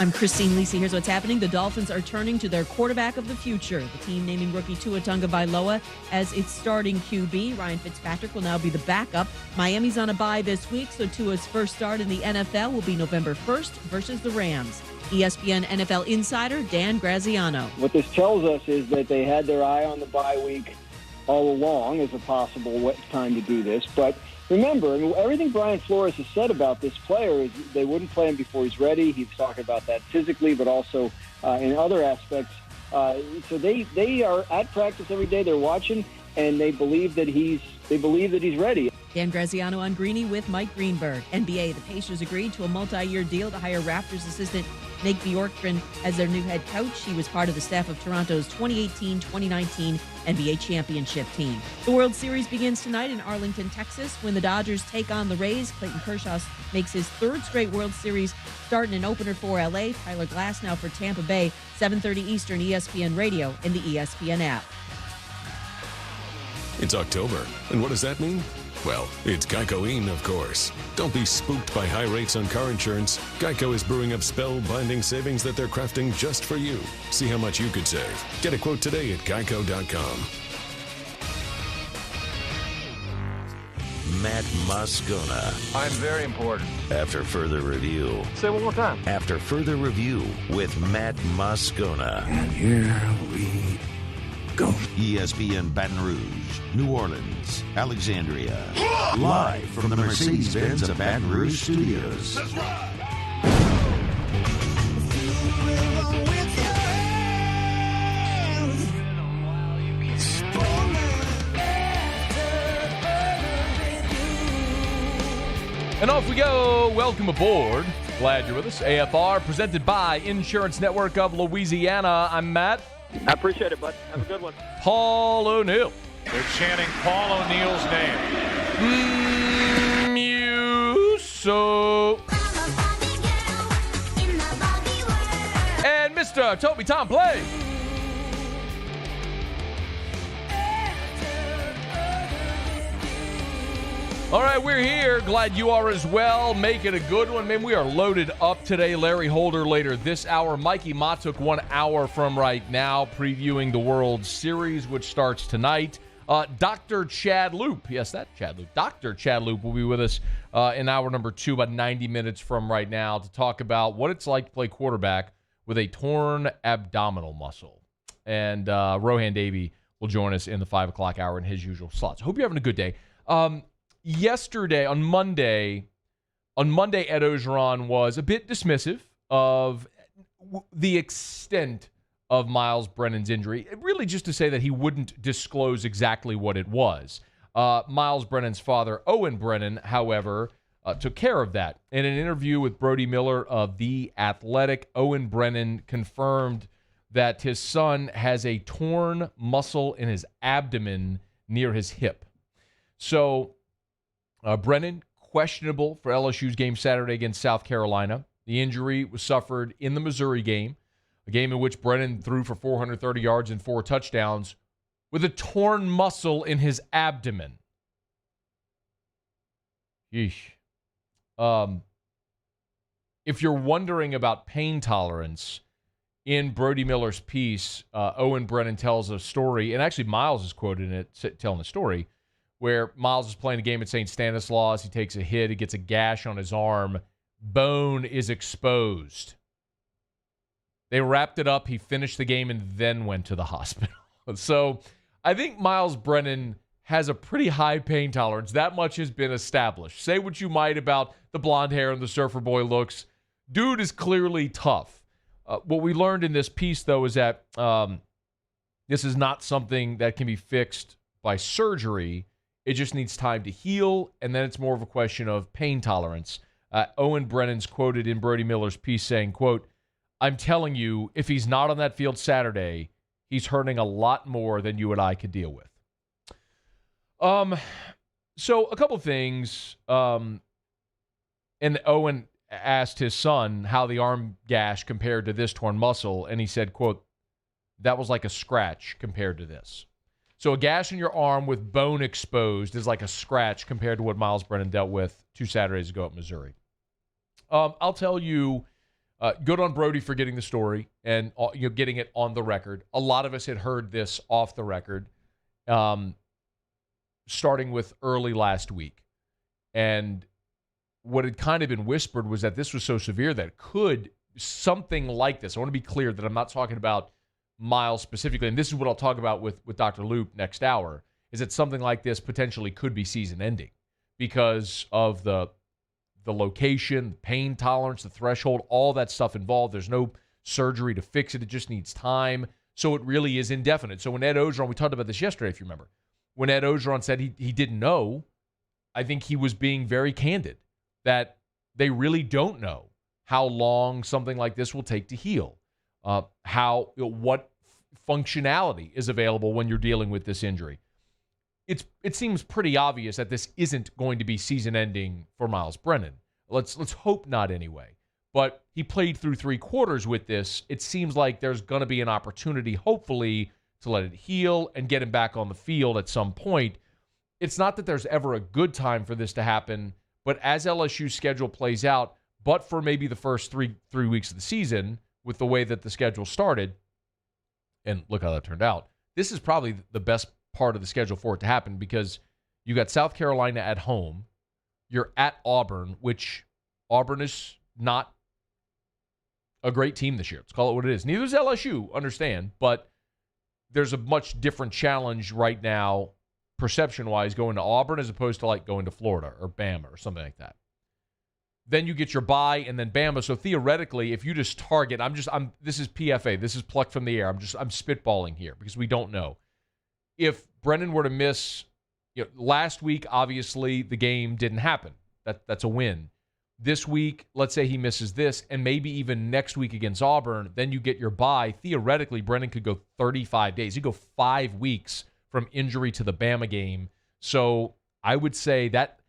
I'm Christine Lisi. Here's what's happening. The Dolphins are turning to their quarterback of the future. The team naming rookie Tua Tagovailoa as its starting QB. Ryan Fitzpatrick will now be the backup. Miami's on a bye this week, so Tua's first start in the NFL will be November 1st versus the Rams. ESPN NFL insider Dan Graziano. What this tells us is that they had their eye on the bye week all along as a possible time to do this. But remember, everything Brian Flores has said about this player is they wouldn't play him before he's ready. He's talking about that physically, but also in other aspects. So they are at practice every day. They're watching, and they believe that he's ready. Dan Graziano on Greeny with Mike Greenberg. NBA, the Pacers agreed to a multi-year deal to hire Raptors assistant Nate Bjorkgren as their new head coach. He was part of the staff of Toronto's 2018-2019 NBA championship team. The World Series begins tonight in Arlington, Texas, when the Dodgers take on the Rays. Clayton Kershaw makes his third straight World Series start in an opener for L.A. Tyler Glass now for Tampa Bay, 7:30 Eastern, ESPN Radio and the ESPN app. It's October, and what does that mean? Well, it's Geico-ine, of course. Don't be spooked by high rates on car insurance. Geico is brewing up spellbinding savings that they're crafting just for you. See how much you could save. Get a quote today at geico.com. Matt Moscona. I'm very important. After further review. Say it one more time. After further review with Matt Moscona. And here we go. ESPN Baton Rouge, New Orleans, Alexandria. Live from the Mercedes-Benz of Baton Rouge studios. That's right. And off we go. Welcome aboard. Glad you're with us. AFR, presented by Insurance Network of Louisiana. I'm Matt. I appreciate it, bud. Have a good one. Paul O'Neill. They're chanting Paul O'Neill's name. Muso. And Mr. Toby Tom Play. All right, we're here. Glad you are as well. Make it a good one. Man, we are loaded up today. Larry Holder later this hour. Mikey Matook 1 hour from right now, previewing the World Series, which starts tonight. Dr. Chad Loop. Yes, that Chad Loop. Dr. Chad Loop will be with us in hour number 2, about 90 minutes from right now, to talk about what it's like to play quarterback with a torn abdominal muscle. And Rohan Davey will join us in the 5 o'clock hour in his usual slots. I hope you're having a good day. Yesterday, on Monday, Ed Ogeron was a bit dismissive of the extent of Myles Brennan's injury, really just to say that he wouldn't disclose exactly what it was. Myles Brennan's father, Owen Brennan, however, took care of that. In an interview with Brody Miller of The Athletic, Owen Brennan confirmed that his son has a torn muscle in his abdomen near his hip. So Brennan, questionable for LSU's game Saturday against South Carolina. The injury was suffered in the Missouri game, a game in which Brennan threw for 430 yards and 4 touchdowns with a torn muscle in his abdomen. Yeesh. If you're wondering about pain tolerance, in Brody Miller's piece, Owen Brennan tells a story, and actually Myles is quoted in it telling the story, where Myles is playing a game at St. Stanislaus. He takes a hit. He gets a gash on his arm. Bone is exposed. They wrapped it up. He finished the game and then went to the hospital. So I think Myles Brennan has a pretty high pain tolerance. That much has been established. Say what you might about the blonde hair and the surfer boy looks. Dude is clearly tough. What we learned in this piece, though, is that this is not something that can be fixed by surgery. It just needs time to heal, and then it's more of a question of pain tolerance. Owen Brennan's quoted in Brody Miller's piece saying, quote, "I'm telling you, if he's not on that field Saturday, he's hurting a lot more than you and I could deal with." So a couple things. And Owen asked his son how the arm gash compared to this torn muscle, and he said, quote, "That was like a scratch compared to this." So a gash in your arm with bone exposed is like a scratch compared to what Myles Brennan dealt with 2 Saturdays ago at Missouri. I'll tell you Good on Brody for getting the story and getting it on the record. A lot of us had heard this off the record, starting with early last week. And what had kind of been whispered was that this was so severe that something like this. I want to be clear that I'm not talking about Myles specifically, and this is what I'll talk about with Dr. Loop next hour, is that something like this potentially could be season-ending because of the location, pain tolerance, the threshold, all that stuff involved. There's no surgery to fix it. It just needs time. So it really is indefinite. So when Ed Ogeron, we talked about this yesterday, if you remember, when Ed Ogeron said he didn't know, I think he was being very candid that they really don't know how long something like this will take to heal, what functionality is available when you're dealing with this injury. It seems pretty obvious that this isn't going to be season-ending for Myles Brennan. Let's hope not anyway. But he played through 3 quarters with this. It seems like there's going to be an opportunity, hopefully, to let it heal and get him back on the field at some point. It's not that there's ever a good time for this to happen, but as LSU's schedule plays out, but for maybe the first three weeks of the season, with the way that the schedule started, and look how that turned out, this is probably the best part of the schedule for it to happen because you got South Carolina at home. You're at Auburn, which Auburn is not a great team this year. Let's call it what it is. Neither is LSU, understand, but there's a much different challenge right now, perception-wise, going to Auburn as opposed to like going to Florida or Bama or something like that. Then you get your bye and then Bama. So theoretically, if you just target, this is PFA. This is plucked from the air. I'm spitballing here because we don't know. If Brennan were to miss, last week, obviously the game didn't happen. That's a win. This week, let's say he misses this, and maybe even next week against Auburn, then you get your bye. Theoretically, Brennan could go 35 days. He'd go 5 weeks from injury to the Bama game. So I would say that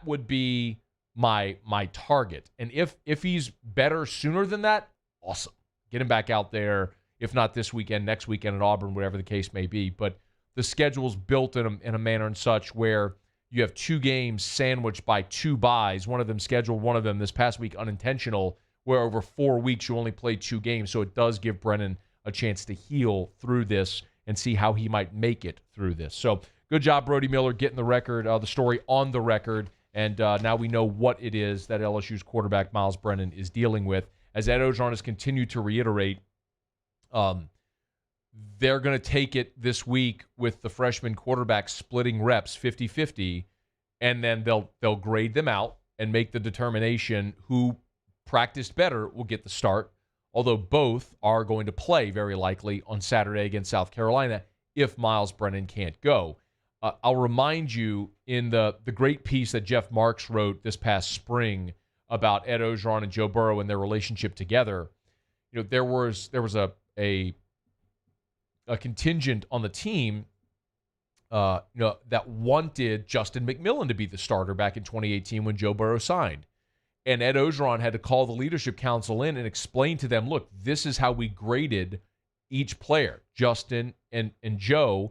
would be my target. And if he's better sooner than that, awesome. Get him back out there, if not this weekend, next weekend at Auburn, whatever the case may be. But the schedule's built in a manner and such where you have 2 games sandwiched by 2 byes, one of them scheduled, one of them this past week unintentional, where over 4 weeks you only play 2 games. So it does give Brennan a chance to heal through this and see how he might make it through this. So good job, Brody Miller, getting the story on the record. And now we know what it is that LSU's quarterback Myles Brennan is dealing with. As Ed Ogeron has continued to reiterate, they're going to take it this week with the freshman quarterback splitting reps 50-50, and then they'll grade them out and make the determination who practiced better will get the start, although both are going to play very likely on Saturday against South Carolina if Myles Brennan can't go. I'll remind you in the great piece that Jeff Marks wrote this past spring about Ed Ogeron and Joe Burrow and their relationship together. There was a contingent on the team that wanted Justin McMillan to be the starter back in 2018 when Joe Burrow signed. And Ed Ogeron had to call the leadership council in and explain to them, look, this is how we graded each player, Justin and Joe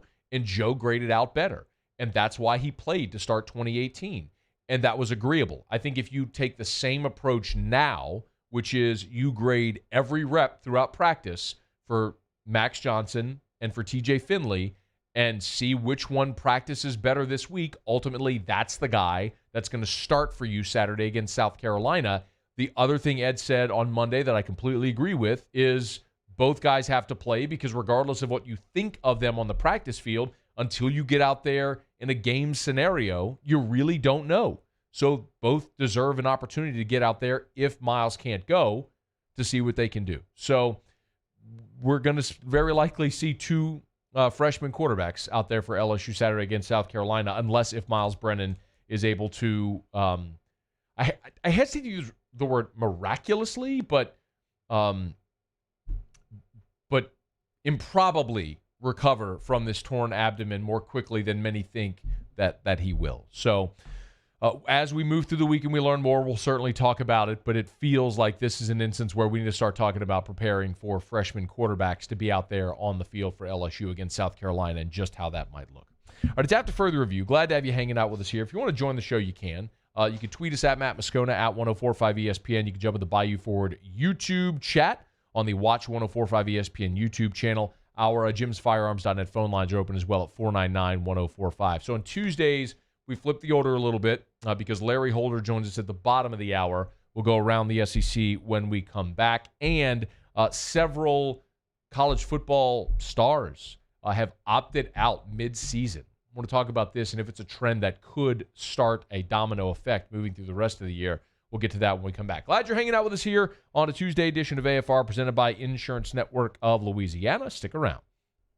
graded out better. And that's why he played to start 2018. And that was agreeable. I think if you take the same approach now, which is you grade every rep throughout practice for Max Johnson and for TJ Finley and see which one practices better this week, ultimately that's the guy that's going to start for you Saturday against South Carolina. The other thing Ed said on Monday that I completely agree with is both guys have to play because regardless of what you think of them on the practice field, until you get out there in a game scenario, you really don't know. So both deserve an opportunity to get out there if Myles can't go to see what they can do. So we're going to very likely see 2 freshman quarterbacks out there for LSU Saturday against South Carolina, unless if Myles Brennan is able to, I hesitate to use the word miraculously, but improbably recover from this torn abdomen more quickly than many think that he will. So as we move through the week and we learn more, we'll certainly talk about it, but it feels like this is an instance where we need to start talking about preparing for freshman quarterbacks to be out there on the field for LSU against South Carolina and just how that might look. All right, it's After Further Review. Glad to have you hanging out with us here. If you want to join the show, you can. You can tweet us at Matt Moscona at 1045 ESPN. You can jump in the Bayou Forward YouTube chat on the Watch 1045 ESPN YouTube channel. Our jimsfirearms.net phone lines are open as well at 499-1045. So on Tuesdays, we flip the order a little bit because Larry Holder joins us at the bottom of the hour. We'll go around the SEC when we come back. And several college football stars have opted out mid-season. I want to talk about this and if it's a trend that could start a domino effect moving through the rest of the year. We'll get to that when we come back. Glad you're hanging out with us here on a Tuesday edition of AFR presented by Insurance Network of Louisiana. Stick around.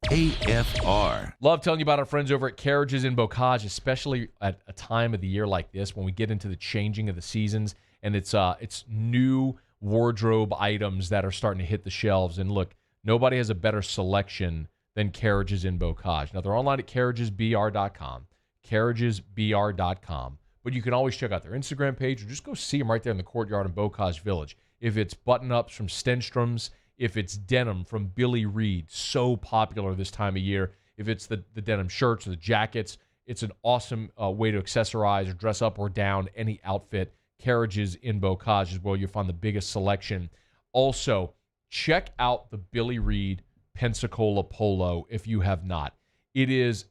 AFR. Love telling you about our friends over at Carriages in Bocage, especially at a time of the year like this when we get into the changing of the seasons and it's new wardrobe items that are starting to hit the shelves. And look, nobody has a better selection than Carriages in Bocage. Now, they're online at carriagesbr.com, carriagesbr.com. But you can always check out their Instagram page or just go see them right there in the courtyard in Bocage Village. If it's button-ups from Stenstrom's, if it's denim from Billy Reed, so popular this time of year, if it's the denim shirts or the jackets, it's an awesome way to accessorize or dress up or down any outfit. Carriages in Bocage is where you'll find the biggest selection. Also, check out the Billy Reed Pensacola Polo if you have not. It is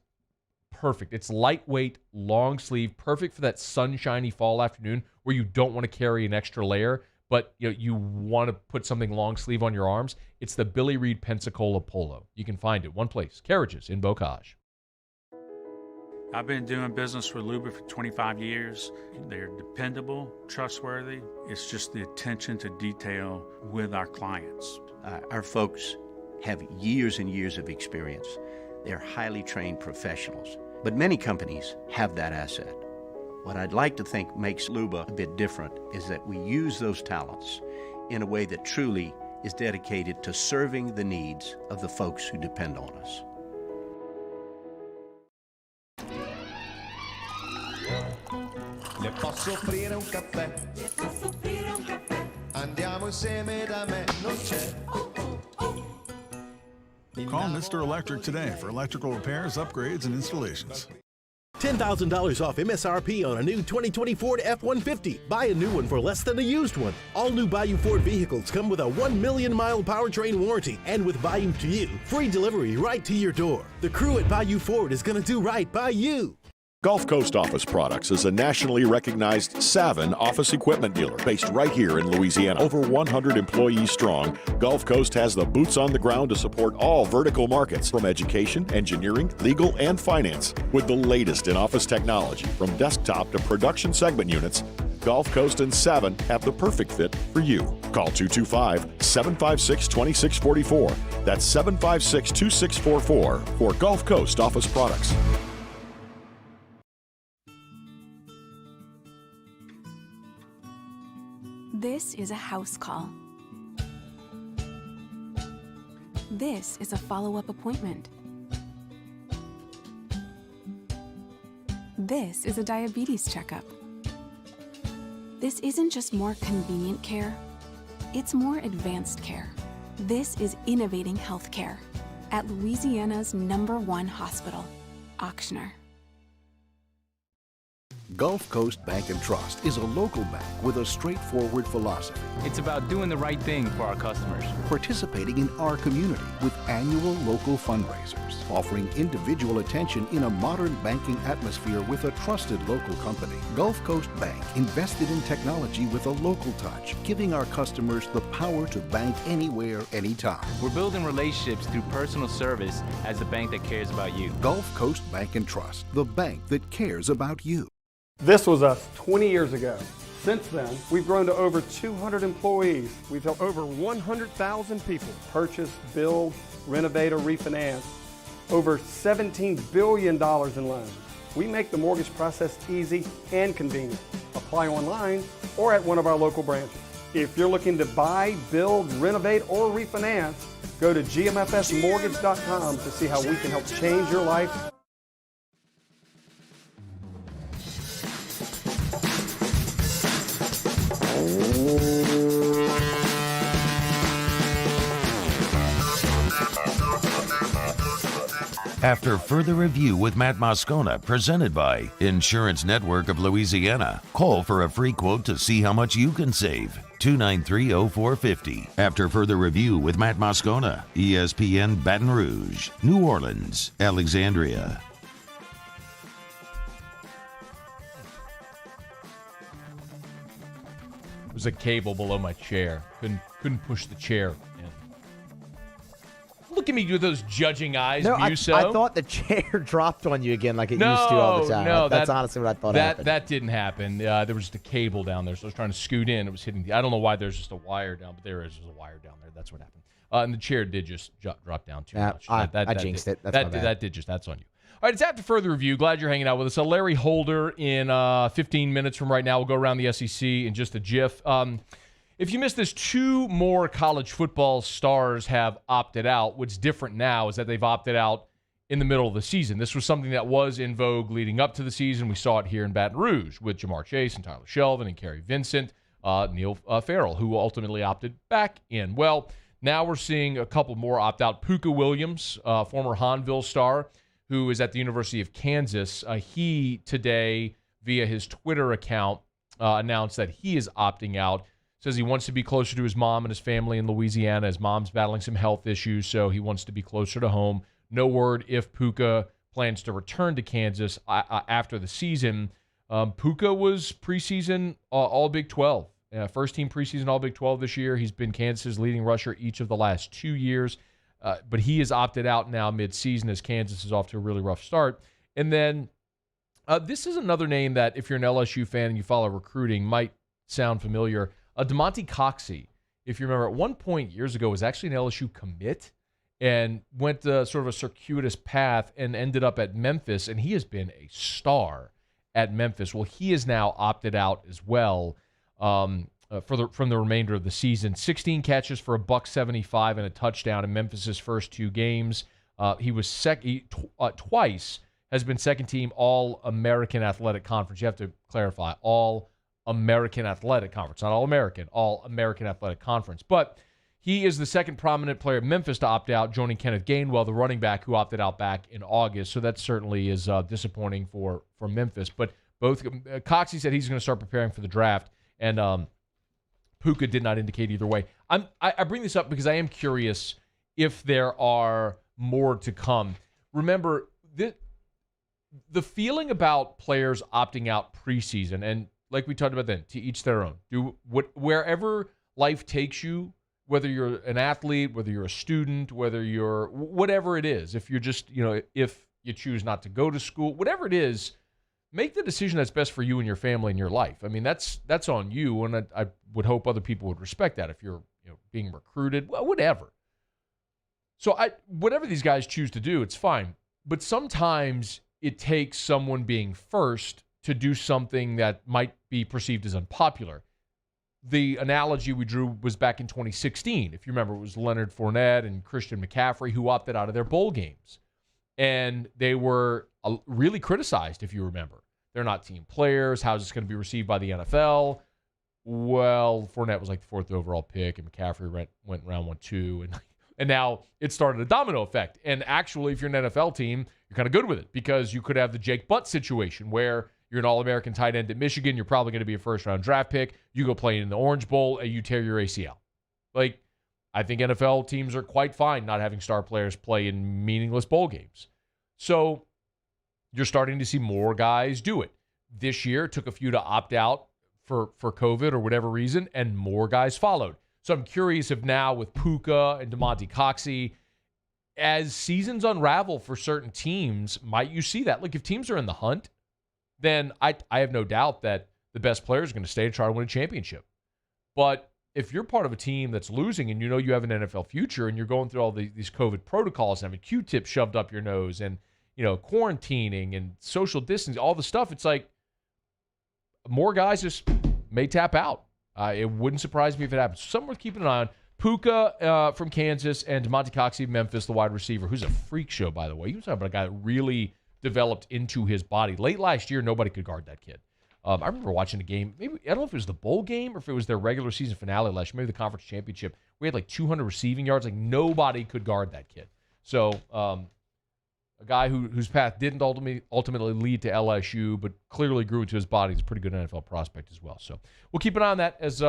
perfect. It's lightweight, long sleeve, perfect for that sunshiny fall afternoon where you don't want to carry an extra layer, but you want to put something long sleeve on your arms. It's the Billy Reed Pensacola Polo. You can find it one place, Carriages in Bocage. I've been doing business with Luba for 25 years. They're dependable, trustworthy. It's just the attention to detail with our clients. Our folks have years and years of experience. They're highly trained professionals, but many companies have that asset. What I'd like to think makes Luba a bit different is that we use those talents in a way that truly is dedicated to serving the needs of the folks who depend on us. Le posso offrire un caffè? Le posso offrire un caffè? Andiamo insieme da me, non c'è. Call Mr. Electric today for electrical repairs, upgrades, and installations. $10,000 off MSRP on a new 2020 Ford F-150. Buy a new one for less than a used one. All new Bayou Ford vehicles come with a 1 million-mile powertrain warranty. And with Bayou to You, free delivery right to your door. The crew at Bayou Ford is going to do right by you. Gulf Coast Office Products is a nationally recognized Savin office equipment dealer based right here in Louisiana. Over 100 employees strong, Gulf Coast has the boots on the ground to support all vertical markets from education, engineering, legal, and finance. With the latest in office technology from desktop to production segment units, Gulf Coast and Savin have the perfect fit for you. Call 225-756-2644. That's 756-2644 for Gulf Coast Office Products. This is a house call. This is a follow-up appointment. This is a diabetes checkup. This isn't just more convenient care, it's more advanced care. This is innovating healthcare at Louisiana's #1 hospital, Ochsner. Gulf Coast Bank and Trust is a local bank with a straightforward philosophy. It's about doing the right thing for our customers. Participating in our community with annual local fundraisers. Offering individual attention in a modern banking atmosphere with a trusted local company. Gulf Coast Bank invested in technology with a local touch, giving our customers the power to bank anywhere, anytime. We're building relationships through personal service as the bank that cares about you. Gulf Coast Bank and Trust, the bank that cares about you. This was us 20 years ago. Since then, we've grown to over 200 employees. We've helped over 100,000 people purchase, build, renovate, or refinance. Over $17 billion in loans. We make the mortgage process easy and convenient. Apply online or at one of our local branches. If you're looking to buy, build, renovate, or refinance, go to gmfsmortgage.com to see how we can help change your life. After further review with Matt Moscona, presented by Insurance Network of Louisiana. Call for a free quote to see how much you can save. 293-0450. After further review with Matt Moscona, ESPN Baton Rouge, New Orleans, Alexandria. There was a cable below my chair. Couldn't push the chair in. Look at me with those judging eyes, Muso. I thought the chair dropped on you again like it used to all the time. No, that's honestly what I thought happened. That didn't happen. There was just a cable down there, so I was trying to scoot in. It was hitting. I don't know why there's just a wire down, but there is just a wire down there. That's what happened. And the chair did just drop down too much. I jinxed it. That's on you. All right, it's after further review. Glad you're hanging out with us. Larry Holder in 15 minutes from right now. We'll go around the SEC in just a jiff. If you missed this, 2 more college football stars have opted out. What's different now is that they've opted out in the middle of the season. This was something that was in vogue leading up to the season. We saw it here in Baton Rouge with Jamar Chase and Tyler Shelvin and Kerry Vincent, Neil Farrell, who ultimately opted back in. Well, now we're seeing a couple more opt out. Puka Williams, former Hahnville star, who is at the University of Kansas. He today, via his Twitter account, announced that he is opting out. Says he wants to be closer to his mom and his family in Louisiana. His mom's battling some health issues, so he wants to be closer to home. No word if Puka plans to return to Kansas after the season. Puka was preseason All Big 12. First team preseason All Big 12 this year. He's been Kansas's leading rusher each of the last 2 years. But he is opted out now mid-season as Kansas is off to a really rough start. And then this is another name that, if you're an LSU fan and you follow recruiting, might sound familiar. DeMonte Coxey, if you remember, at one point years ago, was actually an LSU commit and went sort of a circuitous path and ended up at Memphis, and he has been a star at Memphis. Well, he is now opted out as well from the remainder of the season. 16 catches for $175 and a touchdown in Memphis' first 2 games. He was twice has been second team All-American Athletic Conference. You have to clarify, All-American Athletic Conference, not All-American, All-American Athletic Conference. But he is the second prominent player at Memphis to opt out, joining Kenneth Gainwell, the running back who opted out back in August. So that certainly is disappointing for Memphis. But both Coxey said he's going to start preparing for the draft, and Puka did not indicate either way. I bring this up because I am curious if there are more to come. Remember, the feeling about players opting out preseason, and like we talked about then, to each their own. Do wherever life takes you, whether you're an athlete, whether you're a student, whether you're whatever it is. If you're just, if you choose not to go to school, whatever it is, make the decision that's best for you and your family and your life. I mean, that's on you, and I would hope other people would respect that. If you're being recruited, well, whatever. So whatever these guys choose to do, it's fine. But sometimes it takes someone being first to do something that might be perceived as unpopular. The analogy we drew was back in 2016. If you remember, it was Leonard Fournette and Christian McCaffrey who opted out of their bowl games. And they were really criticized, if you remember. They're not team players. How's this going to be received by the NFL? Well, Fournette was like the 4th overall pick, and McCaffrey went round 1-2. And now it started a domino effect. And actually, if you're an NFL team, you're kind of good with it because you could have the Jake Butt situation where you're an All-American tight end at Michigan. You're probably going to be a first-round draft pick. You go play in the Orange Bowl, and you tear your ACL. I think NFL teams are quite fine not having star players play in meaningless bowl games. So you're starting to see more guys do it. This year, it took a few to opt out for COVID or whatever reason, and more guys followed. So I'm curious if now with Puka and DeMonte Coxey, as seasons unravel for certain teams, might you see that? Look, if teams are in the hunt, then I have no doubt that the best players are going to stay to try to win a championship. But if you're part of a team that's losing and you have an NFL future and you're going through all these COVID protocols and having Q-tips shoved up your nose and, quarantining and social distancing, all the stuff, it's like more guys just may tap out. It wouldn't surprise me if it happens. Something worth keeping an eye on. Puka from Kansas and DeMonte Coxey of Memphis, the wide receiver, who's a freak show, by the way. He was talking about a guy that really developed into his body. Late last year, nobody could guard that kid. I remember watching a game. Maybe I don't know if it was the bowl game or if it was their regular season finale last year, maybe the conference championship. We had like 200 receiving yards. Like nobody could guard that kid. So a guy whose path didn't ultimately lead to LSU, but clearly grew into his body. He's a pretty good NFL prospect as well. So we'll keep an eye on that as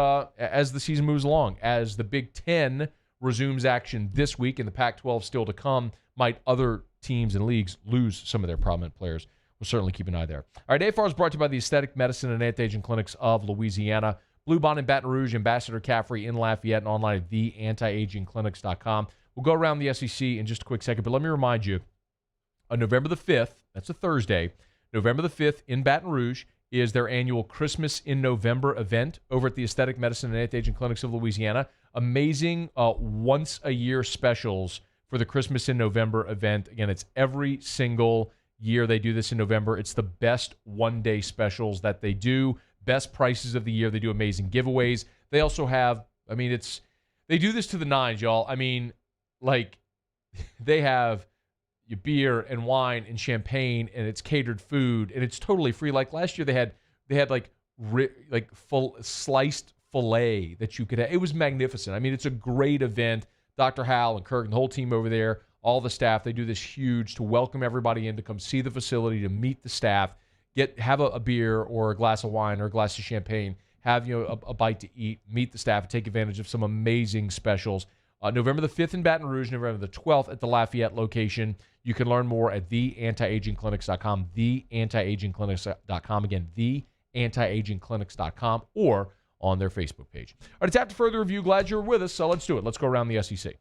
the season moves along. As the Big Ten resumes action this week and the Pac-12 still to come, might other teams and leagues lose some of their prominent players? We'll certainly keep an eye there. All right, AFR is brought to you by the Aesthetic Medicine and Anti-Aging Clinics of Louisiana. Blue Bond in Baton Rouge, Ambassador Caffrey in Lafayette, and online at theantiagingclinics.com. We'll go around the SEC in just a quick second, but let me remind you, on November the 5th, that's a Thursday, November the 5th in Baton Rouge is their annual Christmas in November event over at the Aesthetic Medicine and Anti-Aging Clinics of Louisiana. Amazing once-a-year specials for the Christmas in November event. Again, it's every single year they do this in November. It's the best one-day specials that they do, best prices of the year. They do amazing giveaways. They also have, they do this to the nines, y'all. They have your beer and wine and champagne, and it's catered food, and it's totally free. Like last year, they had full sliced filet that you could have. It was magnificent. It's a great event. Dr. Hal and Kirk and the whole team over there, all the staff, they do this huge to welcome everybody in to come see the facility, to meet the staff, have a beer or a glass of wine or a glass of champagne, have a bite to eat, meet the staff, and take advantage of some amazing specials. November the 5th in Baton Rouge, November the 12th at the Lafayette location. You can learn more at theantiagingclinics.com, theantiagingclinics.com. Again, theantiagingclinics.com, or on their Facebook page. All right, it's after further review. Glad you're with us, so let's do it. Let's go around the SEC.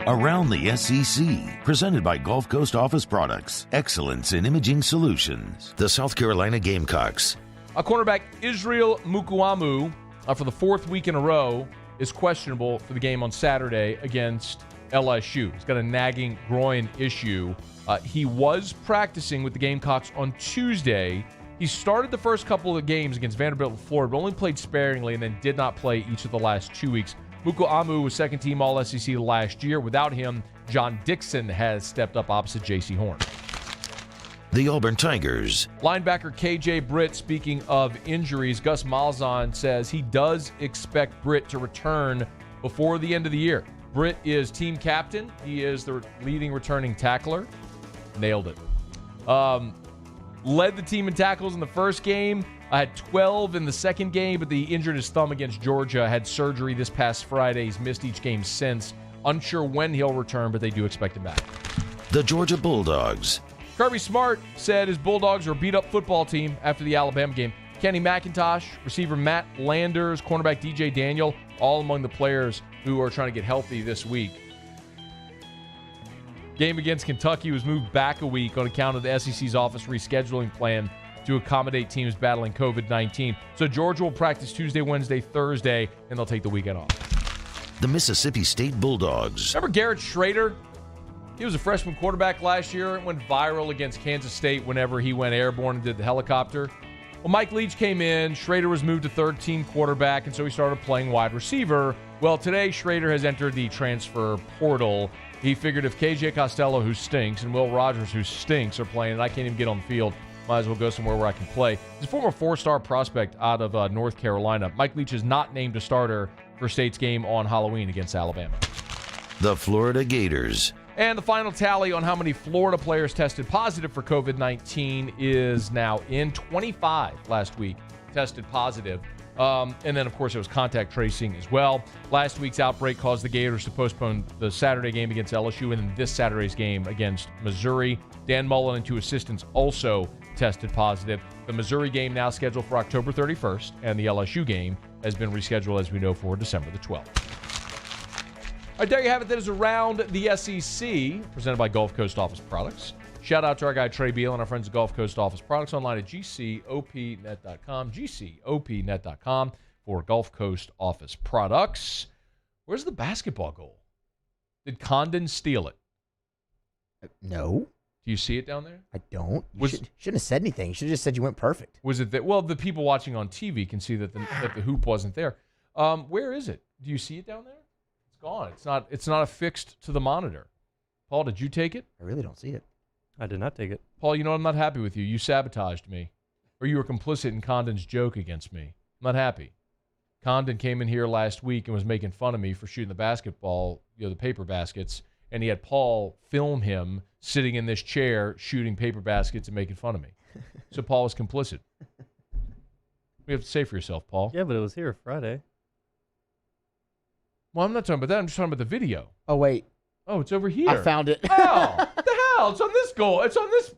Around the SEC, presented by Gulf Coast Office Products, excellence in imaging solutions. The South Carolina Gamecocks. Cornerback Israel Mukuamu, for the fourth week in a row, is questionable for the game on Saturday against LSU. He's got a nagging groin issue. He was practicing with the Gamecocks on Tuesday. He started the first couple of games against Vanderbilt and Florida, but only played sparingly and then did not play each of the last 2 weeks. Mukuamu was second-team All-SEC last year. Without him, John Dixon has stepped up opposite J.C. Horn. The Auburn Tigers. Linebacker K.J. Britt, speaking of injuries, Gus Malzahn says he does expect Britt to return before the end of the year. Britt is team captain. He is the leading returning tackler. Nailed it. Led the team in tackles in the first game. Had 12 in the second game, but he injured his thumb against Georgia. Had surgery this past Friday. He's missed each game since. Unsure when he'll return, but they do expect him back. The Georgia Bulldogs. Kirby Smart said his Bulldogs are a beat-up football team after the Alabama game. Kenny McIntosh, receiver Matt Landers, cornerback DJ Daniel, all among the players who are trying to get healthy this week. Game against Kentucky was moved back a week on account of the SEC's office rescheduling plan to accommodate teams battling COVID-19. So Georgia will practice Tuesday, Wednesday, Thursday, and they'll take the weekend off. The Mississippi State Bulldogs. Remember Garrett Schrader? He was a freshman quarterback last year. It went viral against Kansas State whenever he went airborne and did the helicopter. Well, Mike Leach came in. Schrader was moved to third-team quarterback, and so he started playing wide receiver. Well, today Schrader has entered the transfer portal. He figured if KJ Costello, who stinks, and Will Rogers, who stinks, are playing, and I can't even get on the field, might as well go somewhere where I can play. He's a former four-star prospect out of North Carolina. Mike Leach is not named a starter for State's game on Halloween against Alabama. The Florida Gators. And the final tally on how many Florida players tested positive for COVID-19 is now in. 25 last week tested positive. And then, of course, it was contact tracing as well. Last week's outbreak caused the Gators to postpone the Saturday game against LSU and then this Saturday's game against Missouri. Dan Mullen and two assistants also tested positive. The Missouri game now scheduled for October 31st, and the LSU game has been rescheduled, as we know, for December the 12th. All right, there you have it. That is Around the SEC, presented by Gulf Coast Office Products. Shout out to our guy Trey Beal and our friends at Gulf Coast Office Products online at gcopnet.com, gcopnet.com for Gulf Coast Office Products. Where's the basketball goal? Did Condon steal it? No. Do you see it down there? I don't. You shouldn't have said anything. You should have just said you went perfect. Was it that? Well, the people watching on TV can see that the hoop wasn't there. Where is it? Do you see it down there? It's gone. It's not affixed to the monitor. Paul, did you take it? I really don't see it. I did not take it. Paul, you know I'm not happy with you. You sabotaged me. Or you were complicit in Condon's joke against me. I'm not happy. Condon came in here last week and was making fun of me for shooting the basketball, the paper baskets, and he had Paul film him sitting in this chair shooting paper baskets and making fun of me. So Paul was complicit. You have to say for yourself, Paul. Yeah, but it was here Friday. Well, I'm not talking about that. I'm just talking about the video. Oh, wait. Oh, it's over here. I found it. Oh, what the hell? It's on this goal. It's on this.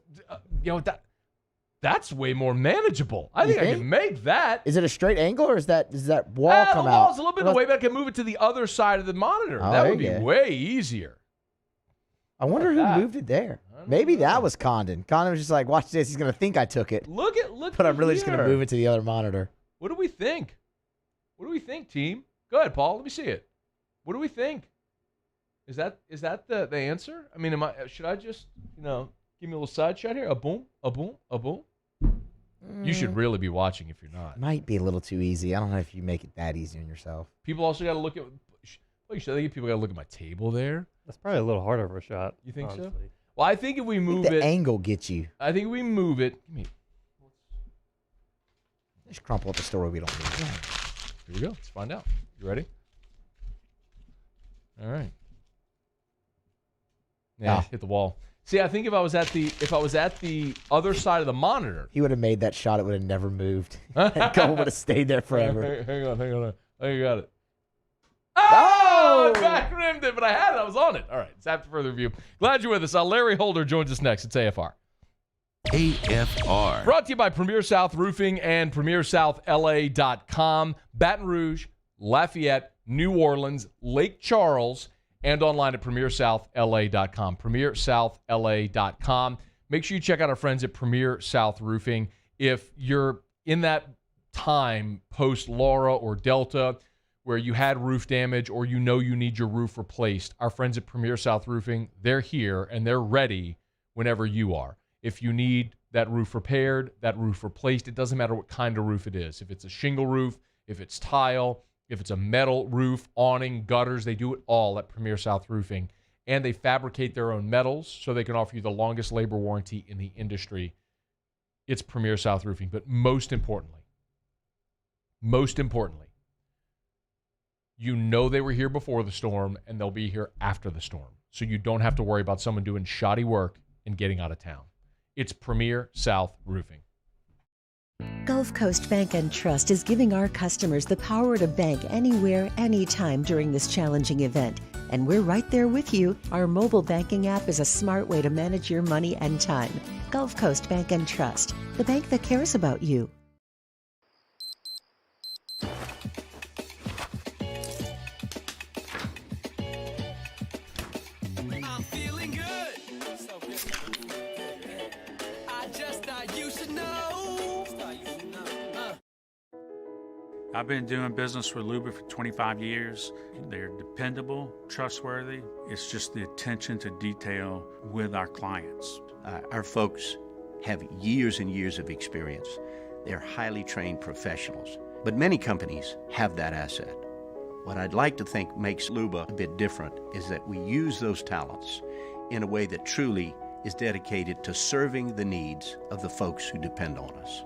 That's way more manageable. I think I can make that. Is it a straight angle or is that wall come the out? wall's a little bit in the way, but I can move it to the other side of the monitor. Oh, That would be way easier. I wonder who moved it there. Maybe that was Condon. Condon was just like, watch this. He's going to think I took it. Look. But I'm really just going to move it to the other monitor. What do we think? What do we think, team? Go ahead, Paul. Let me see it. What do we think? Is that the answer? I mean, should I just, give me a little side shot here? A boom, a boom, a boom? You should really be watching if you're not. Might be a little too easy. I don't know if you make it that easy on yourself. People also got to look at, I think people got to look at my table there. That's probably a little harder of a shot. You think honestly. so? Well, I think if we move the angle gets you. I think if we move it. Just crumple up the story we don't need. Here we go. Let's find out. You ready? All right. Yeah, hit the wall. See, I think if I was at the other side of the monitor, he would have made that shot. It would have never moved. Goal would have stayed there forever. Hang on. Oh, you got it. Oh! I back rimmed it, but I had it. I was on it. All right. It's after further review. Glad you're with us. Larry Holder joins us next. It's AFR. AFR. Brought to you by Premier South Roofing and PremierSouthLA.com. Baton Rouge, Lafayette, New Orleans, Lake Charles, and online at PremierSouthLA.com. PremierSouthLA.com. Make sure you check out our friends at Premier South Roofing. If you're in that time post-Laura or Delta where you had roof damage or you need your roof replaced, our friends at Premier South Roofing, they're here and they're ready whenever you are. If you need that roof repaired, that roof replaced, it doesn't matter what kind of roof it is. If it's a shingle roof, if it's tile, if it's a metal roof, awning, gutters, they do it all at Premier South Roofing. And they fabricate their own metals so they can offer you the longest labor warranty in the industry. It's Premier South Roofing. But most importantly, they were here before the storm and they'll be here after the storm. So you don't have to worry about someone doing shoddy work and getting out of town. It's Premier South Roofing. Gulf Coast Bank and Trust is giving our customers the power to bank anywhere, anytime during this challenging event. And we're right there with you. Our mobile banking app is a smart way to manage your money and time. Gulf Coast Bank and Trust, the bank that cares about you. I'm feeling good. So good. I just thought you should know. I've been doing business with Luba for 25 years. They're dependable, trustworthy. It's just the attention to detail with our clients. Our folks have years and years of experience. They're highly trained professionals. But many companies have that asset. What I'd like to think makes Luba a bit different is that we use those talents in a way that truly is dedicated to serving the needs of the folks who depend on us.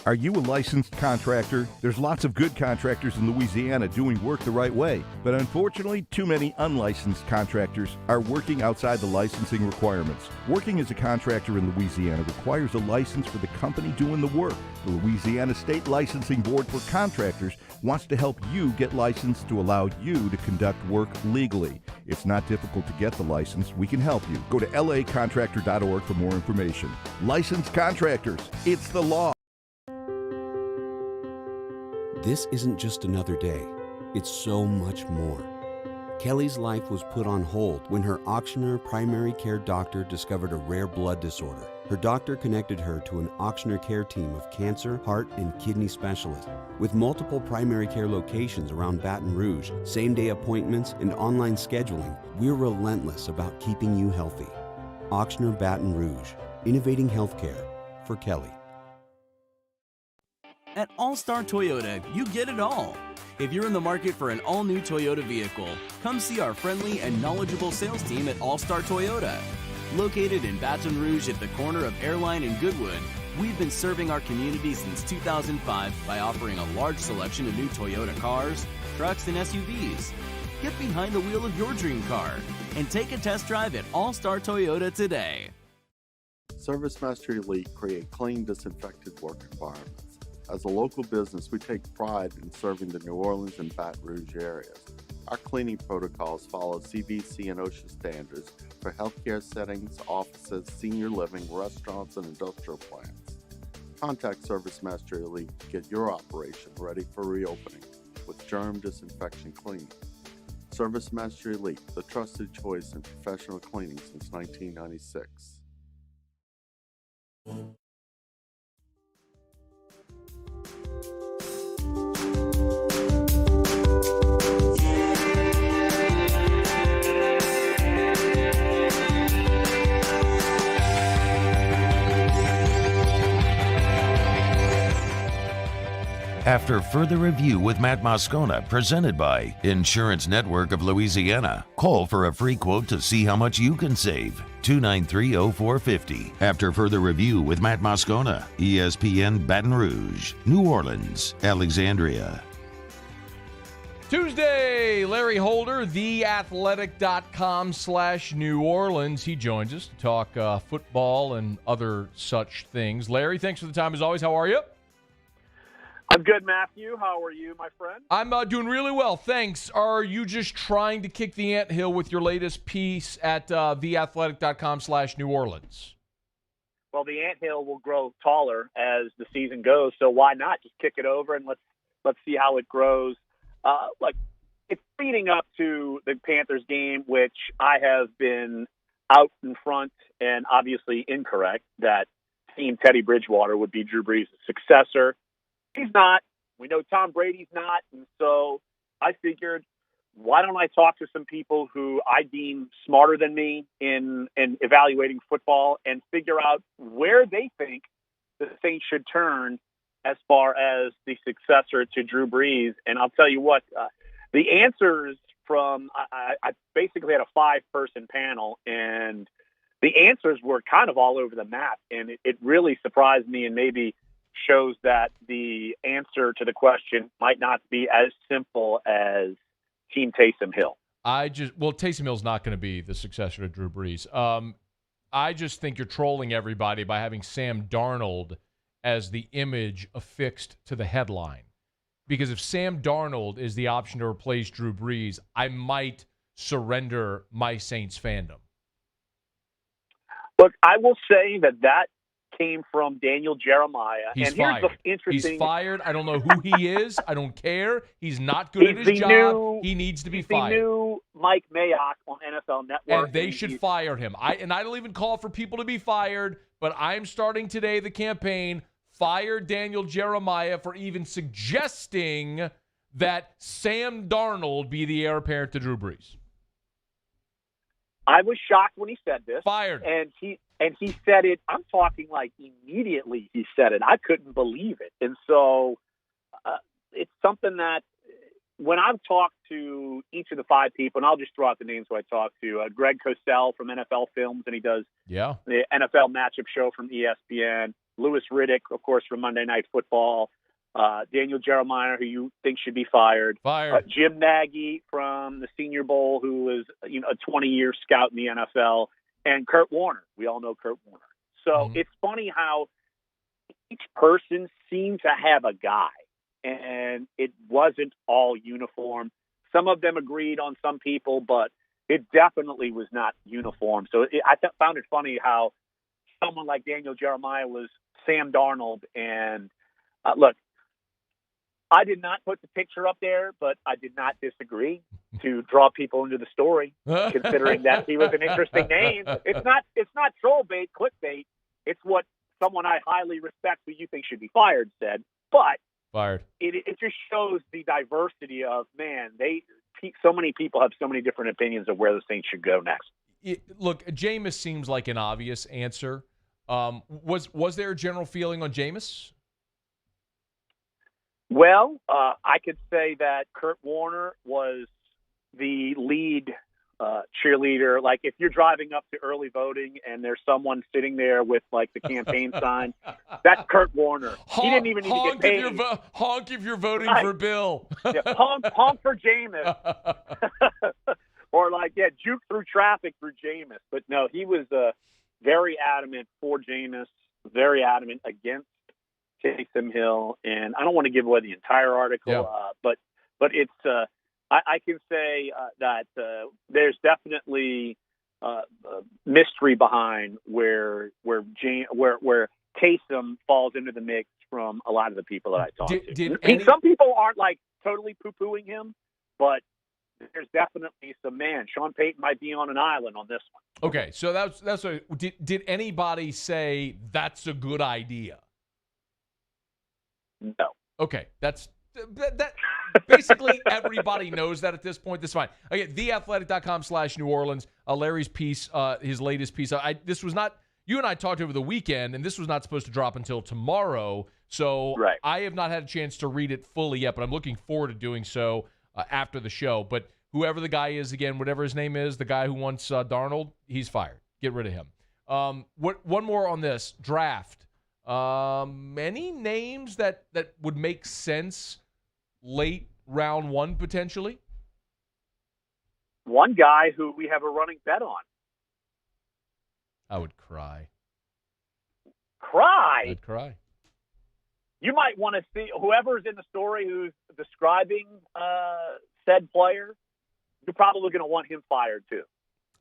Are you a licensed contractor? There's lots of good contractors in Louisiana doing work the right way, but unfortunately, too many unlicensed contractors are working outside the licensing requirements. Working as a contractor in Louisiana requires a license for the company doing the work. The Louisiana State Licensing Board for Contractors wants to help you get licensed to allow you to conduct work legally. It's not difficult to get the license. We can help you. Go to lacontractor.org for more information. Licensed contractors, it's the law. This isn't just another day. It's so much more. Kelly's life was put on hold when her Auctioner primary care doctor discovered a rare blood disorder. Her doctor connected her to an Auctioner care team of cancer, heart, and kidney specialists. With multiple primary care locations around Baton Rouge, same-day appointments, and online scheduling, we're relentless about keeping you healthy. Auctioner Baton Rouge, innovating healthcare for Kelly. At All-Star Toyota, you get it all. If you're in the market for an all-new Toyota vehicle, come see our friendly and knowledgeable sales team at All-Star Toyota. Located in Baton Rouge at the corner of Airline and Goodwood, we've been serving our community since 2005 by offering a large selection of new Toyota cars, trucks, and SUVs. Get behind the wheel of your dream car and take a test drive at All Star Toyota today. Service Master Elite create clean, disinfected work environments. As a local business, we take pride in serving the New Orleans and Baton Rouge areas. Our cleaning protocols follow CDC and OSHA standards for healthcare settings, offices, senior living, restaurants, and industrial plants. Contact Service Master Elite to get your operation ready for reopening with germ disinfection cleaning. Service Master Elite, the trusted choice in professional cleaning since 1996. After further review with Matt Moscona, presented by Insurance Network of Louisiana, call for a free quote to see how much you can save. 293-0450. After further review with Matt Moscona, ESPN Baton Rouge, New Orleans, Alexandria. Tuesday, Larry Holder, theathletic.com/New Orleans. He joins us to talk football and other such things. Larry, thanks for the time as always. How are you? I'm good, Matthew. How are you, my friend? I'm doing really well, thanks. Are you just trying to kick the anthill with your latest piece at theathletic.com/New Orleans? Well, the anthill will grow taller as the season goes, so why not just kick it over and let's see how it grows. It's leading up to the Panthers game, which I have been out in front and obviously incorrect that Team Teddy Bridgewater would be Drew Brees' successor. He's not. We know Tom Brady's not. And so I figured, why don't I talk to some people who I deem smarter than me in evaluating football and figure out where they think the Saints should turn as far as the successor to Drew Brees. And I'll tell you what, the answers from I basically had a 5-person panel, and the answers were kind of all over the map. And it really surprised me and maybe shows that the answer to the question might not be as simple as Team Taysom Hill. Taysom Hill's not going to be the successor to Drew Brees. I just think you're trolling everybody by having Sam Darnold as the image affixed to the headline. Because if Sam Darnold is the option to replace Drew Brees, I might surrender my Saints fandom. Look, I will say that came from Daniel Jeremiah. He's and fired. Here's the interesting. He's fired. I don't know who he is. I don't care. He's not good at his job. He needs to be fired. The new Mike Mayock on NFL Network. And they should fire him. I don't even call for people to be fired, but I'm starting today the campaign, fire Daniel Jeremiah for even suggesting that Sam Darnold be the heir apparent to Drew Brees. I was shocked when he said this. Fired. And he said it, I'm talking like immediately he said it. I couldn't believe it. And so it's something that when I've talked to each of the 5 people, and I'll just throw out the names who I talked to, Greg Cosell from NFL Films, and he does the NFL matchup show from ESPN, Louis Riddick, of course, from Monday Night Football, Daniel Jeremiah, who you think should be fired. Jim Nagy from the Senior Bowl, who was a 20-year scout in the NFL, and Kurt Warner. We all know Kurt Warner. So It's funny how each person seemed to have a guy, and it wasn't all uniform. Some of them agreed on some people, but it definitely was not uniform. So I found it funny how someone like Daniel Jeremiah was Sam Darnold. And look, I did not put the picture up there, but I did not disagree to draw people into the story, considering that he was an interesting name. It's not troll bait, clickbait. It's what someone I highly respect who you think should be fired said. But fired. It just shows the diversity of, man, so many people have so many different opinions of where the Saints should go next. Look, Jameis seems like an obvious answer. Was there a general feeling on Jameis? Well, I could say that Kurt Warner was the lead cheerleader. Like if you're driving up to early voting and there's someone sitting there with like the campaign sign, that's Kurt Warner. He didn't even need to get paid. Honk if you're voting for Bill. Yeah, honk for Jameis. Or juke through traffic through Jameis. But no, he was very adamant for Jameis, very adamant against Taysom Hill. And I don't want to give away the entire article, but it's I can say that there's definitely mystery behind where Taysom falls into the mix from a lot of the people that I talked to. Some people aren't totally poo-pooing him, but there's definitely some Sean Payton might be on an island on this one. Okay, so that's what, did anybody say that's a good idea? No. Okay, that basically everybody knows that at this point. That's fine. Again, theathletic.com/New Orleans. Larry's piece, his latest piece. This was not, you and I talked over the weekend, and this was not supposed to drop until tomorrow. So I have not had a chance to read it fully yet, but I'm looking forward to doing so after the show. But whoever the guy is, again, whatever his name is, the guy who wants Darnold, he's fired. Get rid of him. One more on this draft. Any names that would make sense late round one potentially? One guy who we have a running bet on. I would cry. Cry? I'd cry. You might want to see whoever's in the story who's describing said player. You're probably going to want him fired too.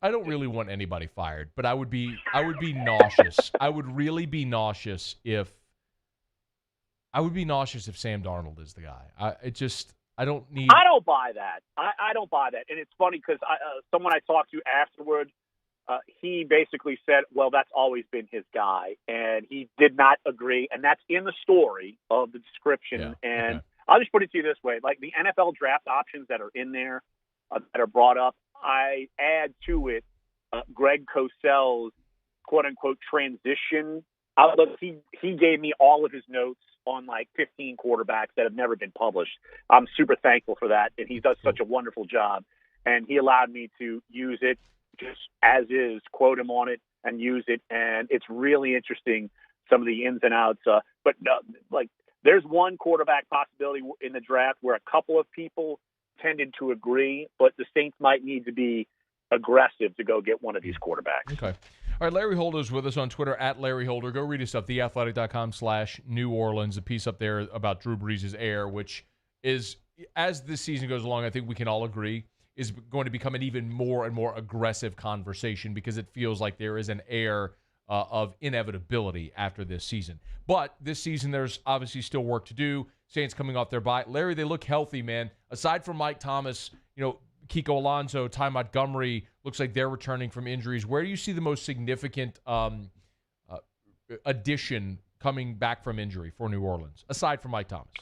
I don't really want anybody fired, but I would be nauseous. I would really be nauseous if Sam Darnold is the guy. I don't need. I don't buy that. I don't buy that. And it's funny because someone I talked to afterward, he basically said, well, that's always been his guy. And he did not agree. And that's in the story of the description. Yeah, and I'll just put it to you this way. Like the NFL draft options that are in there that are brought up, I add to it Greg Cosell's quote-unquote transition outlook. He gave me all of his notes on 15 quarterbacks that have never been published. I'm super thankful for that, and he does such a wonderful job. And he allowed me to use it just as is, quote him on it, and use it. And it's really interesting, some of the ins and outs. But there's one quarterback possibility in the draft where a couple of people tended to agree, but the Saints might need to be aggressive to go get one of these quarterbacks. Okay. All right, Larry Holder is with us on Twitter, @LarryHolder. Go read his stuff, theathletic.com/New Orleans, a piece up there about Drew Brees' heir, which is, as this season goes along, I think we can all agree, is going to become an even more and more aggressive conversation because it feels like there is an air of inevitability after this season. But this season, there's obviously still work to do. Saints coming off their bye. Larry, they look healthy, man. Aside from Mike Thomas, Kiko Alonso, Ty Montgomery, looks like they're returning from injuries. Where do you see the most significant addition coming back from injury for New Orleans, aside from Mike Thomas?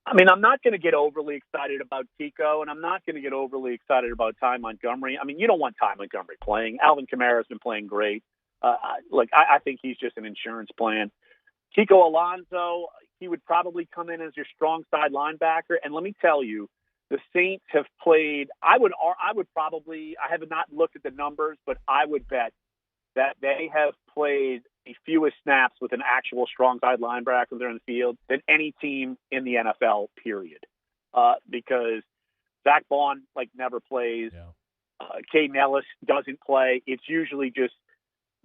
I mean, I'm not going to get overly excited about Kiko, and I'm not going to get overly excited about Ty Montgomery. I mean, you don't want Ty Montgomery playing. Alvin Kamara's been playing great. I think he's just an insurance plan. Kiko Alonso, he would probably come in as your strong side linebacker. And let me tell you, the Saints have played, I would probably, I have not looked at the numbers, but I would bet that they have played the fewest snaps with an actual strong side linebacker there in the field than any team in the NFL, period. Because Zach Bond, never plays. Caden Ellis doesn't play. It's usually just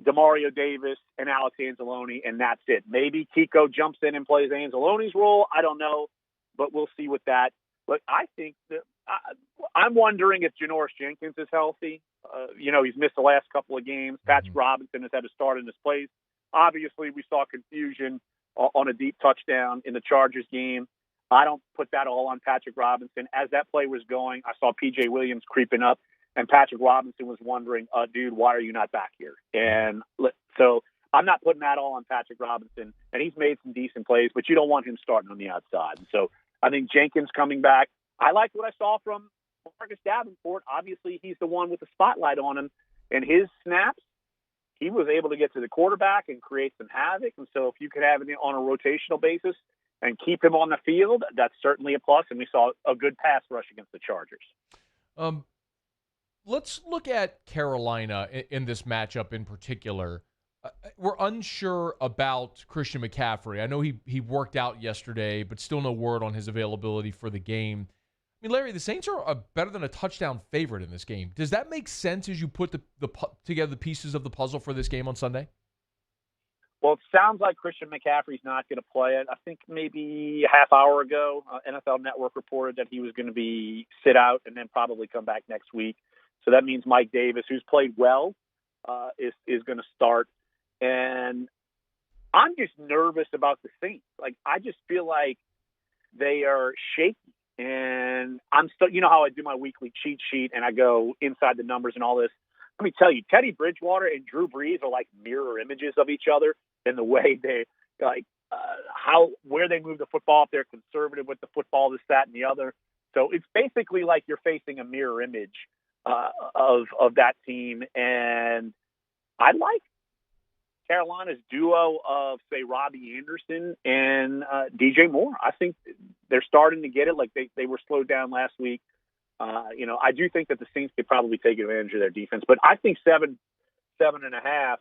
Demario Davis and Alex Anzalone, and that's it. Maybe Kiko jumps in and plays Anzalone's role. I don't know, but we'll see with that. But I think that I'm wondering if Janoris Jenkins is healthy. He's missed the last couple of games. Patrick Robinson has had to start in his place. Obviously, we saw confusion on a deep touchdown in the Chargers game. I don't put that all on Patrick Robinson. As that play was going, I saw P.J. Williams creeping up, and Patrick Robinson was wondering, dude, why are you not back here? And so I'm not putting that all on Patrick Robinson, and he's made some decent plays, but you don't want him starting on the outside. And so I think Jenkins coming back. I liked what I saw from Marcus Davenport. Obviously, he's the one with the spotlight on him, and his snaps, he was able to get to the quarterback and create some havoc. And so if you could have it on a rotational basis and keep him on the field, that's certainly a plus. And we saw a good pass rush against the Chargers. let's look at Carolina in this matchup in particular. We're unsure about Christian McCaffrey. I know he worked out yesterday, but still no word on his availability for the game. I mean, Larry, the Saints are better than a touchdown favorite in this game. Does that make sense as you put together the pieces of the puzzle for this game on Sunday? Well, it sounds like Christian McCaffrey's not going to play it. I think maybe a half hour ago, NFL Network reported that he was going to be sit out and then probably come back next week. So that means Mike Davis, who's played well, is going to start. And I'm just nervous about the Saints. Like, I just feel like they are shaky. And I'm still, you know how I do my weekly cheat sheet and I go inside the numbers and all this. Let me tell you, Teddy Bridgewater and Drew Brees are like mirror images of each other in the way they where they move the football. If they're conservative with the football, this, that, and the other. So it's basically like you're facing a mirror image of that team. And I like Carolina's duo of, say, Robbie Anderson and DJ Moore. I think they're starting to get it. Like they were slowed down last week. I do think that the Saints could probably take advantage of their defense, but I think 7.5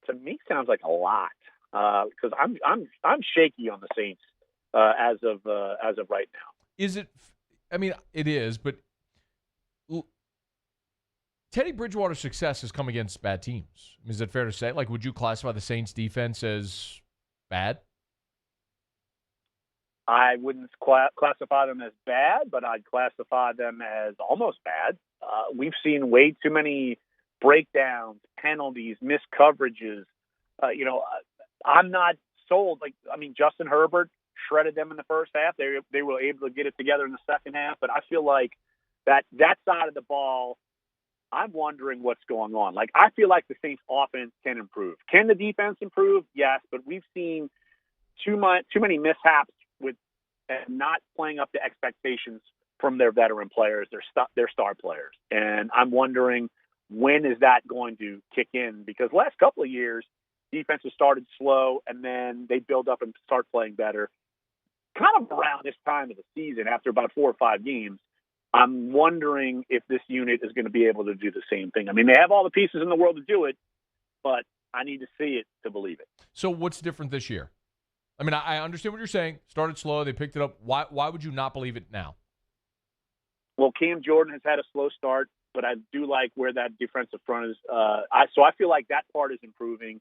to me sounds like a lot because I'm shaky on the Saints as of right now. Is it? I mean, it is, but Teddy Bridgewater's success has come against bad teams. Is it fair to say? Like, would you classify the Saints' defense as bad? I wouldn't classify them as bad, but I'd classify them as almost bad. We've seen way too many breakdowns, penalties, missed coverages. I'm not sold. Justin Herbert shredded them in the first half. They were able to get it together in the second half, but I feel like that side of the ball, I'm wondering what's going on. Like, I feel like the Saints offense can improve. Can the defense improve? Yes, but we've seen too many mishaps with not playing up to expectations from their veteran players, their star players. And I'm wondering, when is that going to kick in? Because last couple of years, defenses started slow and then they build up and start playing better. Kind of around this time of the season, after about 4 or 5 games, I'm wondering if this unit is going to be able to do the same thing. I mean, they have all the pieces in the world to do it, but I need to see it to believe it. So what's different this year? I mean, I understand what you're saying. Started slow. They picked it up. Why would you not believe it now? Well, Cam Jordan has had a slow start, but I do like where that defensive front is. So I feel like that part is improving.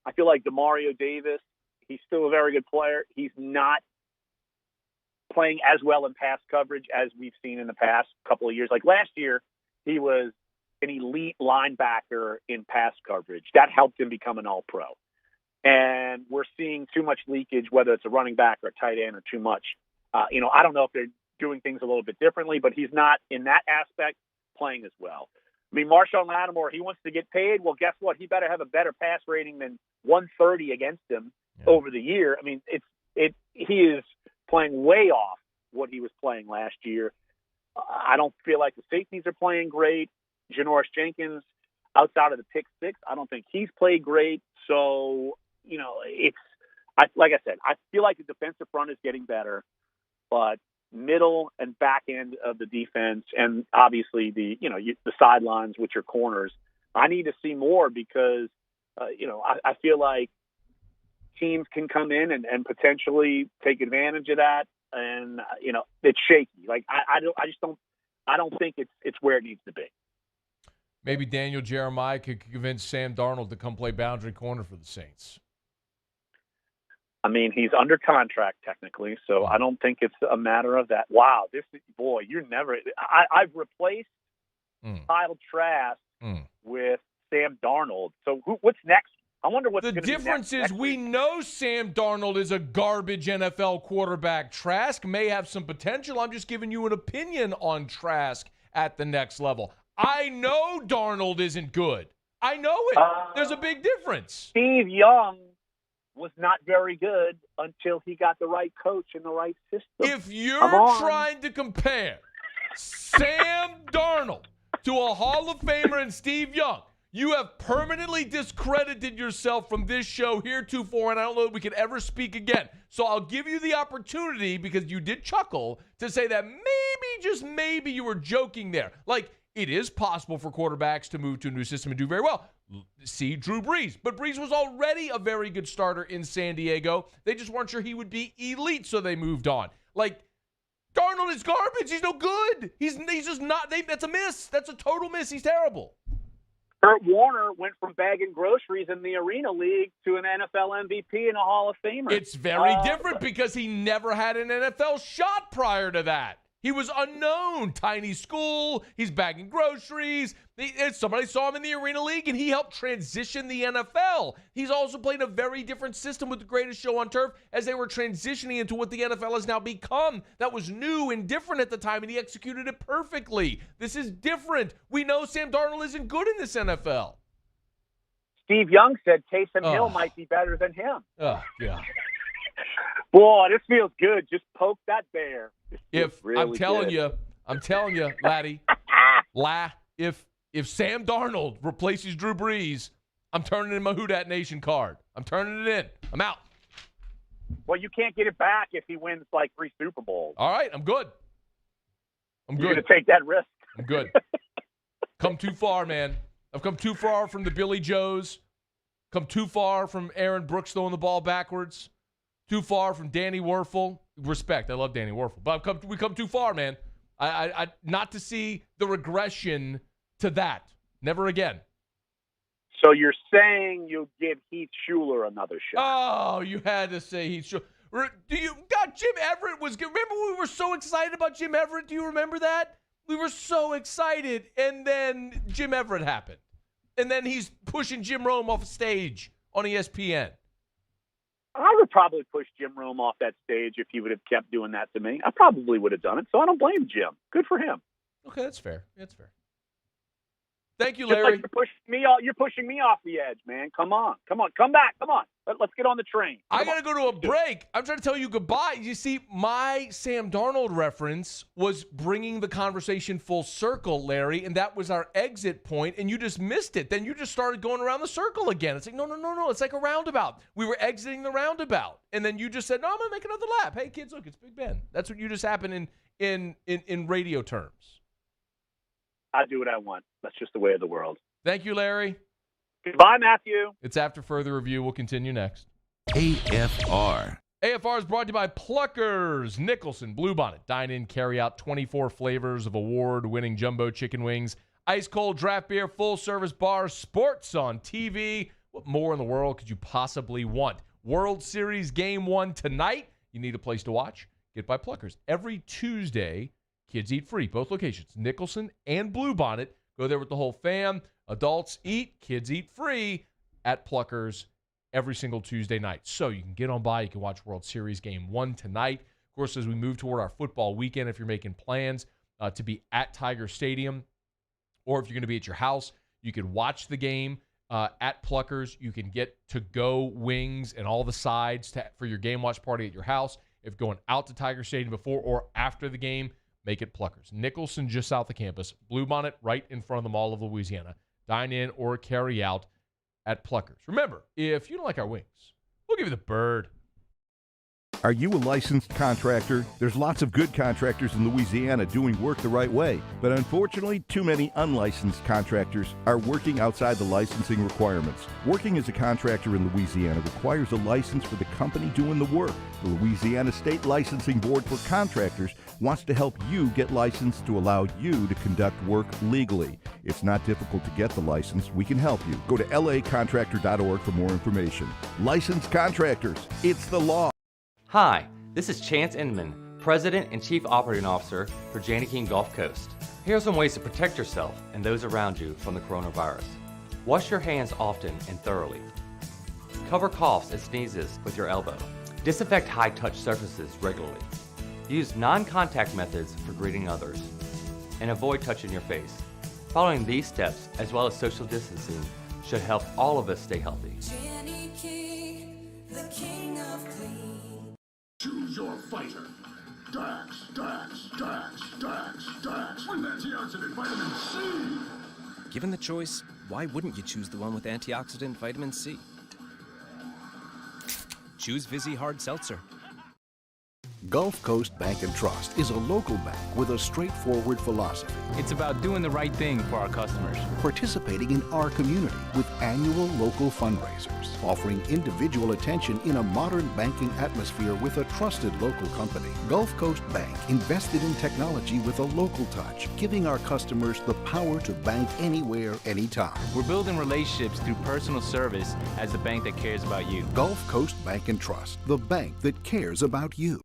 I feel like Demario Davis, he's still a very good player. He's not playing as well in pass coverage as we've seen in the past couple of years. Like last year, he was an elite linebacker in pass coverage. That helped him become an all-pro. And we're seeing too much leakage, whether it's a running back or a tight end or too much. I don't know if they're doing things a little bit differently, but he's not, in that aspect, playing as well. I mean, Marshawn Lattimore, he wants to get paid. Well, guess what? He better have a better pass rating than 130 against him over the year. I mean, he is playing way off what he was playing last year. I don't feel like the safeties are playing great. Janoris Jenkins, outside of the pick six, I don't think he's played great. So, like I said, I feel like the defensive front is getting better, but middle and back end of the defense, and obviously the sidelines, which are corners, I need to see more because, I feel like teams can come in and potentially take advantage of that. And, it's shaky. Like, I don't think it's where it needs to be. Maybe Daniel Jeremiah could convince Sam Darnold to come play boundary corner for the Saints. I mean, he's under contract technically, so I don't think it's a matter of that. Wow, I've replaced Kyle Trask with Sam Darnold. So what's next? I wonder what's the difference is. We know Sam Darnold is a garbage NFL quarterback. Trask may have some potential. I'm just giving you an opinion on Trask at the next level. I know Darnold isn't good. I know it. There's a big difference. Steve Young was not very good until he got the right coach and the right system. If you're trying to compare Sam Darnold to a Hall of Famer and Steve Young, you have permanently discredited yourself from this show heretofore, and I don't know if we could ever speak again. So I'll give you the opportunity, because you did chuckle, to say that maybe, just maybe, you were joking there. Like, it is possible for quarterbacks to move to a new system and do very well. See Drew Brees. But Brees was already a very good starter in San Diego. They just weren't sure he would be elite, so they moved on. Like, Darnold is garbage. He's no good. He's just not. That's a miss. That's a total miss. He's terrible. Kurt Warner went from bagging groceries in the Arena League to an NFL MVP and a Hall of Famer. It's very different because he never had an NFL shot prior to that. He was unknown, tiny school. He's bagging groceries. Somebody saw him in the Arena League, and he helped transition the NFL. He's also played a very different system with the Greatest Show on Turf as they were transitioning into what the NFL has now become. That was new and different at the time, and he executed it perfectly. This is different. We know Sam Darnold isn't good in this NFL. Steve Young said Taysom Hill might be better than him. Oh, yeah. Boy, this feels good. Just poke that bear. I'm telling you, laddie, if Sam Darnold replaces Drew Brees, I'm turning in my Who Dat Nation card. I'm turning it in. I'm out. Well, you can't get it back if he wins like 3 Super Bowls. All right, I'm good. You're going to take that risk. I'm good. Come too far, man. I've come too far from the Billy Joes. Come too far from Aaron Brooks throwing the ball backwards. Too far from Danny Werfel. Respect, I love Danny Werfel, but we come too far, man. I not to see the regression to that. Never again. So you're saying you'll give Heath Schuler another shot? Oh, you had to say Heath Schuler. Jim Everett was good. Remember we were so excited about Jim Everett? Do you remember that? We were so excited, and then Jim Everett happened, and then he's pushing Jim Rome off a stage on ESPN. I would probably push Jim Rome off that stage if he would have kept doing that to me. I probably would have done it, so I don't blame Jim. Good for him. Okay, that's fair. That's fair. Thank you, Larry. Like you're pushing me off the edge, man. Come on. Come back. Come on. Let's get on the train. I got to go to a break. I'm trying to tell you goodbye. You see, my Sam Darnold reference was bringing the conversation full circle, Larry, and that was our exit point, and you just missed it. Then you just started going around the circle again. It's like, no. It's like a roundabout. We were exiting the roundabout, and then you just said, no, I'm going to make another lap. Hey, kids, look, it's Big Ben. That's what you just happened in radio terms. I do what I want. That's just the way of the world. Thank you, Larry. Goodbye, Matthew. It's after further review. We'll continue next. AFR. AFR is brought to you by Pluckers, Nicholson, Bluebonnet. Dine in, carry out 24 flavors of award-winning jumbo chicken wings, ice-cold draft beer, full-service bar, sports on TV. What more in the world could you possibly want? World Series Game 1 tonight. You need a place to watch? Get by Pluckers. Every Tuesday, kids eat free. Both locations, Nicholson and Bluebonnet. Go there with the whole fam. Adults eat, kids eat free at Pluckers every single Tuesday night. So you can get on by. You can watch World Series Game 1 tonight. Of course, as we move toward our football weekend, if you're making plans to be at Tiger Stadium, or if you're going to be at your house, you can watch the game at Pluckers. You can get to-go wings and all the sides for your game watch party at your house. If going out to Tiger Stadium before or after the game, make it Pluckers. Nicholson, just south of campus. Bluebonnet, right in front of the Mall of Louisiana. Dine in or carry out at Pluckers. Remember, if you don't like our wings, we'll give you the bird. Are you a licensed contractor? There's lots of good contractors in Louisiana doing work the right way, but unfortunately, too many unlicensed contractors are working outside the licensing requirements. Working as a contractor in Louisiana requires a license for the company doing the work. The Louisiana State Licensing Board for Contractors wants to help you get licensed to allow you to conduct work legally. It's not difficult to get the license. We can help you. Go to lacontractor.org for more information. Licensed contractors, it's the law. Hi, this is Chance Inman, President and Chief Operating Officer for Janney King Gulf Coast. Here are some ways to protect yourself and those around you from the coronavirus. Wash your hands often and thoroughly. Cover coughs and sneezes with your elbow. Disinfect high-touch surfaces regularly. Use non-contact methods for greeting others. And avoid touching your face. Following these steps, as well as social distancing, should help all of us stay healthy. Janney King, the king of clean. Choose your fighter. Dax. With antioxidant vitamin C. Given the choice, why wouldn't you choose the one with antioxidant vitamin C? Choose Vizzy Hard Seltzer. Gulf Coast Bank and Trust is a local bank with a straightforward philosophy. It's about doing the right thing for our customers. Participating in our community with annual local fundraisers, offering individual attention in a modern banking atmosphere with a trusted local company. Gulf Coast Bank invested in technology with a local touch, giving our customers the power to bank anywhere, anytime. We're building relationships through personal service as the bank that cares about you. Gulf Coast Bank and Trust, the bank that cares about you.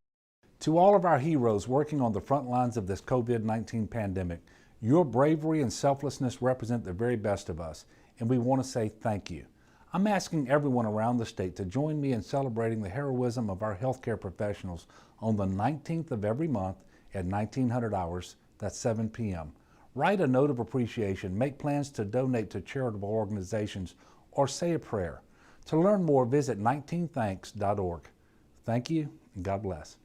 To all of our heroes working on the front lines of this COVID-19 pandemic, your bravery and selflessness represent the very best of us, and we want to say thank you. I'm asking everyone around the state to join me in celebrating the heroism of our healthcare professionals on the 19th of every month at 1900 hours, that's 7 p.m. Write a note of appreciation, make plans to donate to charitable organizations, or say a prayer. To learn more, visit 19thanks.org. Thank you, and God bless.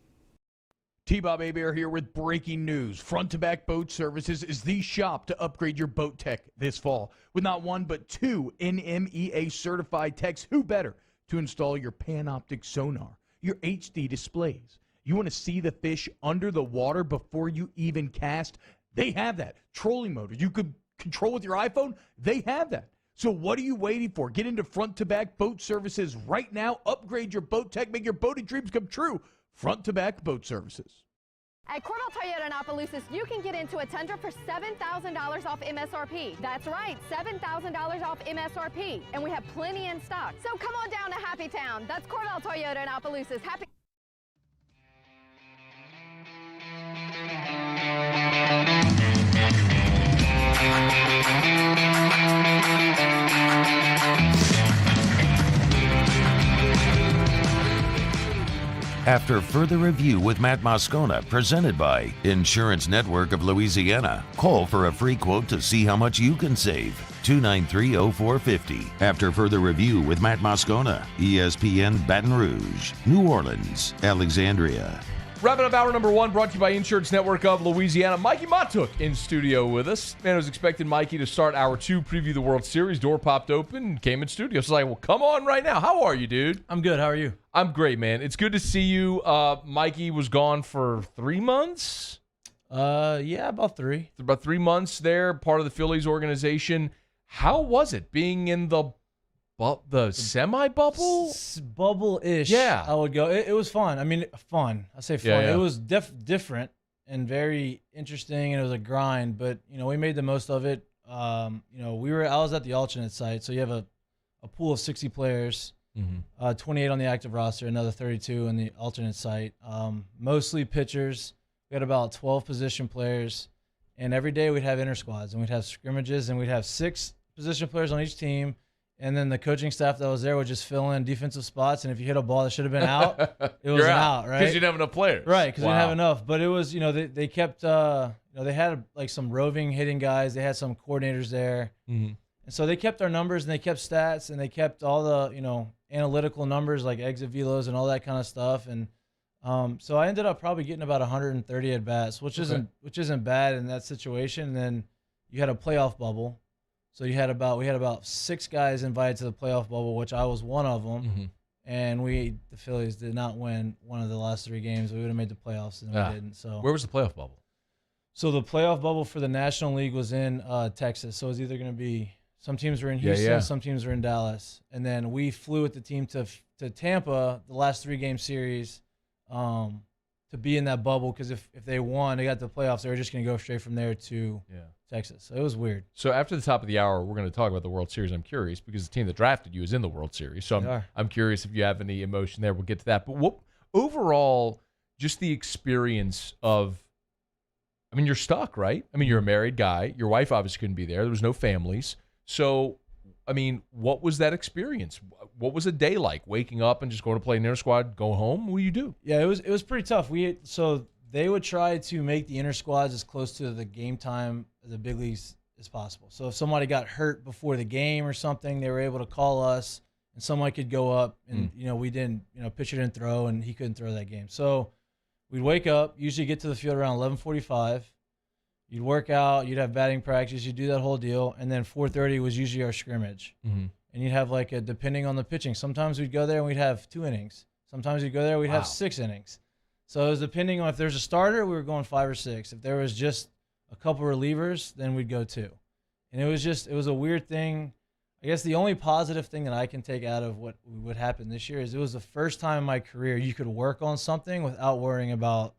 T-Bob Hebert here with breaking news. Front to Back Boat Services is the shop to upgrade your boat tech this fall. With not one but two NMEA certified techs, who better to install your Panoptic sonar, your HD displays. You want to see the fish under the water before you even cast? They have that. Trolling motor you could control with your iPhone? They have that. So what are you waiting for? Get into Front to Back Boat Services right now. Upgrade your boat tech. Make your boating dreams come true. Front to Back Boat Services. At Corval Toyota in Opelousas, you can get into a Tundra for $7,000 off MSRP. That's right, $7,000 off MSRP. And we have plenty in stock. So come on down to Happy Town. That's Corval Toyota in Opelousas. Happy. After further review with Matt Moscona, presented by Insurance Network of Louisiana, call for a free quote to see how much you can save. 293-0450. After further review with Matt Moscona, ESPN Baton Rouge, New Orleans, Alexandria. Wrapping up hour number one, brought to you by Insurance Network of Louisiana. Mikey Matook in studio with us. Man, I was expecting Mikey to start hour two, preview the World Series. Door popped open, came in studio. So I was like, well, come on right now. How are you, dude? I'm good. How are you? I'm great, man. It's good to see you. Mikey was gone for 3 months? Yeah, about 3. About 3 months there, part of the Phillies organization. How was it being in the semi-bubble? Bubble-ish, yeah. I would go. It was fun. I mean, fun. I say fun. Yeah. It was different and very interesting, and it was a grind, but, we made the most of it. I was at the alternate site, so you have a pool of 60 players, 28 on the active roster, another 32 on the alternate site, mostly pitchers. We had about 12 position players, and every day we'd have inter-squads, and we'd have scrimmages, and we'd have 6 position players on each team. And then the coaching staff that was there would just fill in defensive spots. And if you hit a ball that should have been out, it was out, right? Because you didn't have enough players. Right, because we didn't have enough. But it was, they kept, they had like some roving hitting guys. They had some coordinators there. Mm-hmm. And so they kept our numbers and they kept stats and they kept all the, analytical numbers like exit velos and all that kind of stuff. And so I ended up probably getting about 130 at bats, which isn't bad in that situation. And then you had a playoff bubble. So we had about 6 guys invited to the playoff bubble, which I was one of them. Mm-hmm. And the Phillies did not win one of the last 3 games. We would have made the playoffs, and we didn't. So where was the playoff bubble? So the playoff bubble for the National League was in Texas. So it was either going to be some teams were in Houston, some teams were in Dallas, and then we flew with the team to Tampa the last 3-game series to be in that bubble because if they won, they got the playoffs. They were just going to go straight from there to Texas. So it was weird. So after the top of the hour, we're going to talk about the World Series. I'm curious because the team that drafted you is in the World Series. So I'm curious if you have any emotion there. We'll get to that. But what overall, just the experience of, I mean, you're stuck, right? I mean, you're a married guy. Your wife obviously couldn't be there. There was no families. So, I mean, what was that experience? What was a day like? Waking up and just going to play an inter squad, go home? What do you do? Yeah, it was pretty tough. So they would try to make the inter squads as close to the game time of the big leagues as possible. So if somebody got hurt before the game or something, they were able to call us and somebody could go up and, we didn't, pitcher didn't throw and he couldn't throw that game. So we'd wake up, usually get to the field around 11:45. You'd work out, you'd have batting practice, you'd do that whole deal. And then 4:30 was usually our scrimmage. Mm-hmm. And you'd have depending on the pitching. Sometimes we'd go there and we'd have 2 innings. Sometimes we'd go there, we'd have 6 innings. So it was depending on if there's a starter, we were going 5 or 6. If there was just a couple relievers, then we'd go 2. And it was a weird thing. I guess the only positive thing that I can take out of what would happen this year is it was the first time in my career you could work on something without worrying about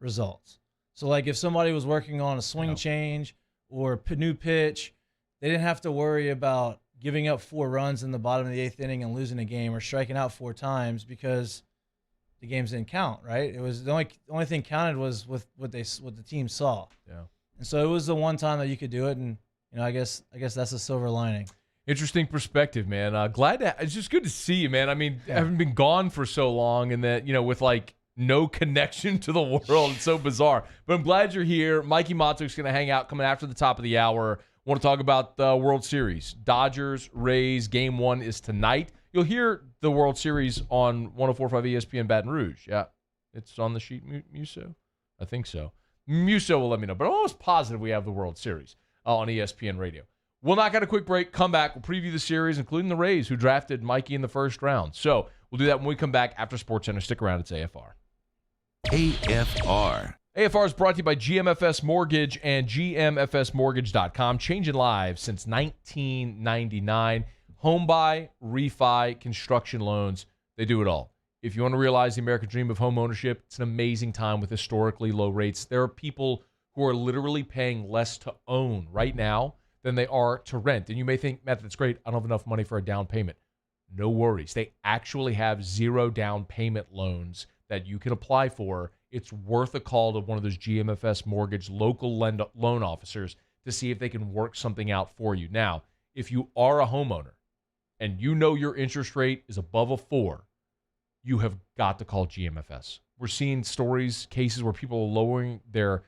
results. So like if somebody was working on a swing change or a new pitch, they didn't have to worry about giving up 4 runs in the bottom of the 8th inning and losing a game or striking out 4 times because the games didn't count, right? It was the only thing counted was with what the team saw. Yeah. And so it was the one time that you could do it, and I guess that's a silver lining. Interesting perspective, man. It's just good to see you, man. I mean, I haven't been gone for so long, and that with like no connection to the world, it's so bizarre. But I'm glad you're here. Mikey Mahtook's going to hang out coming after the top of the hour. Want to talk about the World Series, Dodgers, Rays. Game 1 is tonight. You'll hear the World Series on 104.5 ESPN Baton Rouge. Yeah, it's on the sheet, Musso. I think so. Musso will let me know, but I'm almost positive we have the World Series on ESPN Radio. We'll knock out a quick break, come back, we'll preview the series, including the Rays, who drafted Mikey in the first round. So we'll do that when we come back after SportsCenter. Stick around, it's AFR. AFR. AFR is brought to you by GMFS Mortgage and GMFSmortgage.com. Changing lives since 1999. Home buy, refi, construction loans, they do it all. If you want to realize the American dream of home ownership, it's an amazing time with historically low rates. There are people who are literally paying less to own right now than they are to rent. And you may think, Matt, that's great. I don't have enough money for a down payment. No worries. They actually have 0 down payment loans that you can apply for. It's worth a call to one of those GMFS Mortgage local loan officers to see if they can work something out for you. Now, if you are a homeowner and you know your interest rate is above a 4, you have got to call GMFS. We're seeing cases where people are lowering their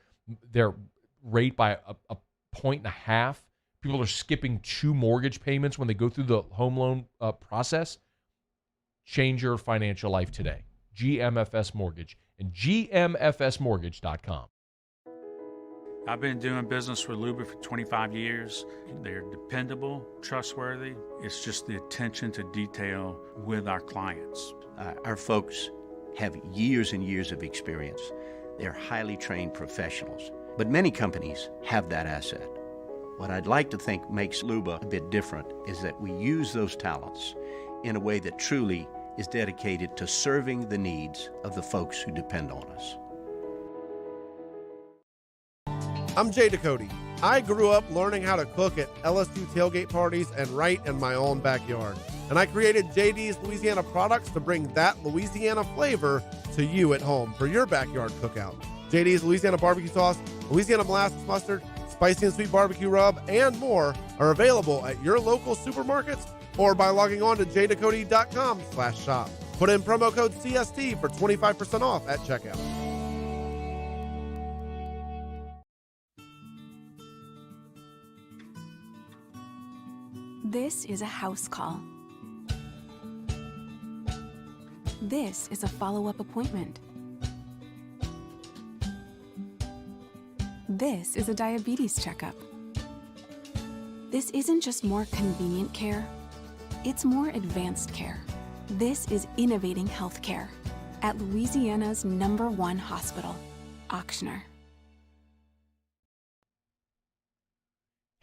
rate by a 1.5. People are skipping 2 mortgage payments when they go through the home loan process. Change your financial life today. GMFS Mortgage and GMFSmortgage.com. I've been doing business with Luba for 25 years. They're dependable, trustworthy. It's just the attention to detail with our clients. Our folks have years and years of experience. They're highly trained professionals. But many companies have that asset. What I'd like to think makes Luba a bit different is that we use those talents in a way that truly is dedicated to serving the needs of the folks who depend on us. I'm Jay Ducote. I grew up learning how to cook at LSU tailgate parties and right in my own backyard. And I created JD's Louisiana products to bring that Louisiana flavor to you at home for your backyard cookout. JD's Louisiana barbecue sauce, Louisiana molasses mustard, spicy and sweet barbecue rub, and more are available at your local supermarkets or by logging on to jducote.com/shop. Put in promo code CST for 25% off at checkout. This is a house call. This is a follow-up appointment. This is a diabetes checkup. This isn't just more convenient care, it's more advanced care. This is innovating healthcare at Louisiana's #1 hospital, Auctioner.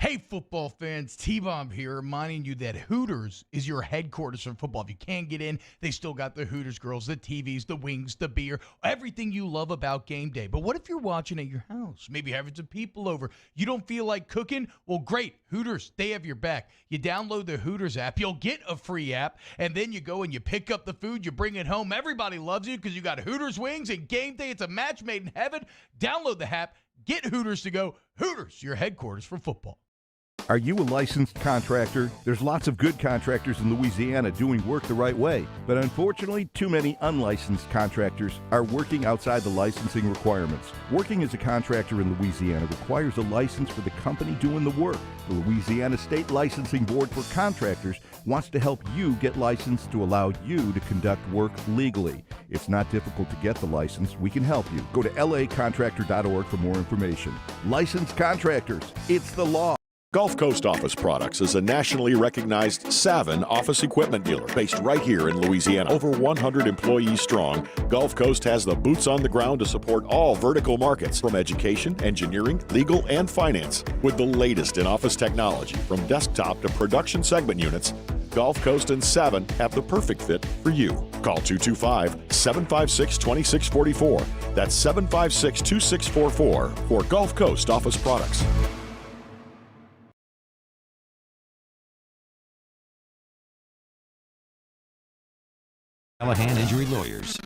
Hey, football fans, T-Bomb here, reminding you that Hooters is your headquarters for football. If you can't get in, they still got the Hooters girls, the TVs, the wings, the beer, everything you love about game day. But what if you're watching at your house? Maybe having some people over. You don't feel like cooking? Well, great. Hooters, they have your back. You download the Hooters app. You'll get a free app, and then you go and you pick up the food. You bring it home. Everybody loves you because you got Hooters wings, and game day, it's a match made in heaven. Download the app. Get Hooters to go. Hooters, your headquarters for football. Are you a licensed contractor? There's lots of good contractors in Louisiana doing work the right way, but unfortunately, too many unlicensed contractors are working outside the licensing requirements. Working as a contractor in Louisiana requires a license for the company doing the work. The Louisiana State Licensing Board for Contractors wants to help you get licensed to allow you to conduct work legally. It's not difficult to get the license. We can help you. Go to lacontractor.org for more information. Licensed contractors, it's the law. Gulf Coast Office Products is a nationally recognized Savin office equipment dealer based right here in Louisiana. Over 100 employees strong, Gulf Coast has the boots on the ground to support all vertical markets from education, engineering, legal, and finance. With the latest in office technology from desktop to production segment units, Gulf Coast and Savin have the perfect fit for you. Call 225-756-2644. That's 756-2644 for Gulf Coast Office Products. Callahan Injury Lawyers.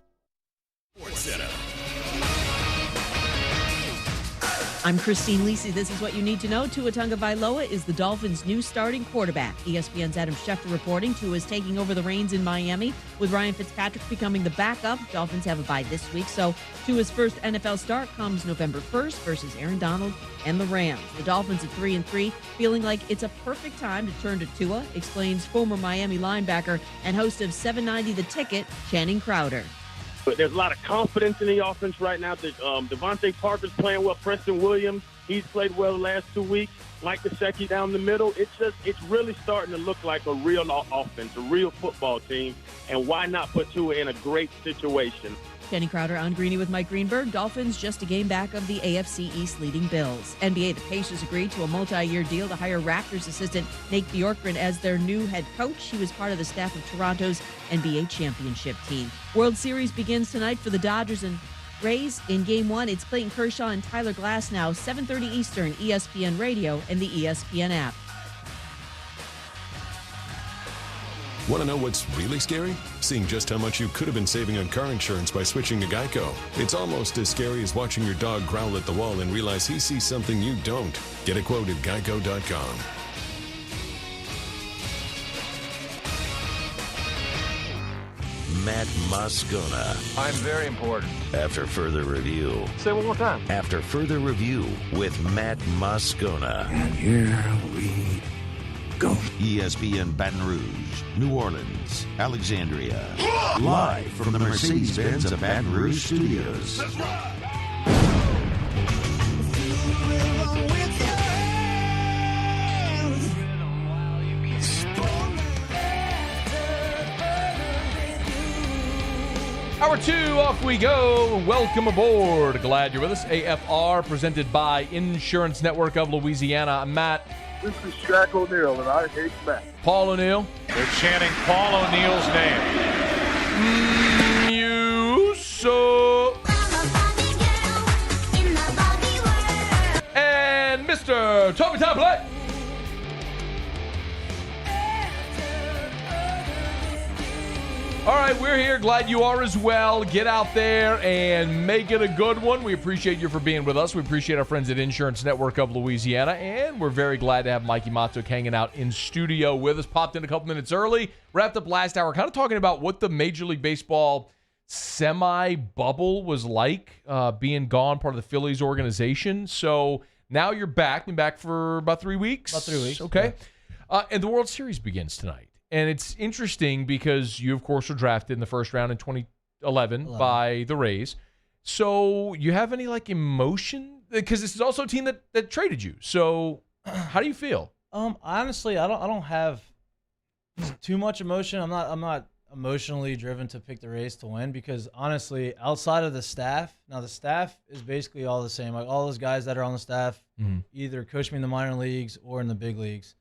I'm Christine Lisi. This is what you need to know. Tua Tagovailoa is the Dolphins' new starting quarterback. ESPN's Adam Schefter reporting Tua is taking over the reins in Miami, with Ryan Fitzpatrick becoming the backup. Dolphins have a bye this week, so Tua's first NFL start comes November 1st versus Aaron Donald and the Rams. The Dolphins at 3-3, feeling like it's a perfect time to turn to Tua, explains former Miami linebacker and host of 790 The Ticket, Channing Crowder. But there's a lot of confidence in the offense right now. Devontae Parker's playing well. Preston Williams, he's played well the last 2 weeks. Mike Gesicki down the middle. It's really starting to look like a real offense, a real football team. And why not put Tua in a great situation? Channing Crowder on Greeny with Mike Greenberg. Dolphins just a game back of the AFC East leading Bills. NBA, the Pacers agreed to a multi-year deal to hire Raptors assistant Nate Bjorkgren as their new head coach. He was part of the staff of Toronto's NBA championship team. World Series begins tonight for the Dodgers and Rays. In Game 1, it's Clayton Kershaw and Tyler Glasnow, 7:30 Eastern, ESPN Radio and the ESPN app. Want to know what's really scary? Seeing just how much you could have been saving on car insurance by switching to Geico. It's almost as scary as watching your dog growl at the wall and realize he sees something you don't. Get a quote at geico.com. Matt Moscona. I'm very important. After further review. Say one more time. After further review with Matt Moscona. And here we go. ESPN Baton Rouge, New Orleans, Alexandria. Live from the Mercedes-Benz of Baton Rouge studios. That's right. Hour 2, off we go. Welcome aboard. Glad you're with us. AFR, presented by Insurance Network of Louisiana. I'm Matt. This is Shaq O'Neal, and I hate Matt. Paul O'Neal. They're chanting Paul O'Neal's name. You so. And Mr. Toby Tablet. All right, we're here. Glad you are as well. Get out there and make it a good one. We appreciate you for being with us. We appreciate our friends at Insurance Network of Louisiana, and we're very glad to have Mikey Matook hanging out in studio with us. Popped in a couple minutes early. Wrapped up last hour, kind of talking about what the Major League Baseball semi-bubble was like, being gone, part of the Phillies organization. So now you're back. Been back for about 3 weeks? About 3 weeks. Okay. Yeah. And the World Series begins tonight. And it's interesting because you, of course, were drafted in the first round in 2011 by the Rays. So you have any, emotion? Because this is also a team that traded you. So how do you feel? Honestly, I don't have too much emotion. I'm not emotionally driven to pick the Rays to win because, honestly, outside of the staff, now the staff is basically all the same. Like all those guys that are on the staff either coach me in the minor leagues or in the big leagues.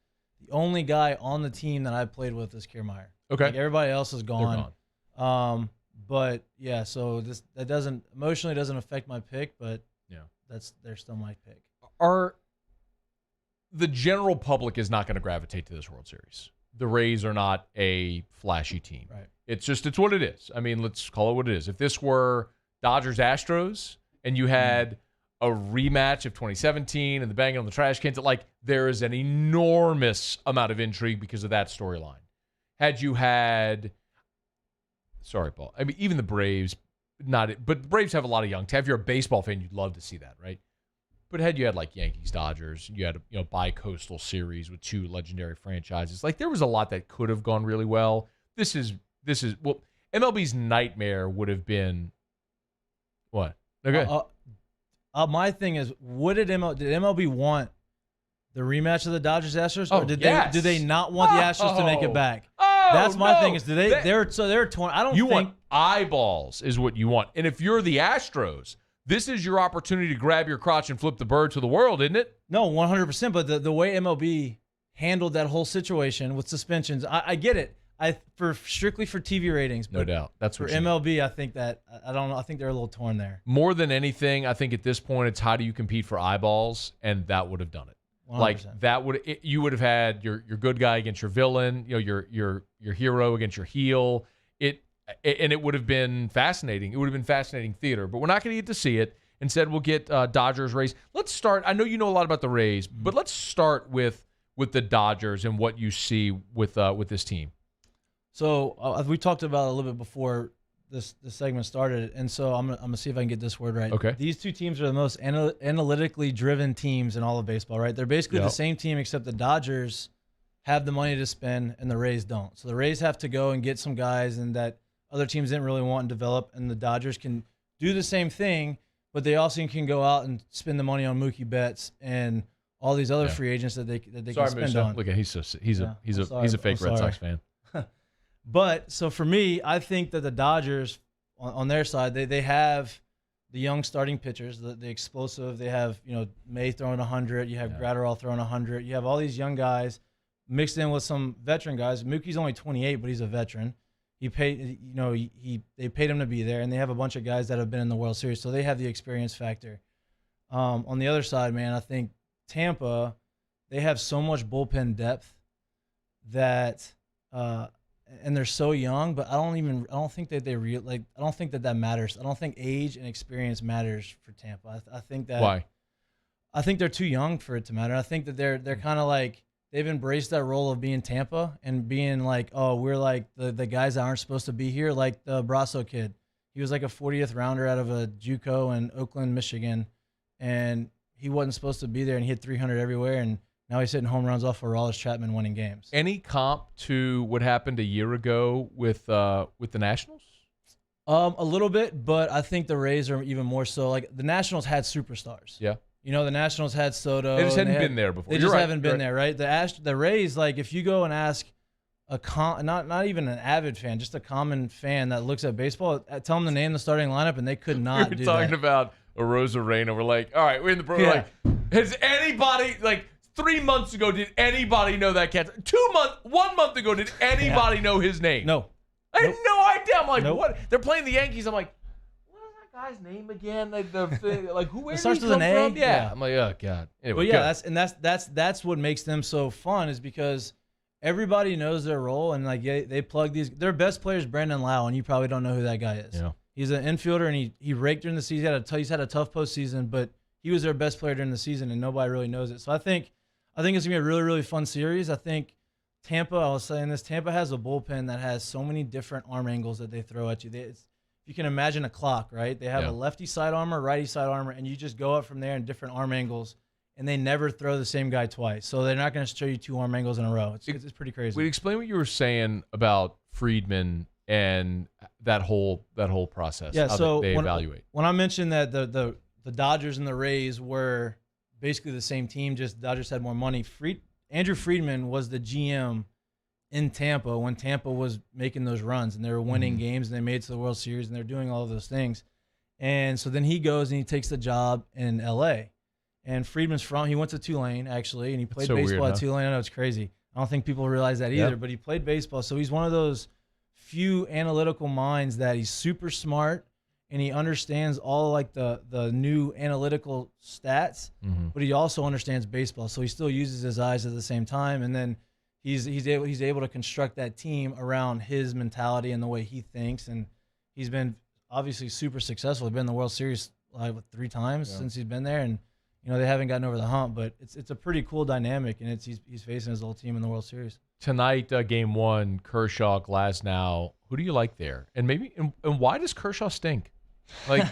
The only guy on the team that I played with is Kiermaier. Okay. Everybody else is gone. They're gone. But yeah, so that doesn't emotionally doesn't affect my pick, but yeah, they're still my pick. The general public is not going to gravitate to this World Series. The Rays are not a flashy team. Right. It's what it is. I mean, let's call it what it is. If this were Dodgers Astros and you had a rematch of 2017 and the banging on the trash cans, there is an enormous amount of intrigue because of that storyline. Had you had, sorry, Paul, I mean, even the Braves, but the Braves have a lot of young talent. If you're a baseball fan, you'd love to see that, right? But had you had Yankees, Dodgers, you had a bi-coastal series with two legendary franchises. There was a lot that could have gone really well. This is MLB's nightmare would have been what? Okay. My thing is, did MLB want The rematch of the Dodgers-Astros, Oh, or do they not want the Astros to make it back? That's my thing. Is they're torn. I don't. You think want eyeballs is what you want, and if you're the Astros, this is your opportunity to grab your crotch and flip the bird to the world, isn't it? No, 100%. But the way MLB handled that whole situation with suspensions, I get it. Strictly for TV ratings, No doubt. That's for what you MLB. I think that I don't know. I think they're a little torn there. More than anything, I think at this point, it's how do you compete for eyeballs, and that would have done it. 100%. Like that you would have had your good guy against your villain, your hero against your heel. And it would have been fascinating. It would have been fascinating theater. But we're not going to get to see it. Instead, we'll get Dodgers Rays. Let's start. I know you know a lot about the Rays, but let's start with the Dodgers and what you see with this team. So we talked about it a little bit before this segment started, and so I'm gonna see if I can get this word right. Okay. These two teams are the most analytically driven teams in all of baseball, right? They're basically the same team, except the Dodgers have the money to spend and the Rays don't. So the Rays have to go and get some guys and that other teams didn't really want and develop, and the Dodgers can do the same thing, but they also can go out and spend the money on Mookie Betts and all these other free agents that they can spend on. Look, he's a fake Red Sox fan. But so for me, I think that the Dodgers on their side, they have the young starting pitchers, the explosive. They have May throwing 100. You have Gratterall throwing 100. You have all these young guys mixed in with some veteran guys. Mookie's only 28, but he's a veteran. They paid him to be there, and they have a bunch of guys that have been in the World Series, so they have the experience factor. On the other side, man, I think Tampa, they have so much bullpen depth that. And they're so young, but I don't think that I don't think that matters. I don't think age and experience matters for Tampa. I think that Why? I think they're too young for it to matter. I think that they're kind of like they've embraced that role of being Tampa and being like, oh, we're like the guys that aren't supposed to be here, like the Brasso kid. He was like a 40th rounder out of a JUCO in Oakland, Michigan, and he wasn't supposed to be there, and he hit 300 everywhere, and now he's hitting home runs off of Aroldis Chapman winning games. Any comp to what happened a year ago with the Nationals? A little bit, but I think the Rays are even more so. Like the Nationals had superstars. Yeah. The Nationals had Soto. They just hadn't been there before. They just haven't been there, right? The Rays, like if you go and ask not even an avid fan, just a common fan that looks at baseball, tell them to name the starting lineup, and they could not do that. We were talking about Arozarena. We're like, all right, we're in the program. Yeah. Like, has anybody 3 months ago, did anybody know that cat? 1 month ago, did anybody know his name? No. I had no idea. I'm like, what? They're playing the Yankees. I'm like, what is that guy's name again? Where did he come from? Yeah. I'm like, oh god. Anyway, but yeah, that's what makes them so fun is because everybody knows their role and like they plug these. Their best player is Brandon Lau, and you probably don't know who that guy is. Yeah. He's an infielder, and he raked during the season. He's had a tough postseason, but he was their best player during the season, and nobody really knows it. So I think it's going to be a really, really fun series. I think Tampa, I was saying this, Tampa has a bullpen that has so many different arm angles that they throw at you. You can imagine a clock, right? They have a lefty side armor, righty side armor, and you just go up from there in different arm angles, and they never throw the same guy twice. So they're not going to show you two arm angles in a row. It's pretty crazy. Wait, explain what you were saying about Friedman and that whole process. Yeah, how so they evaluate. When I mentioned that the Dodgers and the Rays were basically the same team, just Dodgers had more money. Andrew Friedman was the GM in Tampa when Tampa was making those runs and they were winning games and they made it to the World Series and they're doing all of those things. And so then he goes and he takes the job in LA. And Friedman's he went to Tulane actually, and he played baseball at Tulane. I know it's crazy. I don't think people realize that either, but he played baseball. So he's one of those few analytical minds that he's super smart and he understands all like the new analytical stats, but he also understands baseball. So he still uses his eyes at the same time. And then he's able to construct that team around his mentality and the way he thinks. And he's been obviously super successful. He's been in the World Series 3 times since he's been there. And, they haven't gotten over the hump, but it's a pretty cool dynamic. And he's facing his old team in the World Series. Tonight, game 1, Kershaw, Glasnow. Who do you like there? And why does Kershaw stink? Like,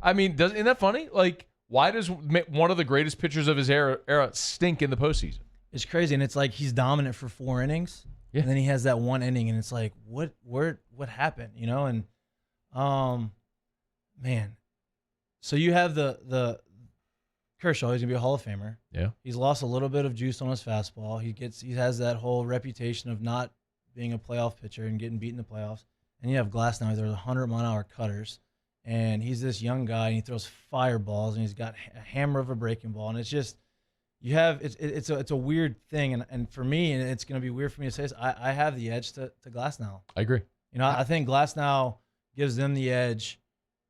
I mean, isn't that funny? Like, why does one of the greatest pitchers of his era stink in the postseason? It's crazy, and it's like he's dominant for 4 innings, and then he has that 1 inning, and it's like, what happened, And, man, so you have the Kershaw. He's gonna be a Hall of Famer. Yeah. He's lost a little bit of juice on his fastball. He has that whole reputation of not being a playoff pitcher and getting beat in the playoffs. And you have Glass now. He throws 100-mile-an-hour cutters, and he's this young guy, and he throws fireballs, and he's got a hammer of a breaking ball, and it's just it's a weird thing, and for me, and it's going to be weird for me to say this, I have the edge to Glass now. I agree. I think Glass now gives them the edge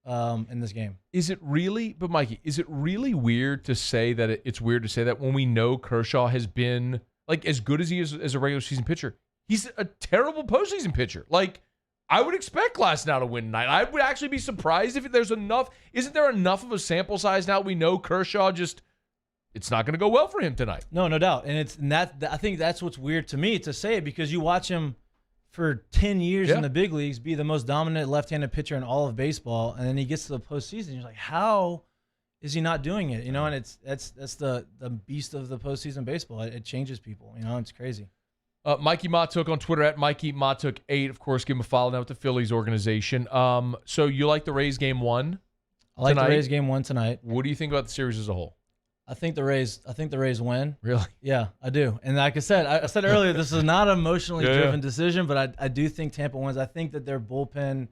in this game. Is it really? But Mikey, is it really weird to say that it's weird to say that when we know Kershaw has been like as good as he is as a regular season pitcher? He's a terrible postseason pitcher. Like, I would expect Glass now to win tonight. I would actually be surprised if there's enough. Isn't there enough of a sample size now? We know Kershaw it's not going to go well for him tonight. No doubt. And I think that's what's weird to me to say it, because you watch him for 10 years in the big leagues be the most dominant left-handed pitcher in all of baseball, and then he gets to the postseason. You're like, how is he not doing it? And that's the beast of the postseason baseball. It changes people. It's crazy. Mikey Matook on Twitter at Mikey Mahtook 8. Of course, give him a follow now with the Phillies organization. So you like the Rays game 1? I like the Rays game 1 tonight. What do you think about the series as a whole? I think the Rays win. Really? Yeah, I do. And like I said earlier, this is not an emotionally driven decision, but I do think Tampa wins. I think that their bullpen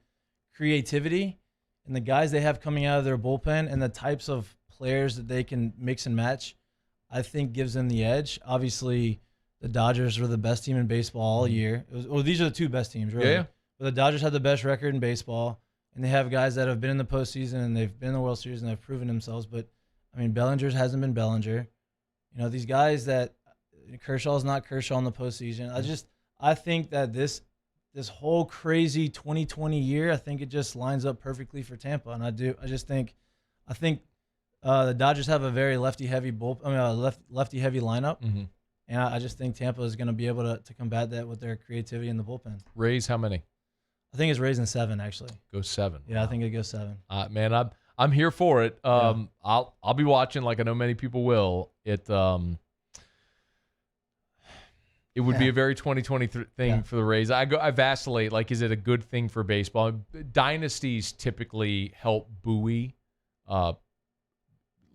creativity and the guys they have coming out of their bullpen and the types of players that they can mix and match, I think gives them the edge. Obviously, the Dodgers were the best team in baseball all year. These are the two best teams, really. Yeah. But the Dodgers have the best record in baseball, and they have guys that have been in the postseason and they've been in the World Series and they've proven themselves. But I mean, Bellinger hasn't been Bellinger. These guys that Kershaw's not Kershaw in the postseason. I think that this whole crazy 2020 year, I think it just lines up perfectly for Tampa. And I think the Dodgers have a very lefty-heavy lefty-heavy lineup. Mm-hmm. And I just think Tampa is going to be able to combat that with their creativity in the bullpen. Rays, how many? I think it's Rays in 7, actually. Go 7. Yeah, I think it goes 7. Man, I'm here for it. I'll be watching, like I know many people will. It would be a very 2020 thing for the Rays. I vacillate. Like, is it a good thing for baseball? Dynasties typically help buoy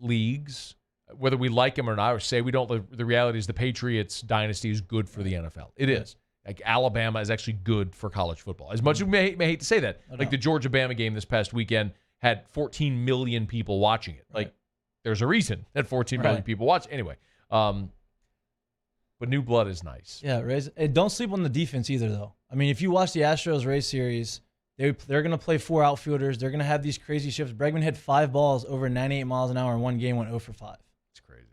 leagues, whether we like them or not, or say we don't. The reality is the Patriots dynasty is good for the NFL. It is. Like, Alabama is actually good for college football. As much as we may hate to say that. Like, the Georgia-Bama game this past weekend had 14 million people watching it. Like, there's a reason that 14 million people watch. Anyway, but new blood is nice. Yeah, Rays. Don't sleep on the defense either, though. I mean, if you watch the Astros-Rays series, they're going to play 4 outfielders. They're going to have these crazy shifts. Bregman hit 5 balls over 98 miles an hour in one game, went 0 for 5. It's crazy.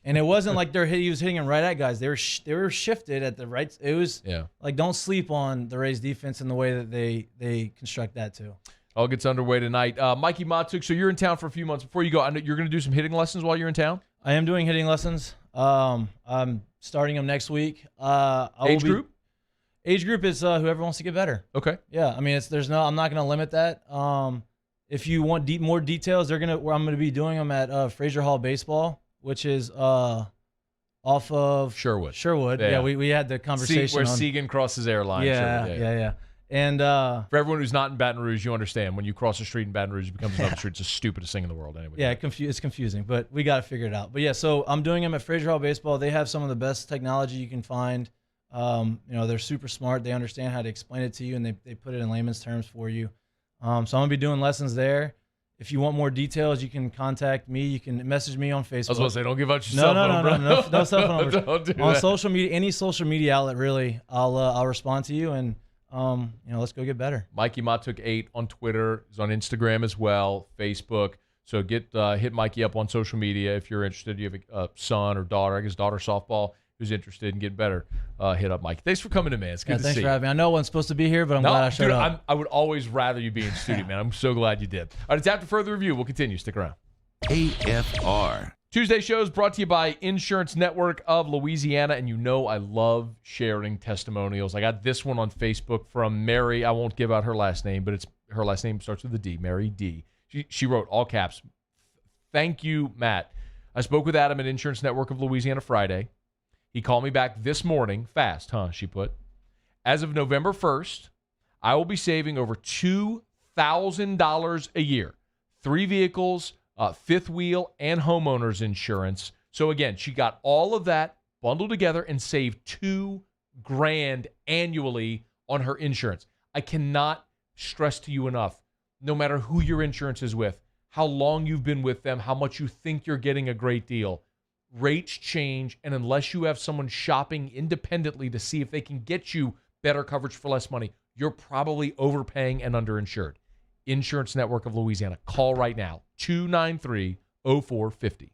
And it wasn't like he was hitting them right at guys. They were shifted at the right. It was like, don't sleep on the Rays defense and the way that they construct that too. All gets underway tonight. Mikey Matook, so you're in town for a few months. Before you go, I know you're going to do some hitting lessons while you're in town? I am doing hitting lessons. I'm starting them next week. Age group? Age group is whoever wants to get better. Okay. Yeah, I mean, I'm not going to limit that. If you want more details, I'm going to be doing them at Fraser Hall Baseball, which is off of Sherwood. Yeah, we had the conversation where Segan crosses Airline. Yeah. And for everyone who's not in Baton Rouge, you understand when you cross the street in Baton Rouge, it becomes another street. It's the stupidest thing in the world. Anyway. Yeah, it's confusing, but we got to figure it out. But yeah, so I'm doing them at Fraser Hall Baseball. They have some of the best technology you can find. They're super smart. They understand how to explain it to you, and they put it in layman's terms for you. So I'm gonna be doing lessons there. If you want more details, you can contact me. You can message me on Facebook. I was going to say, don't give out your cell phone, no cell phone numbers. Don't do on that. social media, any social media outlet, really, I'll respond to you, and let's go get better. Mikey Mahtook 8 on Twitter. He's on Instagram as well, Facebook. So hit Mikey up on social media if you're interested. You have a son or daughter, I guess daughter softball, who's interested in getting better. Hit up Mikey. Thanks for coming in, man. It's good to see you. Thanks for having me. I know I wasn't supposed to be here, but I'm glad I showed up. I would always rather you be in studio, man. I'm so glad you did. All right, it's after further review. We'll continue. Stick around. AFR. Tuesday show is brought to you by Insurance Network of Louisiana, and I love sharing testimonials. I got this one on Facebook from Mary. I won't give out her last name, but her last name starts with a D, Mary D. She wrote, all caps, "Thank you, Matt. I spoke with Adam at Insurance Network of Louisiana Friday. He called me back this morning, fast, she put. As of November 1st, I will be saving over $2,000 a year. 3 vehicles, fifth wheel, and homeowners insurance. So again, she got all of that bundled together and saved $2,000 annually on her insurance. I cannot stress to you enough, no matter who your insurance is with, how long you've been with them, how much you think you're getting a great deal. Rates change, and unless you have someone shopping independently to see if they can get you better coverage for less money, you're probably overpaying and underinsured. Insurance Network of Louisiana. Call right now, 293-0450.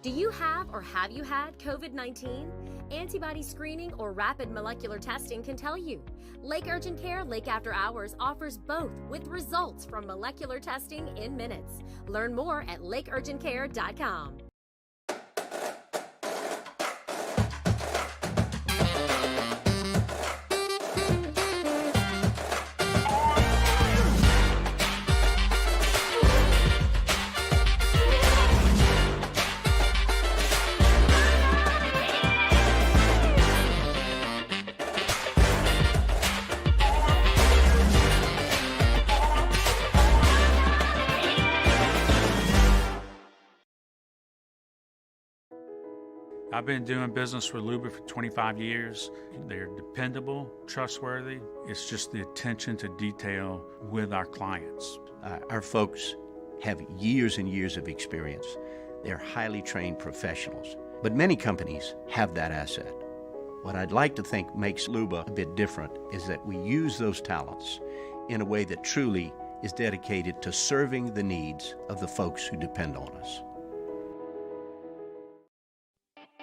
Do you have or have you had COVID-19? Antibody screening or rapid molecular testing can tell you. Lake Urgent Care Lake After Hours offers both with results from molecular testing in minutes. Learn more at lakeurgentcare.com. I've been doing business with Luba for 25 years. They're dependable, trustworthy. It's just the attention to detail with our clients. Our folks have years and years of experience. They're highly trained professionals. But many companies have that asset. What I'd like to think makes Luba a bit different is that we use those talents in a way that truly is dedicated to serving the needs of the folks who depend on us.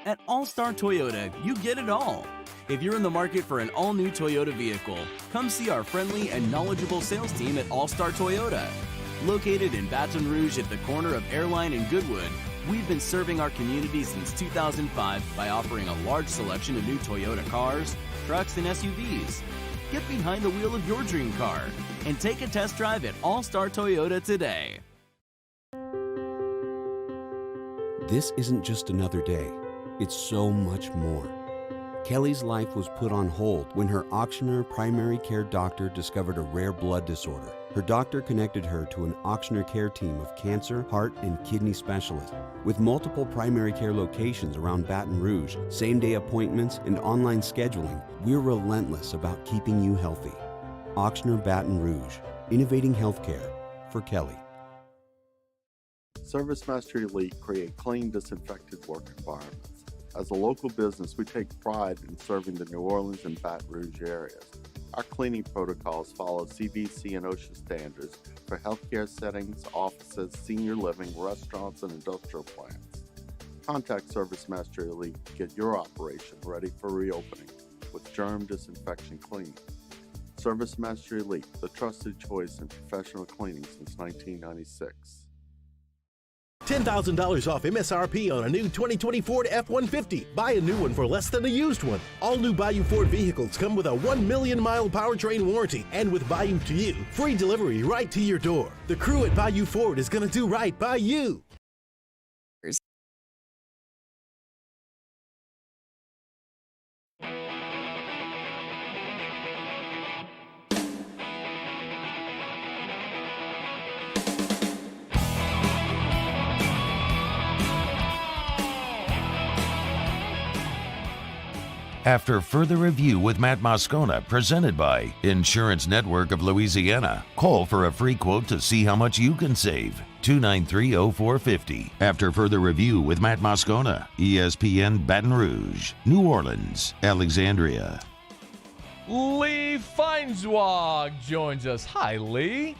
At All-Star Toyota, you get it all. If you're in the market for an all-new Toyota vehicle, come see our friendly and knowledgeable sales team at All-Star Toyota. Located in Baton Rouge at the corner of Airline and Goodwood, we've been serving our community since 2005 by offering a large selection of new Toyota cars, trucks, and SUVs. Get behind the wheel of your dream car and take a test drive at All-Star Toyota today. This isn't just another day. It's so much more. Kelly's life was put on hold when her auctioneer primary care doctor discovered a rare blood disorder. Her doctor connected her to an auctioneer care team of cancer, heart, and kidney specialists. With multiple primary care locations around Baton Rouge, same-day appointments, and online scheduling, we're relentless about keeping you healthy. Auctioneer Baton Rouge, innovating healthcare for Kelly. ServiceMaster Elite create clean, disinfected work environments. As a local business, we take pride in serving the New Orleans and Baton Rouge areas. Our cleaning protocols follow CDC and OSHA standards for healthcare settings, offices, senior living, restaurants, and industrial plants. Contact ServiceMaster Elite to get your operation ready for reopening with germ disinfection cleaning. ServiceMaster Elite, the trusted choice in professional cleaning since 1996. $10,000 off MSRP on a new 2020 Ford F-150. Buy a new one for less than a used one. All new Bayou Ford vehicles come with a 1 million mile powertrain warranty, and with Bayou to You, free delivery right to your door. The crew at Bayou Ford is going to do right by you. After further review with Matt Moscona, presented by Insurance Network of Louisiana, call for a free quote to see how much you can save. 293-0450. After further review with Matt Moscona, ESPN Baton Rouge, New Orleans, Alexandria. Lee Feinswag joins us. Hi, Lee.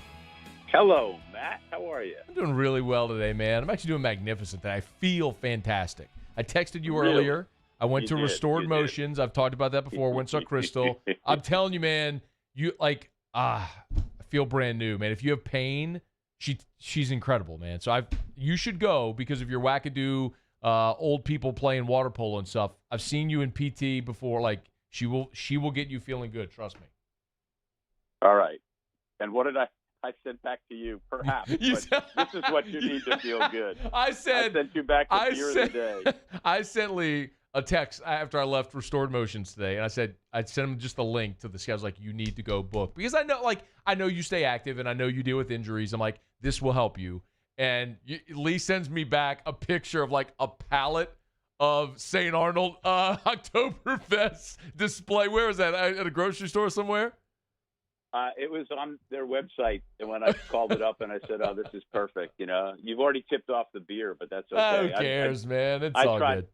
Hello, Matt. How are you? I'm doing really well today, man. I'm actually doing magnificent today. I feel fantastic. I texted you earlier. I went to Restored Motions. I've talked about that before. Went saw Crystal. I'm telling you, man, I feel brand new, man. If you have pain, she's incredible, man. So you should go because of your wackadoo old people playing water polo and stuff. I've seen you in PT before. Like she will get you feeling good. Trust me. All right. And what did I sent back to you? Perhaps. This is what you need to feel good. I sent you back the beer of the day. I sent Lee a text after I left Restored Motions today, and I'd sent him just a link to this. I was like, you need to go book. Because I know you stay active, and I know you deal with injuries. I'm like, this will help you. And Lee sends me back a picture of like a pallet of St. Arnold Oktoberfest display. Where was that? At a grocery store somewhere? It was on their website, and when I called it up and I said, "Oh, this is perfect," you've already tipped off the beer, but that's okay. Who cares, man? It's all good.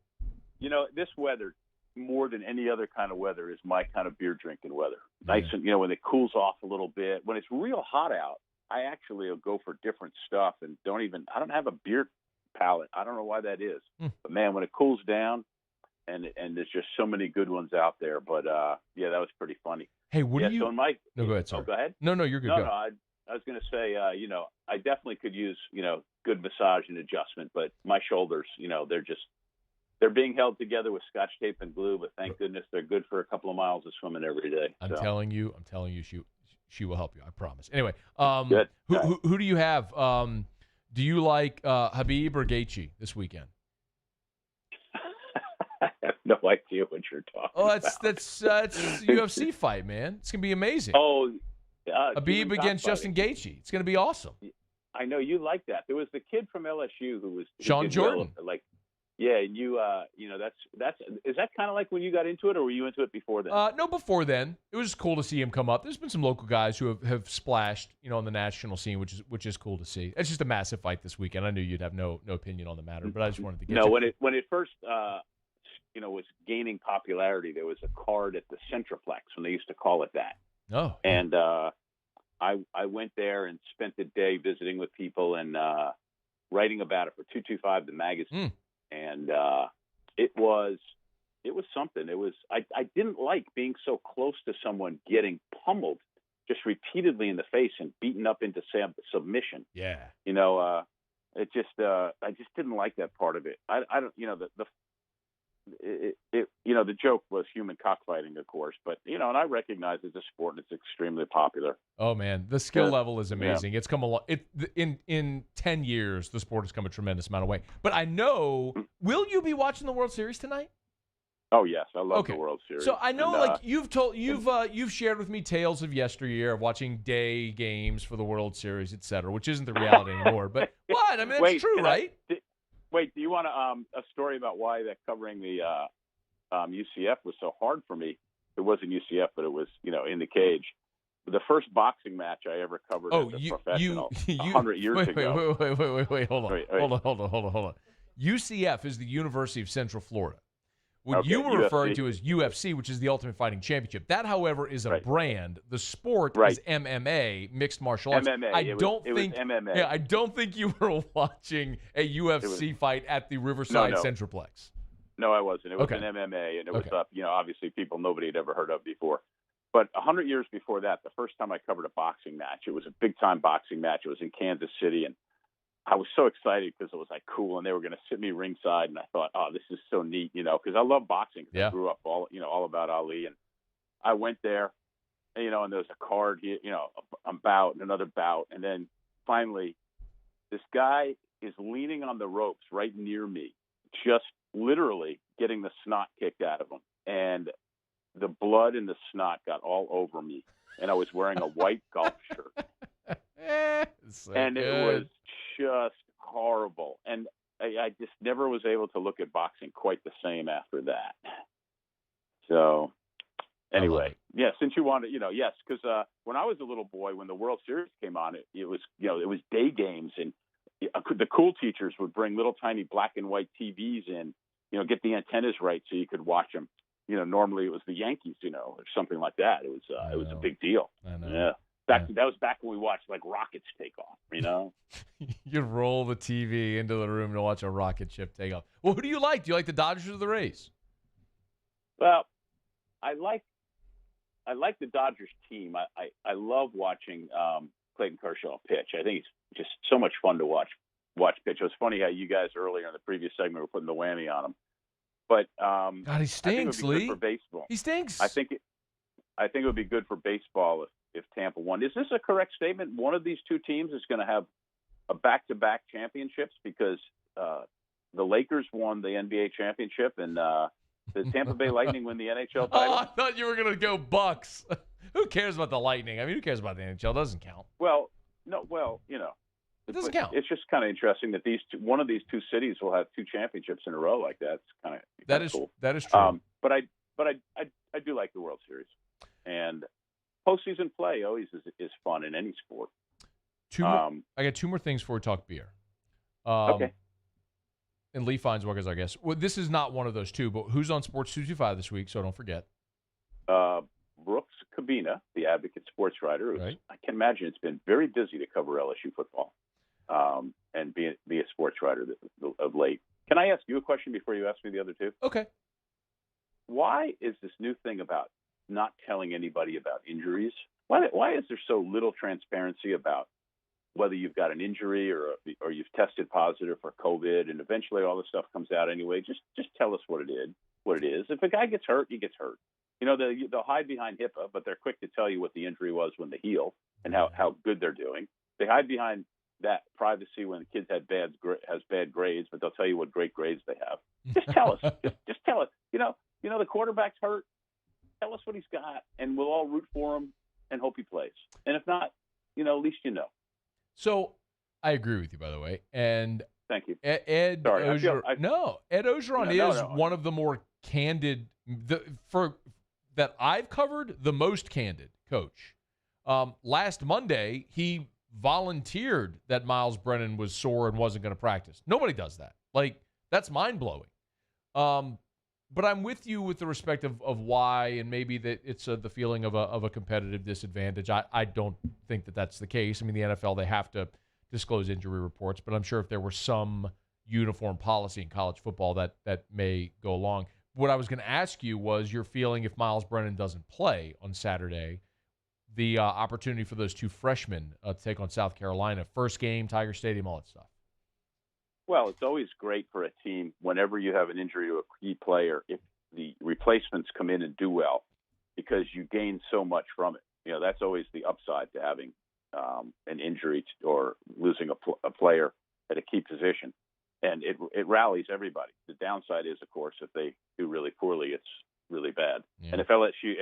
This weather, more than any other kind of weather, is my kind of beer drinking weather. Nice, and when it cools off a little bit. When it's real hot out, I actually will go for different stuff and I don't have a beer palate. I don't know why that is, but man, when it cools down, and there's just so many good ones out there. But that was pretty funny. Hey, what do you? So Mike, no, go ahead, sir. Oh, go ahead. No, you're good. No, I was going to say, I definitely could use, good massage and adjustment, but my shoulders, they're being held together with Scotch tape and glue. But thank goodness they're good for a couple of miles of swimming every day. I'm telling you, she will help you. I promise. Anyway, good. Who do you have? Do you like Habib or Gaethje this weekend? I have no idea what you're talking about. That's a UFC fight, man. It's gonna be amazing. Oh, Habib against Justin Gaethje. It's gonna be awesome. I know you like that. There was the kid from LSU who Sean Jordan. Is that kind of like when you got into it, or were you into it before then? No, before then. It was cool to see him come up. There's been some local guys who have splashed, on the national scene, which is cool to see. It's just a massive fight this weekend. I knew you'd have no opinion on the matter, but I just wanted to get when it first was gaining popularity, there was a card at the Centroplex when they used to call it that. Oh. And I went there and spent the day visiting with people and writing about it for 225 the magazine. And it was something. I didn't like being so close to someone getting pummeled just repeatedly in the face and beaten up into submission. Yeah. I just didn't like that part of it. I don't, the joke was human cockfighting, of course, but and I recognize it's a sport and it's extremely popular. Oh man, the skill level is amazing. It's come a lot. In 10 years, the sport has come a tremendous amount of way. But I know, will you be watching the World Series tonight? Oh yes, I love the World Series. So I know, you've shared with me tales of yesteryear of watching day games for the World Series, et cetera, which isn't the reality anymore. But what? I mean, it's true, right? Wait, do you want a story about why that covering the UCF was so hard for me? It wasn't UCF, but it was, in the cage. The first boxing match I ever covered as a professional 100 years ago. Wait, hold on. UCF is the University of Central Florida. What you were referring to is UFC, which is the Ultimate Fighting Championship. That, however, is a brand. The sport is MMA, mixed martial arts. MMA. It was MMA. Yeah, I don't think you were watching a UFC fight at the Riverside Centroplex. No, I wasn't. It was an MMA, and it was up. Obviously people nobody had ever heard of before. But 100 years before that, the first time I covered a boxing match, it was a big-time boxing match. It was in Kansas City, and I was so excited because it was like cool, and they were going to sit me ringside, and I thought, oh, this is so neat, because I love boxing. I grew up all about Ali, and I went there, and there was a card, a bout and another bout, and then finally, this guy is leaning on the ropes right near me, just literally getting the snot kicked out of him, and the blood and the snot got all over me, and I was wearing a white golf shirt. And it was just horrible. And I just never was able to look at boxing quite the same after that. So anyway, since you wanted, yes, because when I was a little boy, when the World Series came on, it was, it was day games, and the cool teachers would bring little tiny black and white TVs in, get the antennas right so you could watch them. Normally it was the Yankees, or something like that. It was a big deal. I know. Yeah. That was back when we watched like rockets take off, You'd roll the TV into the room to watch a rocket ship take off. Well, who do you like? Do you like the Dodgers or the Rays? Well, I like the Dodgers team. I love watching Clayton Kershaw pitch. I think it's just so much fun to watch pitch. It was funny how you guys earlier in the previous segment were putting the whammy on him. But God, he stinks, Lee. For baseball. He stinks. I think it would be good for baseball if Tampa won. Is this a correct statement? One of these two teams is going to have a back-to-back championships because the Lakers won the NBA championship and the Tampa Bay Lightning win the NHL title. Oh, I thought you were going to go Bucks. Who cares about the Lightning? I mean, who cares about the NHL? It doesn't count. Well, no. Well, It doesn't count. It's just kind of interesting that one of these two cities will have 2 championships in a row like that. It's kind of cool. That is true. But I do like the World Series, and postseason play always is fun in any sport. I got 2 more things before we talk beer. Okay. And Lee Feinswag is our guest. Well, this is not one of those 2, but who's on Sports 225 this week? So don't forget. Brooks Cabina, the Advocate sports writer. Right. I can imagine it's been very busy to cover LSU football and be a sports writer of late. Can I ask you a question before you ask me the other 2? Okay. Why is this new thing about not telling anybody about injuries? Why is there so little transparency about whether you've got an injury or you've tested positive for COVID, and eventually all this stuff comes out anyway? Just tell us what it is. If a guy gets hurt, he gets hurt. They'll hide behind HIPAA, but they're quick to tell you what the injury was when they heal and how good they're doing. They hide behind that privacy when the kids has bad grades, but they'll tell you what great grades they have. Just tell us. just tell us. The quarterback's hurt. Tell us what he's got, and we'll all root for him and hope he plays. And if not, at least you know. So I agree with you, by the way. And thank you. Ed Ogeron is one of the more candid that I've covered, the most candid coach. Last Monday, he volunteered that Myles Brennan was sore and wasn't going to practice. Nobody does that. That's mind-blowing. But I'm with you with the respect of why, and maybe that it's the feeling of a competitive disadvantage. I don't think that that's the case. I mean, the NFL, they have to disclose injury reports, but I'm sure if there were some uniform policy in college football that may go along. What I was going to ask you was your feeling if Myles Brennan doesn't play on Saturday, the opportunity for those 2 freshmen to take on South Carolina. First game, Tiger Stadium, all that stuff. Well, it's always great for a team whenever you have an injury to a key player if the replacements come in and do well, because you gain so much from it. That's always the upside to having an injury or losing a player at a key position. And it rallies everybody. The downside is, of course, if they do really poorly, it's really bad. Yeah. And if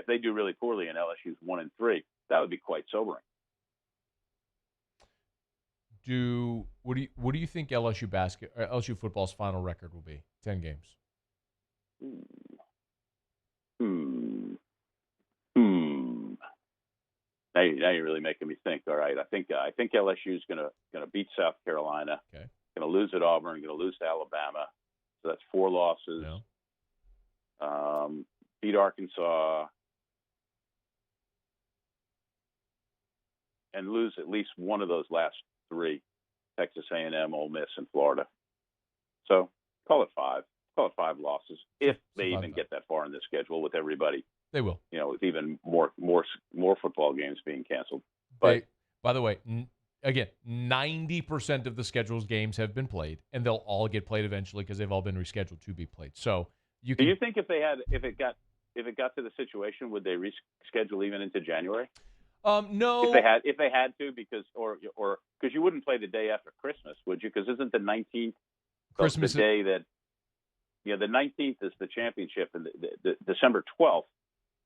they do really poorly and LSU's 1-3, that would be quite sobering. What do you think LSU football's final record will be? 10 games. Now you're really making me think. All right, I think LSU's gonna beat South Carolina. Okay. Going to lose at Auburn. Going to lose to Alabama. So that's 4 losses. Yeah. Beat Arkansas. And lose at least one of those last 3, Texas A&M, Ole Miss, and Florida. So call it 5. Call it 5 losses if they even get that far in the schedule with everybody. They will. With even more football games being canceled. But by the way, again, 90% of the schedule's games have been played, and they'll all get played eventually because they've all been rescheduled to be played. So do you think if it got to the situation, would they reschedule even into January? No. If they had to, because you wouldn't play the day after Christmas, would you? Because isn't the 19th Christmas the day that? The 19th is the championship, and the December 12th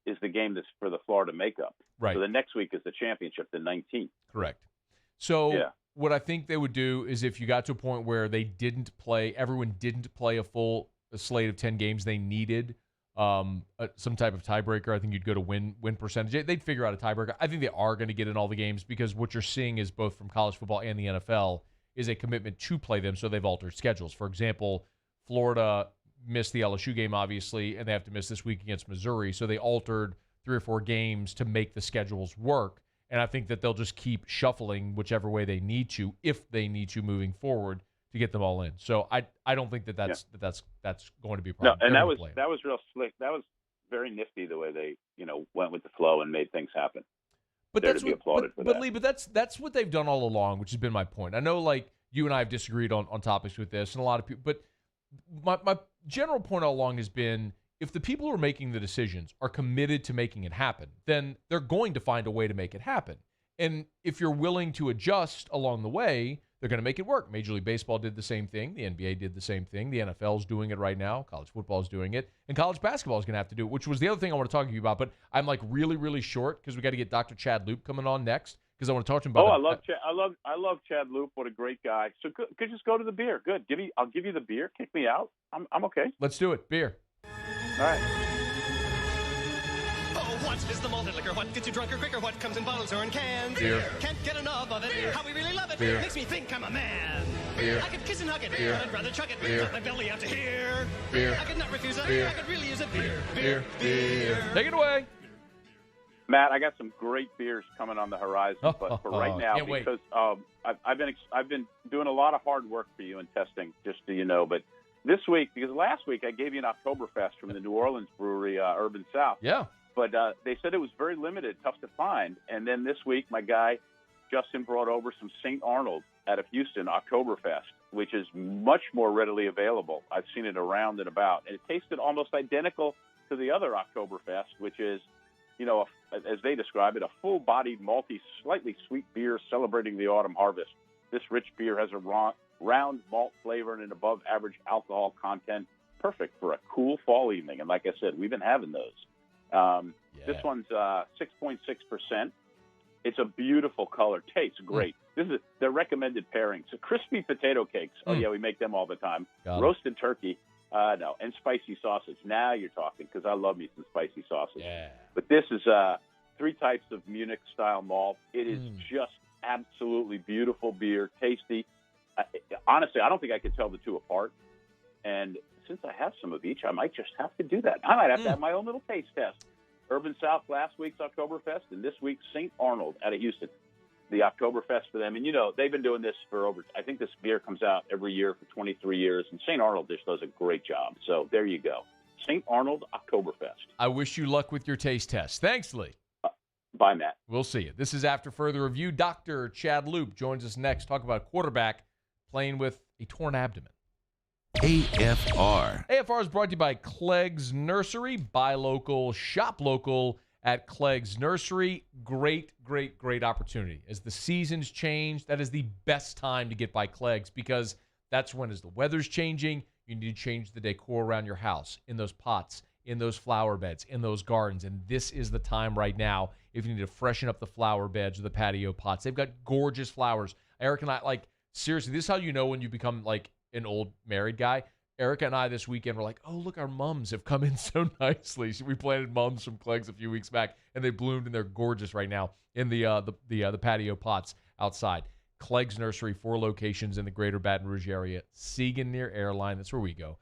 is the game that's for the Florida makeup. Right. So the next week is the championship, the 19th. Correct. So what I think they would do is if you got to a point where everyone didn't play a full slate of 10 games, they needed some type of tiebreaker. I think you'd go to win percentage. They'd figure out a tiebreaker. I think they are going to get in all the games because what you're seeing is both from college football and the NFL is a commitment to play them, so they've altered schedules. For example, Florida missed the LSU game, obviously, and they have to miss this week against Missouri, so they altered 3 or 4 games to make the schedules work. And I think that they'll just keep shuffling whichever way they need to, if they need to, moving forward to get them all in. So I don't think that's going to be a problem. No, and that was real slick. That was very nifty the way they went with the flow and made things happen. But that's applauded for that. Lee, but that's what they've done all along, which has been my point. I know you and I have disagreed on topics with this, and a lot of people. But my general point all along has been, if the people who are making the decisions are committed to making it happen, then they're going to find a way to make it happen. And if you're willing to adjust along the way, they're going to make it work. Major League Baseball did the same thing. The NBA did the same thing. The NFL is doing it right now. College football is doing it. And college basketball is going to have to do it, which was the other thing I want to talk to you about. But I'm really, really short because we got to get Dr. Chad Loop coming on next. because I want to talk to him about I love Chad. I love Chad Loop. What a great guy. So could just go to the beer. Good. I'll give you the beer. Kick me out. I'm okay. Let's do it. Beer. All right. Oh, what is the malted liquor? What gets you drunker quicker? What comes in bottles or in cans? Beer. Can't get enough of it. Beer. How we really love it. Beer. Makes me think I'm a man. Beer. I could kiss and hug it, Beer. but I'd rather chug it. Beer. Got my belly out to here. Beer. I could not refuse it. Beer. I could really use it. Beer. Take it away. Matt, I got some great beers coming on the horizon, but for right now, because I've been doing a lot of hard work for you in testing, just so you know. But this week, because last week I gave you an Oktoberfest from the New Orleans brewery, Urban South. Yeah. But they said it was very limited, tough to find. And then this week, my guy Justin brought over some St. Arnold out of Houston Oktoberfest, which is much more readily available. I've seen it around and about, and it tasted almost identical to the other Oktoberfest, which is, as they describe it, a full-bodied, malty, slightly sweet beer celebrating the autumn harvest. This rich beer has a round malt flavor and an above-average alcohol content, perfect for a cool fall evening. And like I said, we've been having those. This one's 6.6%. It's a beautiful color. Tastes great. This is their recommended pairing. So crispy potato cakes. Oh, yeah, we make them all the time. Roasted turkey. No, and spicy sausage. Now you're talking, because I love me some spicy sausage. Yeah. But this is 3 types of Munich-style malt. It is just absolutely beautiful beer, tasty. Honestly, I don't think I could tell the two apart. And since I have some of each, I might just have to do that. I might have to have my own little taste test. Urban South last week's Oktoberfest, and this week's St. Arnold out of Houston. The Oktoberfest for them. And, they've been doing this for I think this beer comes out every year for 23 years, and St. Arnold just does a great job. So there you go. St. Arnold Oktoberfest. I wish you luck with your taste test. Thanks, Lee. Bye, Matt. We'll see you. This is After Further Review. Dr. Chad Loop joins us next. Talk about a quarterback playing with a torn abdomen. AFR. AFR is brought to you by Clegg's Nursery. Buy local, shop local at Clegg's Nursery. Great, great, great opportunity. As the seasons change, that is the best time to get by Clegg's, because that's when, as the weather's changing, you need to change the decor around your house, in those pots, in those flower beds, in those gardens. And this is the time right now if you need to freshen up the flower beds or the patio pots. They've got gorgeous flowers. Eric and I, seriously, this is how you know when you become an old married guy. Erica and I this weekend were like, oh, look, our mums have come in so nicely. We planted mums from Clegg's a few weeks back, and they bloomed, and they're gorgeous right now in the patio pots outside. Clegg's Nursery, 4 locations in the greater Baton Rouge area. Segan near Airline, that's where we go.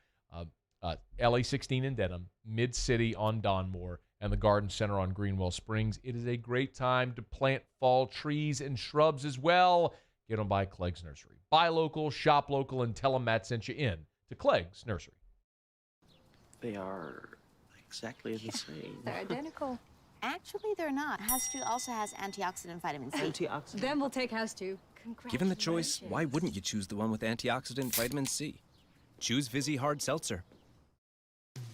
LA 16 in Dedham, Mid-City on Donmore, and the Garden Center on Greenwell Springs. It is a great time to plant fall trees and shrubs as well. Get them by Clegg's Nursery. Buy local, shop local, and tell them Matt sent you in to Clegg's Nursery. They are exactly the same. They're identical. Actually, they're not. House 2 also has antioxidant vitamin C. Antioxidant? Then we'll take House 2. Given the choice, why wouldn't you choose the one with antioxidant vitamin C? Choose Vizzy Hard Seltzer.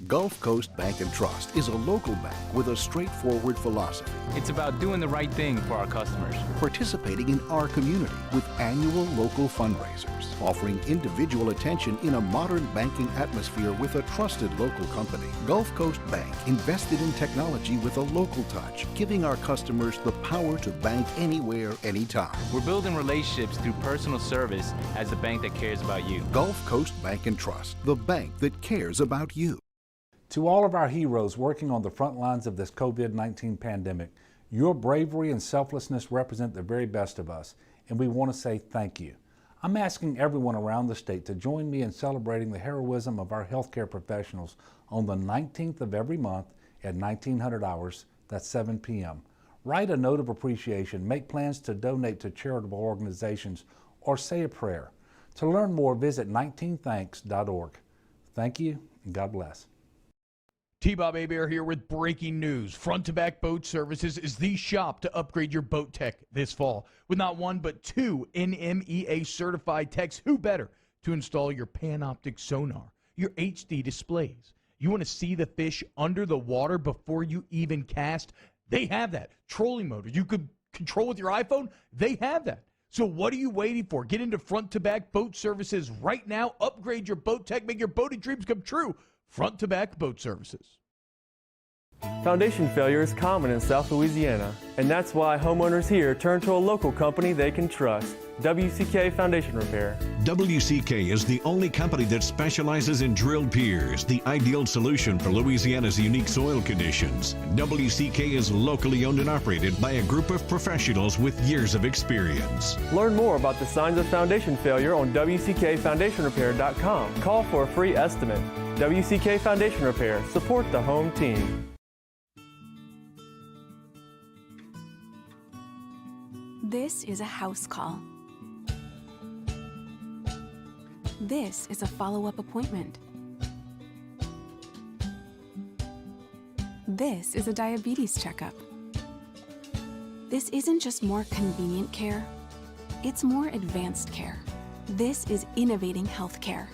Gulf Coast Bank and Trust is a local bank with a straightforward philosophy. It's about doing the right thing for our customers. Participating in our community with annual local fundraisers. Offering individual attention in a modern banking atmosphere with a trusted local company. Gulf Coast Bank invested in technology with a local touch, giving our customers the power to bank anywhere, anytime. We're building relationships through personal service as the bank that cares about you. Gulf Coast Bank and Trust, the bank that cares about you. To all of our heroes working on the front lines of this COVID-19 pandemic, your bravery and selflessness represent the very best of us, and we want to say thank you. I'm asking everyone around the state to join me in celebrating the heroism of our healthcare professionals on the 19th of every month at 1900 hours, that's 7 p.m. Write a note of appreciation, make plans to donate to charitable organizations, or say a prayer. To learn more, visit 19thanks.org. Thank you, and God bless. T-Bob Hebert here with breaking news. Front to Back Boat Services is the shop to upgrade your boat tech this fall. With not one but 2 NMEA certified techs, who better to install your Panoptic sonar, your HD displays. You want to see the fish under the water before you even cast? They have that. Trolling motor you could control with your iPhone? They have that. So what are you waiting for? Get into Front to Back Boat Services right now. Upgrade your boat tech. Make your boating dreams come true. Front to Back Boat Services. Foundation failure is common in South Louisiana, and that's why homeowners here turn to a local company they can trust, WCK Foundation Repair. WCK is the only company that specializes in drilled piers, the ideal solution for Louisiana's unique soil conditions. WCK is locally owned and operated by a group of professionals with years of experience. Learn more about the signs of foundation failure on WCKFoundationRepair.com. Call for a free estimate. WCK Foundation Repair. Support the home team. This is a house call. This is a follow-up appointment. This is a diabetes checkup. This isn't just more convenient care, it's more advanced care. This is innovating healthcare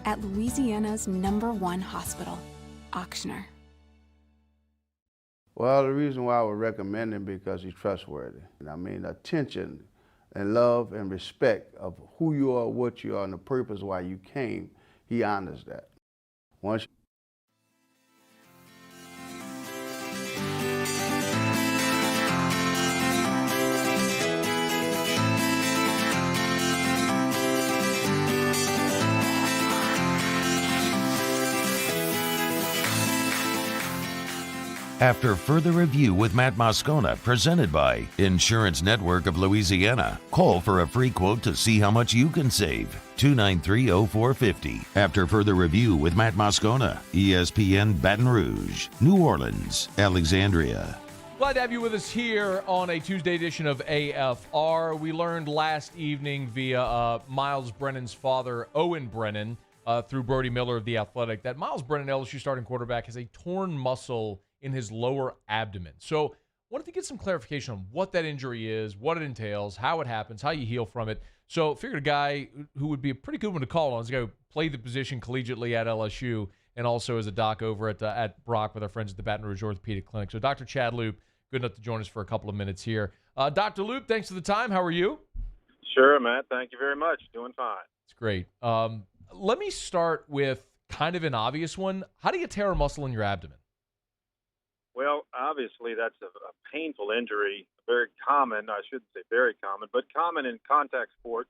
at Louisiana's #1 hospital, Ochsner. Well, the reason why I would recommend him because he's trustworthy. And I mean, attention and love and respect of who you are, what you are, and the purpose why you came, he honors that. Once After further review with Matt Moscona, presented by Insurance Network of Louisiana. Call for a free quote to see how much you can save. 293-0450. After further review with Matt Moscona, ESPN Baton Rouge, New Orleans, Alexandria. Glad to have you with us here on a Tuesday edition of AFR. We learned last evening via Myles Brennan's father, Owen Brennan, through Brody Miller of The Athletic, that Myles Brennan, LSU starting quarterback, has a torn muscle in his lower abdomen. So wanted to get some clarification on what that injury is, what it entails, how it happens, how you heal from it. So figured a guy who would be a pretty good one to call on is a guy who played the position collegiately at LSU and also as a doc over at Brock with our friends at the Baton Rouge Orthopedic Clinic. So Dr. Chad Loop, good enough to join us for a couple of minutes here. Dr. Loop, thanks for the time. How are you? Sure, Matt. Thank you very much. Doing fine. It's great. Let me start with kind of an obvious one. How do you tear a muscle in your abdomen? Well, obviously, that's a painful injury, very common. I shouldn't say very common, but common in contact sports,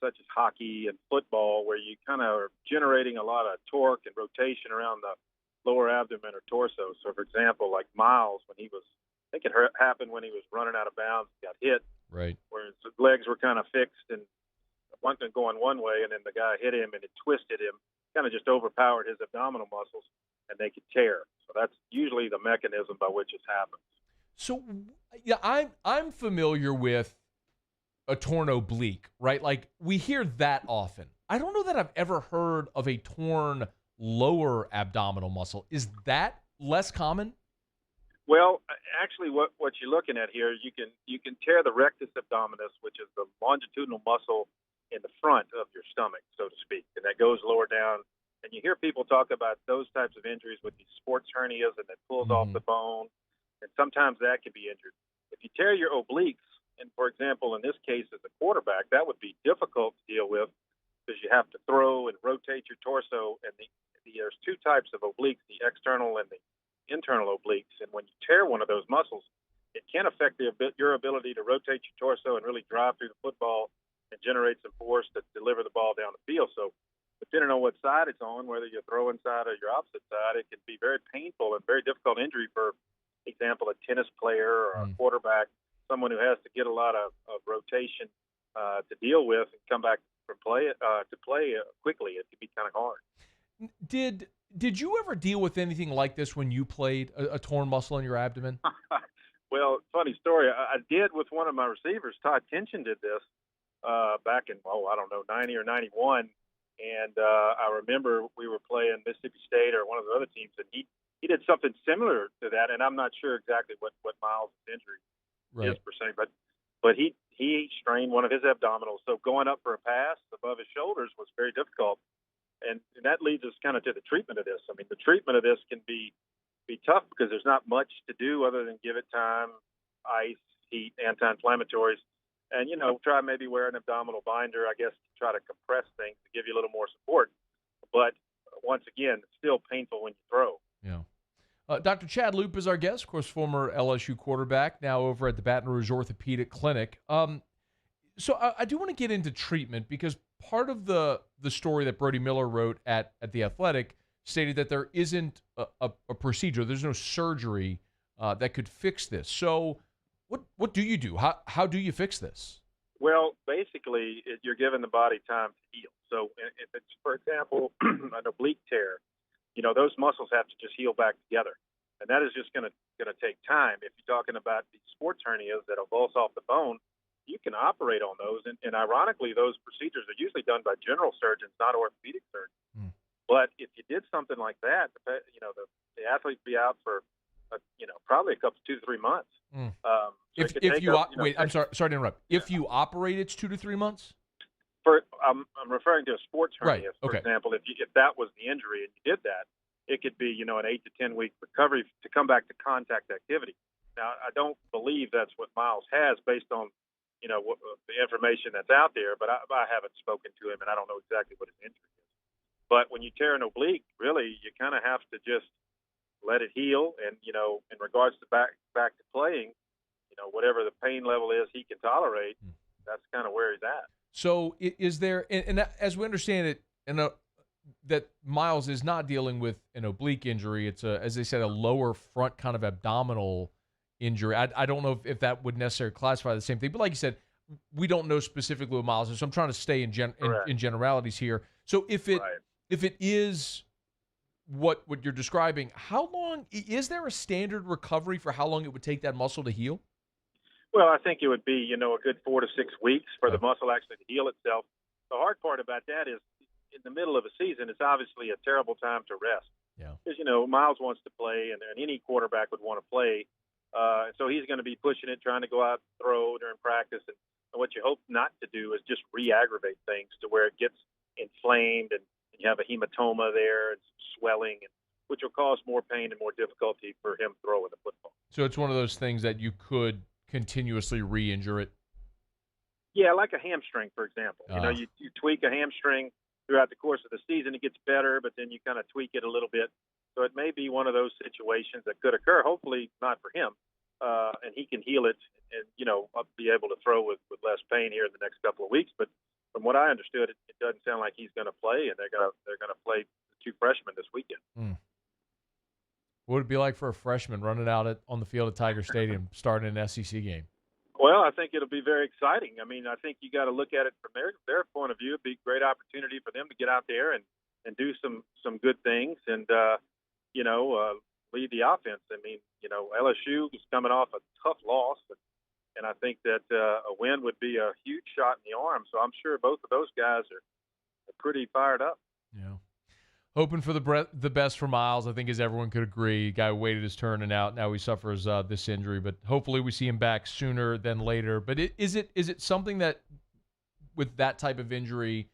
such as hockey and football, where you kind of are generating a lot of torque and rotation around the lower abdomen or torso. So, for example, like Myles, when he was, I think it happened when he was running out of bounds, got hit, right, where his legs were kind of fixed and one thing going one way, and then the guy hit him and it twisted him, kind of just overpowered his abdominal muscles, and they could tear. So that's usually the mechanism by which it happens. So, yeah, I'm familiar with a torn oblique, right? Like, we hear that often. I don't know that I've ever heard of a torn lower abdominal muscle. Is that less common? Well, actually, what you're looking at here, you can tear the rectus abdominis, which is the longitudinal muscle in the front of your stomach, so to speak, and that goes lower down. And you hear people talk about those types of injuries with these sports hernias and it pulls off the bone, and sometimes that can be injured. If you tear your obliques, and for example, in this case as a quarterback, that would be difficult to deal with because you have to throw and rotate your torso. And there's two types of obliques, the external and the internal obliques. And when you tear one of those muscles, it can affect your ability to rotate your torso and really drive through the football and generate some force to deliver the ball down the field. So depending on what side it's on, whether you're throwing side or your opposite side, it can be very painful and very difficult injury. For example, a tennis player or a quarterback, someone who has to get a lot of rotation to deal with and come back to play quickly. It can be kind of hard. Did you ever deal with anything like this when you played, a torn muscle in your abdomen? Well, funny story. I did with one of my receivers. Todd Tension did this back in, 90 or 91. And I remember we were playing Mississippi State or one of the other teams, and he did something similar to that. And I'm not sure exactly what Myles' injury is per se, but he strained one of his abdominals. So going up for a pass above his shoulders was very difficult. And that leads us kind of to the treatment of this. I mean, the treatment of this can be tough because there's not much to do other than give it time, ice, heat, anti-inflammatories. And, try maybe wear an abdominal binder, I guess, to try to compress things to give you a little more support. But once again, it's still painful when you throw. Yeah. Dr. Chad Loop is our guest, of course, former LSU quarterback, now over at the Baton Rouge Orthopedic Clinic. So I do want to get into treatment because part of the story that Brody Miller wrote at The Athletic stated that there isn't a procedure, there's no surgery that could fix this. So what do you do? How do you fix this? Well, basically, you're giving the body time to heal. So if it's, for example, an oblique tear, those muscles have to just heal back together. And that is just going to take time. If you're talking about these sports hernias that avulse off the bone, you can operate on those. And ironically, those procedures are usually done by general surgeons, not orthopedic surgeons. But if you did something like that, the athlete would be out for, probably a couple, 2 to 3 months. I'm sorry to interrupt. If you operate, it's 2 to 3 months? I'm referring to a sports hernia, right. For example. If that was the injury and you did that, it could be, an 8 to 10 week recovery to come back to contact activity. Now, I don't believe that's what Myles has based on, the information that's out there, but I haven't spoken to him and I don't know exactly what his injury is. But when you tear an oblique, really, you kind of have to just let it heal. And, in regards to back to playing, whatever the pain level is he can tolerate, that's kind of where he's at. So is there, and as we understand it, that Myles is not dealing with an oblique injury. It's as they said, a lower front kind of abdominal injury. I don't know if that would necessarily classify the same thing, but like you said, we don't know specifically what Myles is. So I'm trying to stay in generalities here. So if it is what you're describing, how long is there a standard recovery for how long it would take that muscle to heal? Well, I think it would be, a good 4 to 6 weeks for the muscle actually to heal itself. The hard part about that is in the middle of a season, it's obviously a terrible time to rest. Yeah. Because, Myles wants to play, and any quarterback would want to play. So he's going to be pushing it, trying to go out and throw during practice. And what you hope not to do is just re-aggravate things to where it gets inflamed and you have a hematoma there and swelling, which will cause more pain and more difficulty for him throwing the football. So it's one of those things that you could continuously re-injure it? Yeah, like a hamstring, for example. You tweak a hamstring throughout the course of the season, it gets better, but then you kind of tweak it a little bit. So it may be one of those situations that could occur, hopefully not for him, and he can heal it and, be able to throw with less pain here in the next couple of weeks. But from what I understood, it doesn't sound like he's going to play, and they're going to play the 2 freshmen this weekend. What would it be like for a freshman running out on the field at Tiger Stadium starting an SEC game? Well, I think it'll be very exciting. I mean, I think you got to look at it from their point of view. It'd be a great opportunity for them to get out there and do some good things and, lead the offense. I mean, LSU is coming off a tough loss, and I think that a win would be a huge shot in the arm. So I'm sure both of those guys are pretty fired up. Yeah. Hoping for the best for Myles, I think, as everyone could agree. Guy waited his turn and out. Now he suffers this injury, but hopefully we see him back sooner than later. But is it something that, with that type of injury,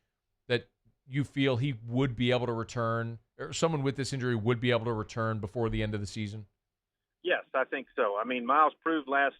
that you feel he would be able to return, or someone with this injury would be able to return before the end of the season? Yes, I think so. I mean, Myles proved last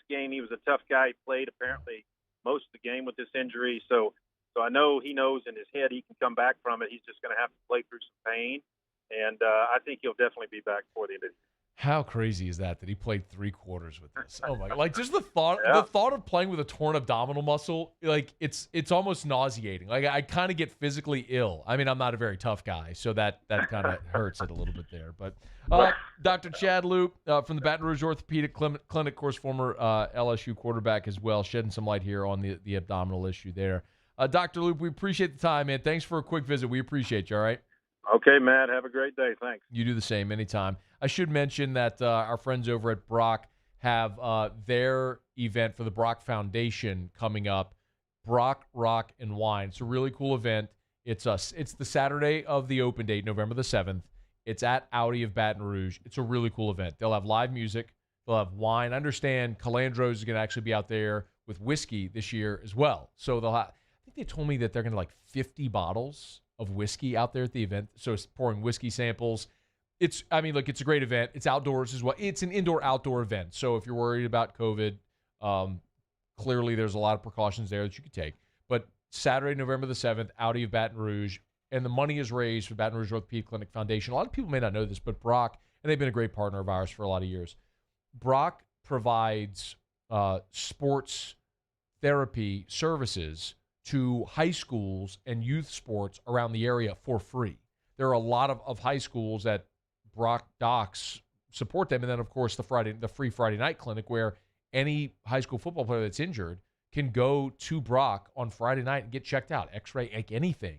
game he was a tough guy. He played apparently most of the game with this injury, so I know he knows in his head he can come back from it. He's just going to have to play through some pain, and I think he'll definitely be back before the end of the year. How crazy is that he played 3 quarters with this? Oh my God! Like, just the thought of playing with a torn abdominal muscle, like it's almost nauseating. Like, I kind of get physically ill. I mean, I'm not a very tough guy, so that kind of hurts it a little bit there. But Dr. Chad Loop from the Baton Rouge Orthopedic Clinic, of course, former LSU quarterback as well, shedding some light here on the abdominal issue there. Dr. Loop, we appreciate the time, man. Thanks for a quick visit. We appreciate you, all right? Okay, Matt. Have a great day. Thanks. You do the same anytime. I should mention that our friends over at Brock have their event for the Brock Foundation coming up, Brock, Rock, and Wine. It's a really cool event. It's the Saturday of the open date, November the 7th. It's at Audi of Baton Rouge. It's a really cool event. They'll have live music. They'll have wine. I understand Calandro's is going to actually be out there with whiskey this year as well. So they'll have, I think they told me that they're going to 50 bottles of whiskey out there at the event. So it's pouring whiskey samples. It's a great event. It's outdoors as well. It's an indoor-outdoor event. So if you're worried about COVID, clearly there's a lot of precautions there that you could take. But Saturday, November the 7th, Audi of Baton Rouge, and the money is raised for Baton Rouge Orthopedic Clinic Foundation. A lot of people may not know this, but Brock and they've been a great partner of ours for a lot of years. Brock provides sports therapy services to high schools and youth sports around the area for free. There are a lot of high schools that Brock docs support them, and then, of course, the free Friday night clinic where any high school football player that's injured can go to Brock on Friday night and get checked out, x-ray, like anything.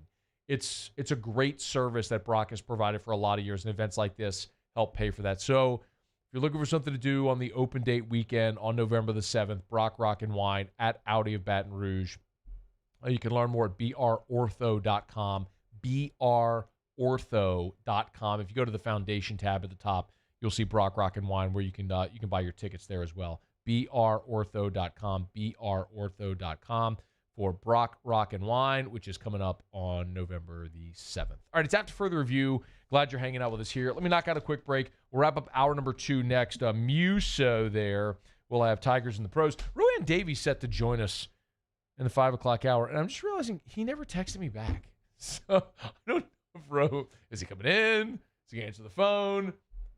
It's a great service that Brock has provided for a lot of years, and events like this help pay for that. So if you're looking for something to do on the open date weekend on November the 7th, Brock Rock and Wine at Audi of Baton Rouge. You can learn more at brortho.com, brortho.com. If you go to the foundation tab at the top, you'll see Brock Rock and Wine where you can buy your tickets there as well. brortho.com, brortho.com for Brock Rock and Wine, which is coming up on November the 7th. All right, it's After Further Review. Glad you're hanging out with us here. Let me knock out a quick break. We'll wrap up hour number 2 next. Muso there. We'll have Tigers and the Pros. Rohan Davey set to join us in the 5 o'clock hour, and I'm just realizing he never texted me back. So I don't know if Ro, is he coming in? Is he going to answer the phone?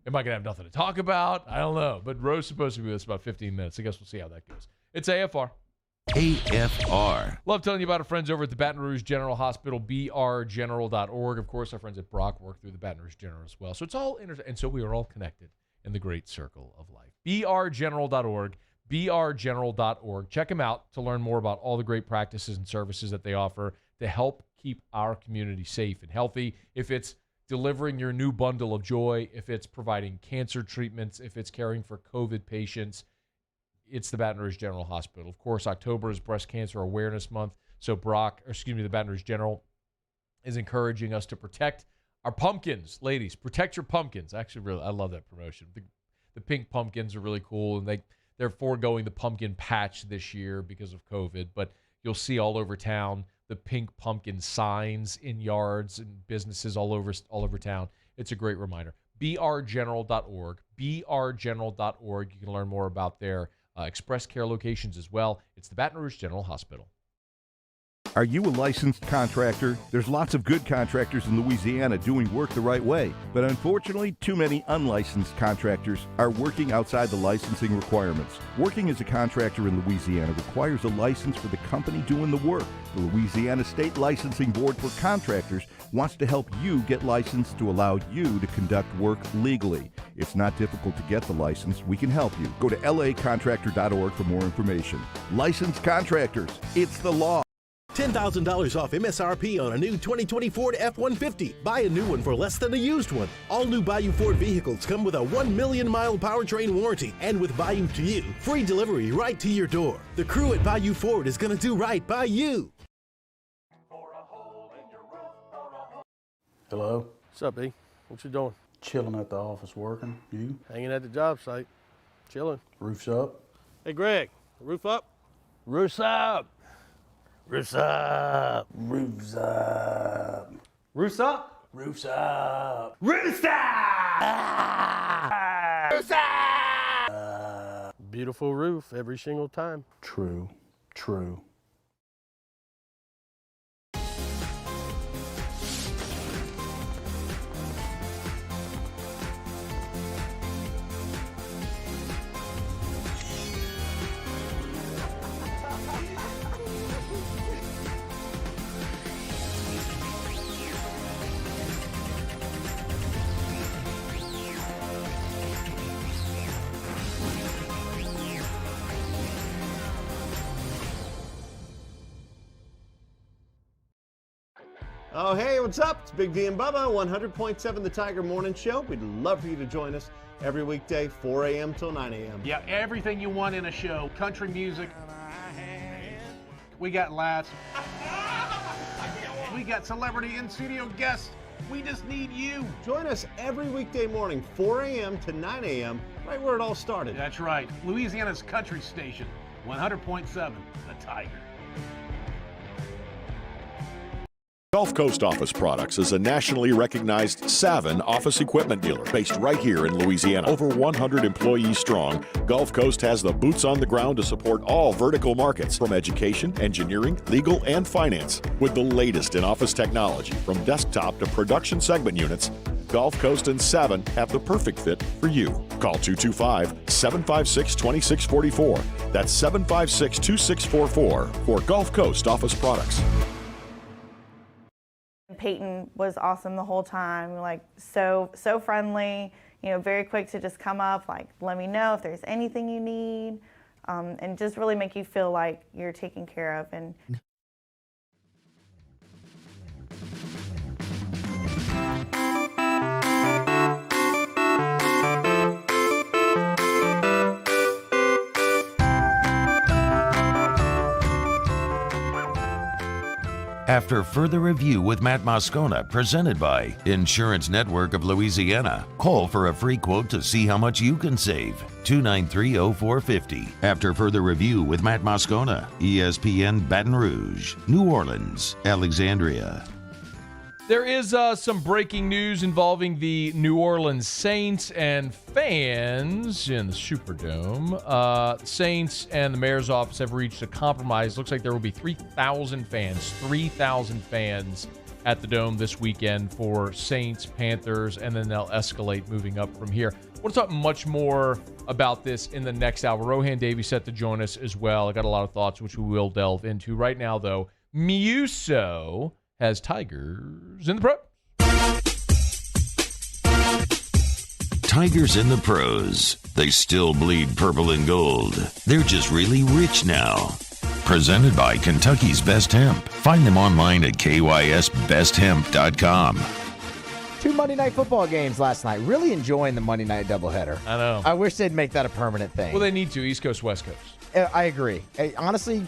Am I going to have nothing to talk about? I don't know. But Ro's supposed to be with us about 15 minutes. I guess we'll see how that goes. It's AFR. AFR. Love telling you about our friends over at the Baton Rouge General Hospital, brgeneral.org. Of course, our friends at Brock work through the Baton Rouge General as well. So it's all and so we are all connected in the great circle of life. brgeneral.org, brgeneral.org. Check them out to learn more about all the great practices and services that they offer to help keep our community safe and healthy. If it's delivering your new bundle of joy, if it's providing cancer treatments, if it's caring for COVID patients, it's the Baton Rouge General Hospital. Of course, October is Breast Cancer Awareness Month, so the Baton Rouge General is encouraging us to protect our pumpkins. Ladies, protect your pumpkins. Actually, really, I love that promotion. The pink pumpkins are really cool, and they're foregoing the pumpkin patch this year because of COVID, but you'll see all over town the pink pumpkin signs in yards and businesses all over town. It's a great reminder. brgeneral.org, brgeneral.org. You can learn more about their express care locations as well. It's the Baton Rouge General Hospital. Are you a licensed contractor? There's lots of good contractors in Louisiana doing work the right way, but unfortunately, too many unlicensed contractors are working outside the licensing requirements. Working as a contractor in Louisiana requires a license for the company doing the work. The Louisiana State Licensing Board for Contractors wants to help you get licensed to allow you to conduct work legally. It's not difficult to get the license. We can help you. Go to lacontractor.org for more information. Licensed contractors, it's the law. $10,000 off MSRP on a new 2020 Ford F-150. Buy a new one for less than a used one. All new Bayou Ford vehicles come with a 1 million mile powertrain warranty, and with Bayou to You, free delivery right to your door. The crew at Bayou Ford is going to do right by you. Hello? What's up, E? What you doing? Chilling at the office working. You? Hanging at the job site. Chilling. Roof's up? Hey, Greg, roof up? Roof's up. Roof's up. Roof's up. Roof's up? Roof's up. Roof's up! Roof's up! Beautiful roof every single time. True. True. Oh, hey, what's up? It's Big D and Bubba, 100.7 The Tiger Morning Show. We'd love for you to join us every weekday, 4 a.m. till 9 a.m. Yeah, everything you want in a show. Country music. We got laughs. We got celebrity in-studio guests. We just need you. Join us every weekday morning, 4 a.m. to 9 a.m., right where it all started. That's right. Louisiana's country station, 100.7 The Tiger. Gulf Coast Office Products is a nationally recognized Savin office equipment dealer based right here in Louisiana. Over 100 employees strong, Gulf Coast has the boots on the ground to support all vertical markets, from education, engineering, legal, and finance. With the latest in office technology, from desktop to production segment units, Gulf Coast and Savin have the perfect fit for you. Call 225-756-2644. That's 756-2644 for Gulf Coast office products. Peyton was awesome the whole time, like so friendly, very quick to just come up, like let me know if there's anything you need, and just really make you feel like you're taken care of. And After further review with Matt Moscona, presented by Insurance Network of Louisiana, call for a free quote to see how much you can save. 293-0450. After further review with Matt Moscona, ESPN Baton Rouge, New Orleans, Alexandria. There is some breaking news involving the New Orleans Saints and fans in the Superdome. Saints and the mayor's office have reached a compromise. Looks like there will be 3,000 fans at the Dome this weekend for Saints, Panthers, and then they'll escalate moving up from here. We'll talk much more about this in the next hour. Rohan Davey set to join us as well. I got a lot of thoughts, which we will delve into. Right now, though, Muso has Tigers in the pros. Tigers in the pros. They still bleed purple and gold. They're just really rich now. Presented by Kentucky's Best Hemp. Find them online at kysbesthemp.com. 2 Monday Night Football games last night. Really enjoying the Monday Night doubleheader. I know. I wish they'd make that a permanent thing. Well, they need to. East Coast, West Coast. I agree. Honestly,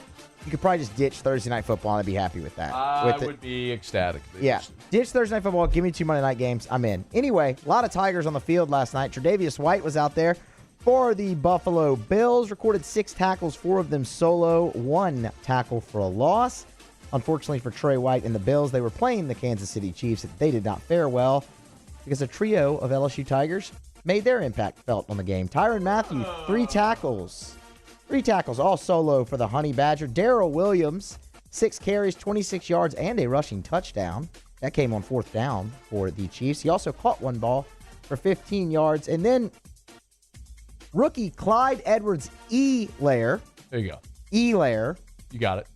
you could probably just ditch Thursday Night Football and I'd be happy with that. I would be ecstatic. Yeah. Ditch Thursday Night Football. Give me 2 Monday Night games. I'm in. Anyway, a lot of Tigers on the field last night. Tre'Davious White was out there for the Buffalo Bills. Recorded 6 tackles, 4 of them solo, 1 tackle for a loss. Unfortunately for Trey White and the Bills, they were playing the Kansas City Chiefs. They did not fare well because a trio of LSU Tigers made their impact felt on the game. Tyrann Mathieu, 3 tackles. 3 tackles, all solo for the Honey Badger. Darrell Williams, 6 carries, 26 yards, and a rushing touchdown. That came on 4th down for the Chiefs. He also caught 1 ball for 15 yards. And then rookie Clyde Edwards-Helaire. There you go. Helaire. You got it.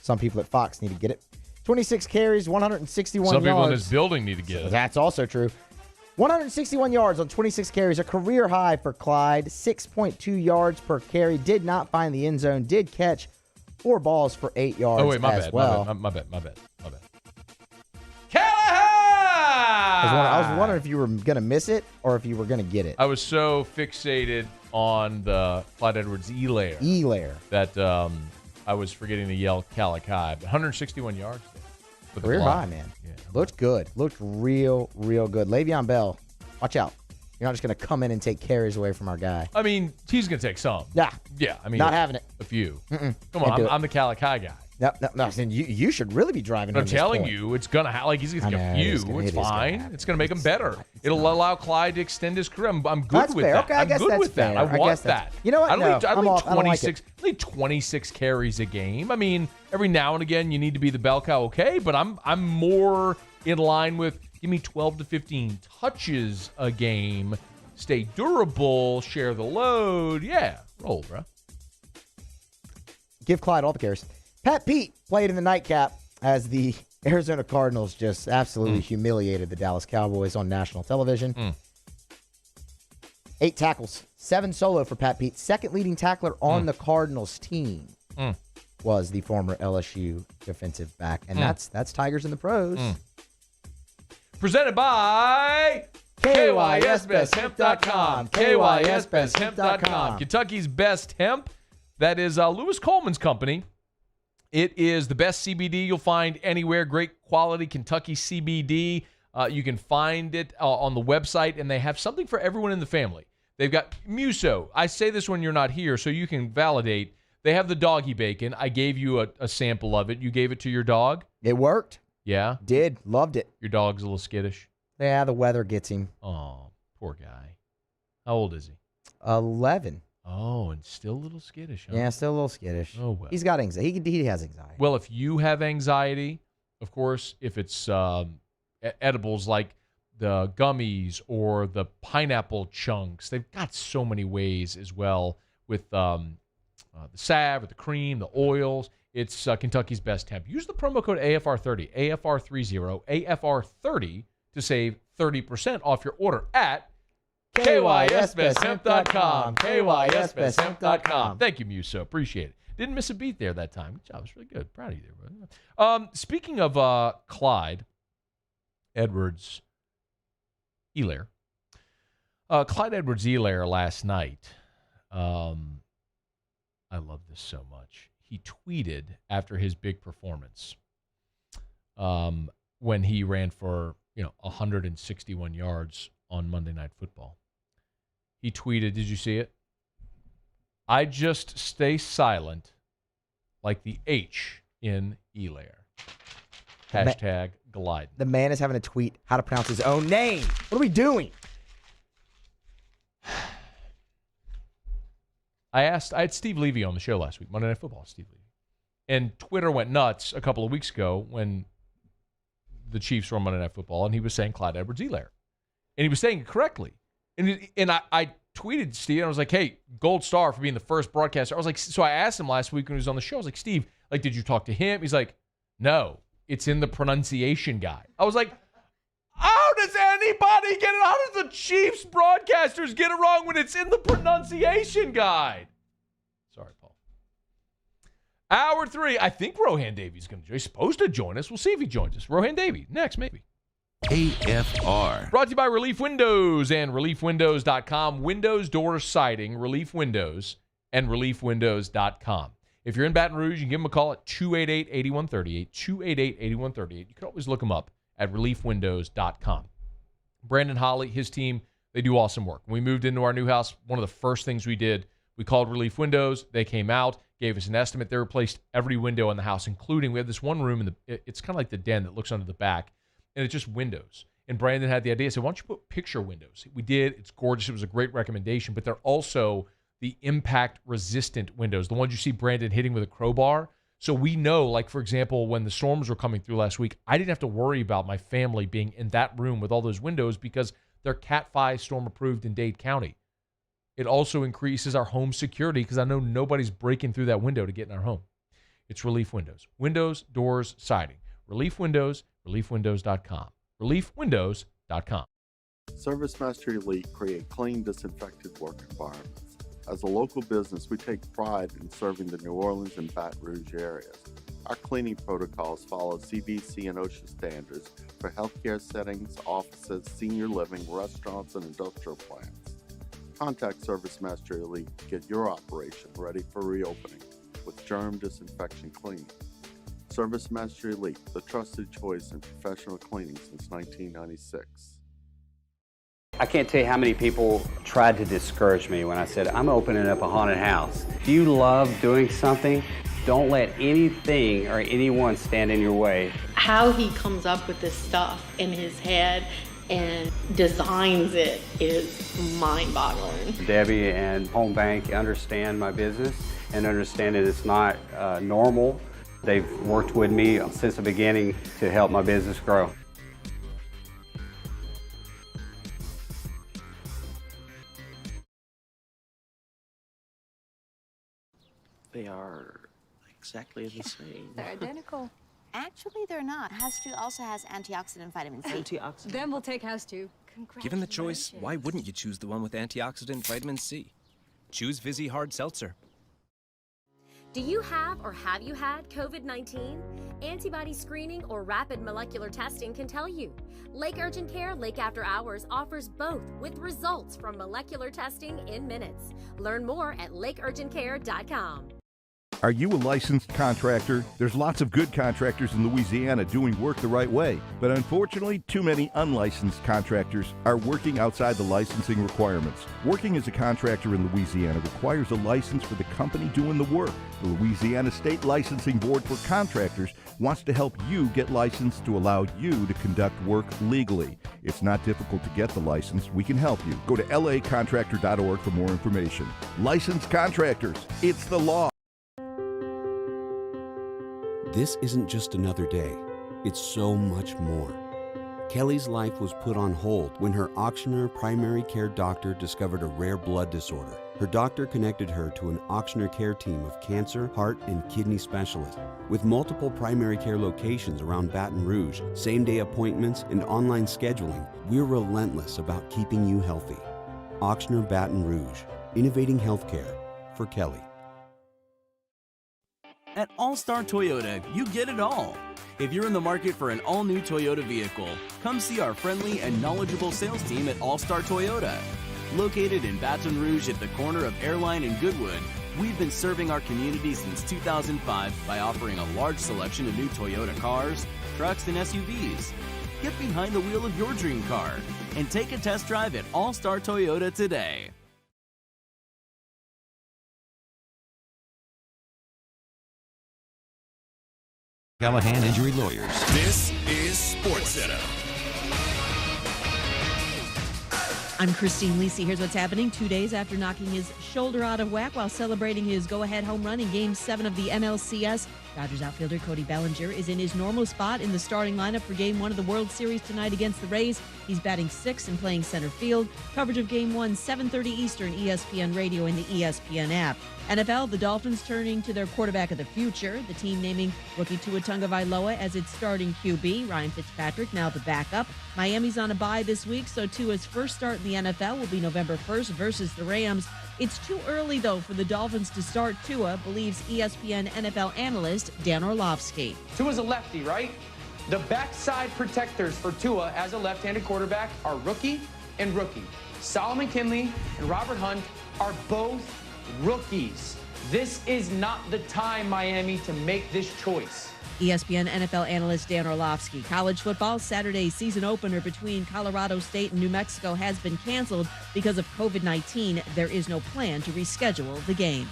Some people at Fox need to get it. 26 carries, 161 yards. Some people in this building need to get it. That's also true. 161 yards on 26 carries, a career high for Clyde. 6.2 yards per carry. Did not find the end zone. Did catch 4 balls for 8 yards my as bad, well. My bad. I was wondering if you were going to miss it or if you were going to get it. I was so fixated on the Clyde Edwards-Helaire that I was forgetting to yell Calic High. But 161 yards there. Career high, man. Yeah. Looked good. Looked real good. Le'Veon Bell, watch out. You're not just going to come in and take carries away from our guy. I mean, he's going to take some. Yeah. Yeah. I mean, not having it. A few. Mm-mm. Come on. I'm the Calic High guy. No. You should really be driving. I'm telling you, it's going to he's going to take a few. It's fine. It's going to make him better. It'll allow Clyde to extend his career. I'm good with that. Okay, I guess I'm good that's with that. fair. I want that. You know what? I don't need 26 carries a game. I mean, every now and again you need to be the bell cow, okay? But I'm more in line with give me 12 to 15 touches a game, stay durable, share the load. Yeah, roll, bro. Give Clyde all the carries. Pat Pete played in the nightcap as the Arizona Cardinals just absolutely humiliated the Dallas Cowboys on national television. 8 tackles, 7 solo for Pat Pete. Second leading tackler on the Cardinals team was the former LSU defensive back. And that's Tigers in the pros. Presented by KYSBestHemp.com. KYSBestHemp.com. Kentucky's Best Hemp. That is Lewis Coleman's company. It is the best CBD you'll find anywhere. Great quality Kentucky CBD. You can find it on the website, and they have something for everyone in the family. They've got Muso. I say this when you're not here, so you can validate. They have the doggy bacon. I gave you a sample of it. You gave it to your dog? It worked. Yeah? Did. Loved it. Your dog's a little skittish? Yeah, the weather gets him. Oh, poor guy. How old is he? 11. Oh, and still a little skittish, huh? Yeah, still a little skittish. Oh, well. He's got anxiety. He has anxiety. Well, if you have anxiety, of course, if it's edibles like the gummies or the pineapple chunks. They've got so many ways as well with the salve or the cream, the oils. It's Kentucky's best hemp. Use the promo code AFR30, AFR30, AFR30 to save 30% off your order at KYSBestHemp.com. KYSBestHemp.com. Thank you, Muso. Appreciate it. Didn't miss a beat there that time. Good job. It's really good. Proud of you there, brother. Speaking of Clyde Edwards-Helaire, Clyde Edwards-Helaire last night, I love this so much. He tweeted after his big performance when he ran for 161 yards on Monday Night Football. He tweeted, did you see it? I just stay silent like the H in Helaire. Hashtag glide. The man is having to tweet how to pronounce his own name. What are we doing? I had Steve Levy on the show last week, Monday Night Football, Steve Levy. And Twitter went nuts a couple of weeks ago when the Chiefs were on Monday Night Football, and he was saying Clyde Edwards-Helaire. And he was saying it correctly. And I tweeted Steve, and I was like, hey, gold star for being the first broadcaster. I was like, so I asked him last week when he was on the show, I was like, Steve, like, did you talk to him? He's like, no, it's in the pronunciation guide. I was like, how does anybody get it? How does the Chiefs broadcasters get it wrong when it's in the pronunciation guide? Sorry, Paul. Hour 3, I think Rohan Davey's going to join. He's supposed to join us. We'll see if he joins us. Rohan Davey, next, maybe. AFR. Brought to you by Relief Windows and ReliefWindows.com. Windows, doors, siding, Relief Windows, and ReliefWindows.com. If you're in Baton Rouge, you can give them a call at 288-8138, 288-8138. You can always look them up at ReliefWindows.com. Brandon Holly, his team, they do awesome work. When we moved into our new house, one of the first things we did, we called Relief Windows. They came out, gave us an estimate. They replaced every window in the house, including we have this one room, it's kind of like the den that looks under the back, and it's just windows. And Brandon had the idea. I said, why don't you put picture windows? We did. It's gorgeous. It was a great recommendation, but they're also the impact-resistant windows, the ones you see Brandon hitting with a crowbar. So we know, like, for example, when the storms were coming through last week, I didn't have to worry about my family being in that room with all those windows because they're Cat 5 storm-approved in Dade County. It also increases our home security because I know nobody's breaking through that window to get in our home. It's Relief Windows. Windows, doors, siding. Relief Windows, ReliefWindows.com. ReliefWindows.com. ServiceMaster Elite create clean, disinfected work environments. As a local business, we take pride in serving the New Orleans and Baton Rouge areas. Our cleaning protocols follow CDC and OSHA standards for healthcare settings, offices, senior living, restaurants, and industrial plants. Contact ServiceMaster Elite to get your operation ready for reopening with germ disinfection cleaning. ServiceMaster Elite, the trusted choice in professional cleaning since 1996. I can't tell you how many people tried to discourage me when I said, I'm opening up a haunted house. If you love doing something, don't let anything or anyone stand in your way. How he comes up with this stuff in his head and designs it is mind-boggling. Debbie and Home Bank understand my business and understand that it's not normal. They've worked with me since the beginning to help my business grow. They are exactly the same. They're identical. Actually, they're not. House 2 also has antioxidant vitamin C. Antioxidant? Then we'll take House 2. Given the choice, why wouldn't you choose the one with antioxidant vitamin C? Choose Vizzy Hard Seltzer. Do you have or have you had COVID-19? Antibody screening or rapid molecular testing can tell you. Lake Urgent Care Lake After Hours offers both with results from molecular testing in minutes. Learn more at lakeurgentcare.com. Are you a licensed contractor? There's lots of good contractors in Louisiana doing work the right way, but unfortunately, too many unlicensed contractors are working outside the licensing requirements. Working as a contractor in Louisiana requires a license for the company doing the work. The Louisiana State Licensing Board for Contractors wants to help you get licensed to allow you to conduct work legally. It's not difficult to get the license. We can help you. Go to lacontractor.org for more information. Licensed contractors, it's the law. This isn't just another day. It's so much more. Kelly's life was put on hold when her auctioneer primary care doctor discovered a rare blood disorder. Her doctor connected her to an auctioneer care team of cancer, heart, and kidney specialists. With multiple primary care locations around Baton Rouge, same-day appointments, and online scheduling, we're relentless about keeping you healthy. Auctioneer Baton Rouge, innovating healthcare for Kelly. At All-Star Toyota, you get it all. If you're in the market for an all-new Toyota vehicle, come see our friendly and knowledgeable sales team at All-Star Toyota. Located in Baton Rouge at the corner of Airline and Goodwood, we've been serving our community since 2005 by offering a large selection of new Toyota cars, trucks, and SUVs. Get behind the wheel of your dream car and take a test drive at All-Star Toyota today. Callahan Injury Lawyers. This is SportsCenter. I'm Christine Lisi. Here's what's happening 2 days after knocking his shoulder out of whack while celebrating his go-ahead home run in Game 7 of the NLCS. Dodgers outfielder Cody Bellinger is in his normal spot in the starting lineup for Game 1 of the World Series tonight against the Rays. He's batting sixth and playing center field. Coverage of Game 1, 7:30 Eastern, ESPN Radio and the ESPN app. NFL, the Dolphins turning to their quarterback of the future. The team naming rookie Tua Tagovailoa as its starting QB. Ryan Fitzpatrick now the backup. Miami's on a bye this week, so Tua's first start in the NFL will be November 1st versus the Rams. It's too early, though, for the Dolphins to start Tua, believes ESPN NFL analyst Dan Orlovsky. Tua's a lefty, right? The backside protectors for Tua as a left-handed quarterback are rookie and rookie. Solomon Kinley and Robert Hunt are both rookies. This is not the time, Miami, to make this choice. ESPN NFL analyst Dan Orlovsky. College football Saturday's season opener between Colorado State and New Mexico has been canceled because of COVID-19. There is no plan to reschedule the game.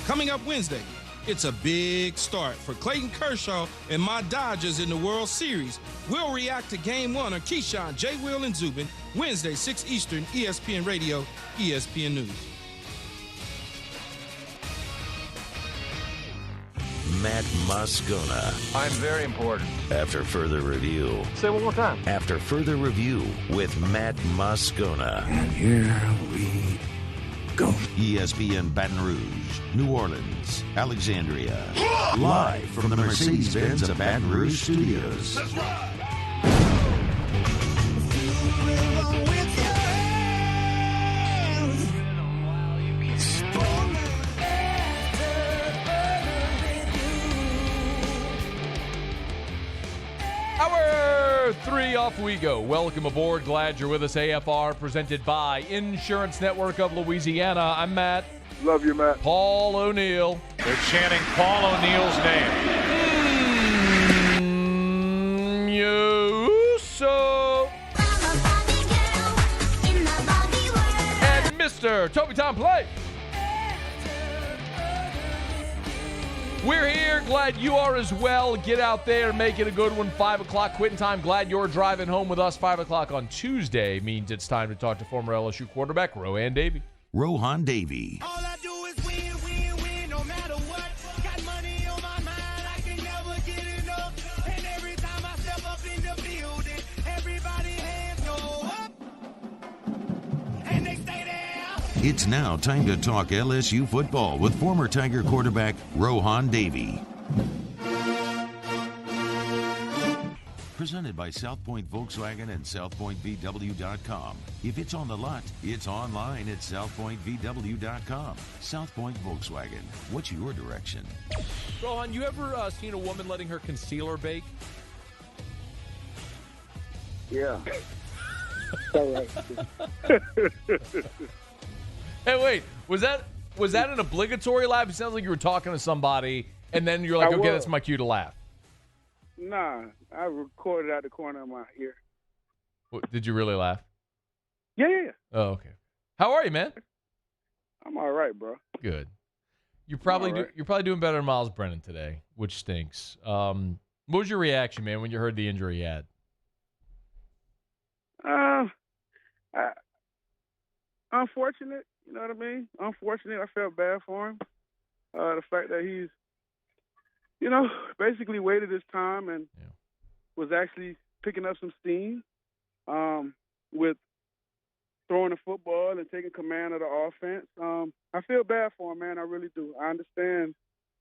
Coming up Wednesday, it's a big start for Clayton Kershaw and my Dodgers in the World Series. We'll react to Game 1 on Keyshawn, J. Will, and Zubin, Wednesday, 6 Eastern, ESPN Radio, ESPN News. Matt Moscona. I'm very important. After further review. Say it one more time. After further review with Matt Moscona. And here we go. ESPN Baton Rouge, New Orleans, Alexandria. Live from the Mercedes-Benz of Baton Rouge studios. That's right. Hour 3 off we go. Welcome aboard. Glad you're with us. AFR presented by Insurance Network of Louisiana. I'm Matt. Love you, Matt. Paul O'Neill. They're chanting Paul O'Neill's name. You so. And Mr. Toby Tom Play. We're here. Glad you are as well. Get out there. Make it a good one. 5 o'clock quitting time. Glad you're driving home with us. 5 o'clock on Tuesday means it's time to talk to former LSU quarterback Rohan Davey. Rohan Davey. All I do is win, win, win, no matter what. Got money on my mind, I can never get enough. And every time I step up in the building, everybody hands go up. And they stay there. It's now time to talk LSU football with former Tiger quarterback Rohan Davey. Presented by South Point Volkswagen and SouthPointVW.com. If it's on the lot, it's online at SouthPointVW.com. South Point Volkswagen. What's your direction? Rohan, you ever seen a woman letting her concealer bake? Yeah. Hey, wait. Was that an obligatory laugh? It sounds like you were talking to somebody, and then you're like, okay, that's my cue to laugh. Nah, I recorded out the corner of my ear. What, did you really laugh? Yeah. Oh, okay. How are you, man? I'm all right, bro. Good. You're probably doing better than Myles Brennan today, which stinks. What was your reaction, man, when you heard the injury he had? Unfortunate, you know what I mean? Unfortunate. I felt bad for him. The fact that he's, basically waited his time and was actually picking up some steam with throwing the football and taking command of the offense. I feel bad for him, man. I really do. I understand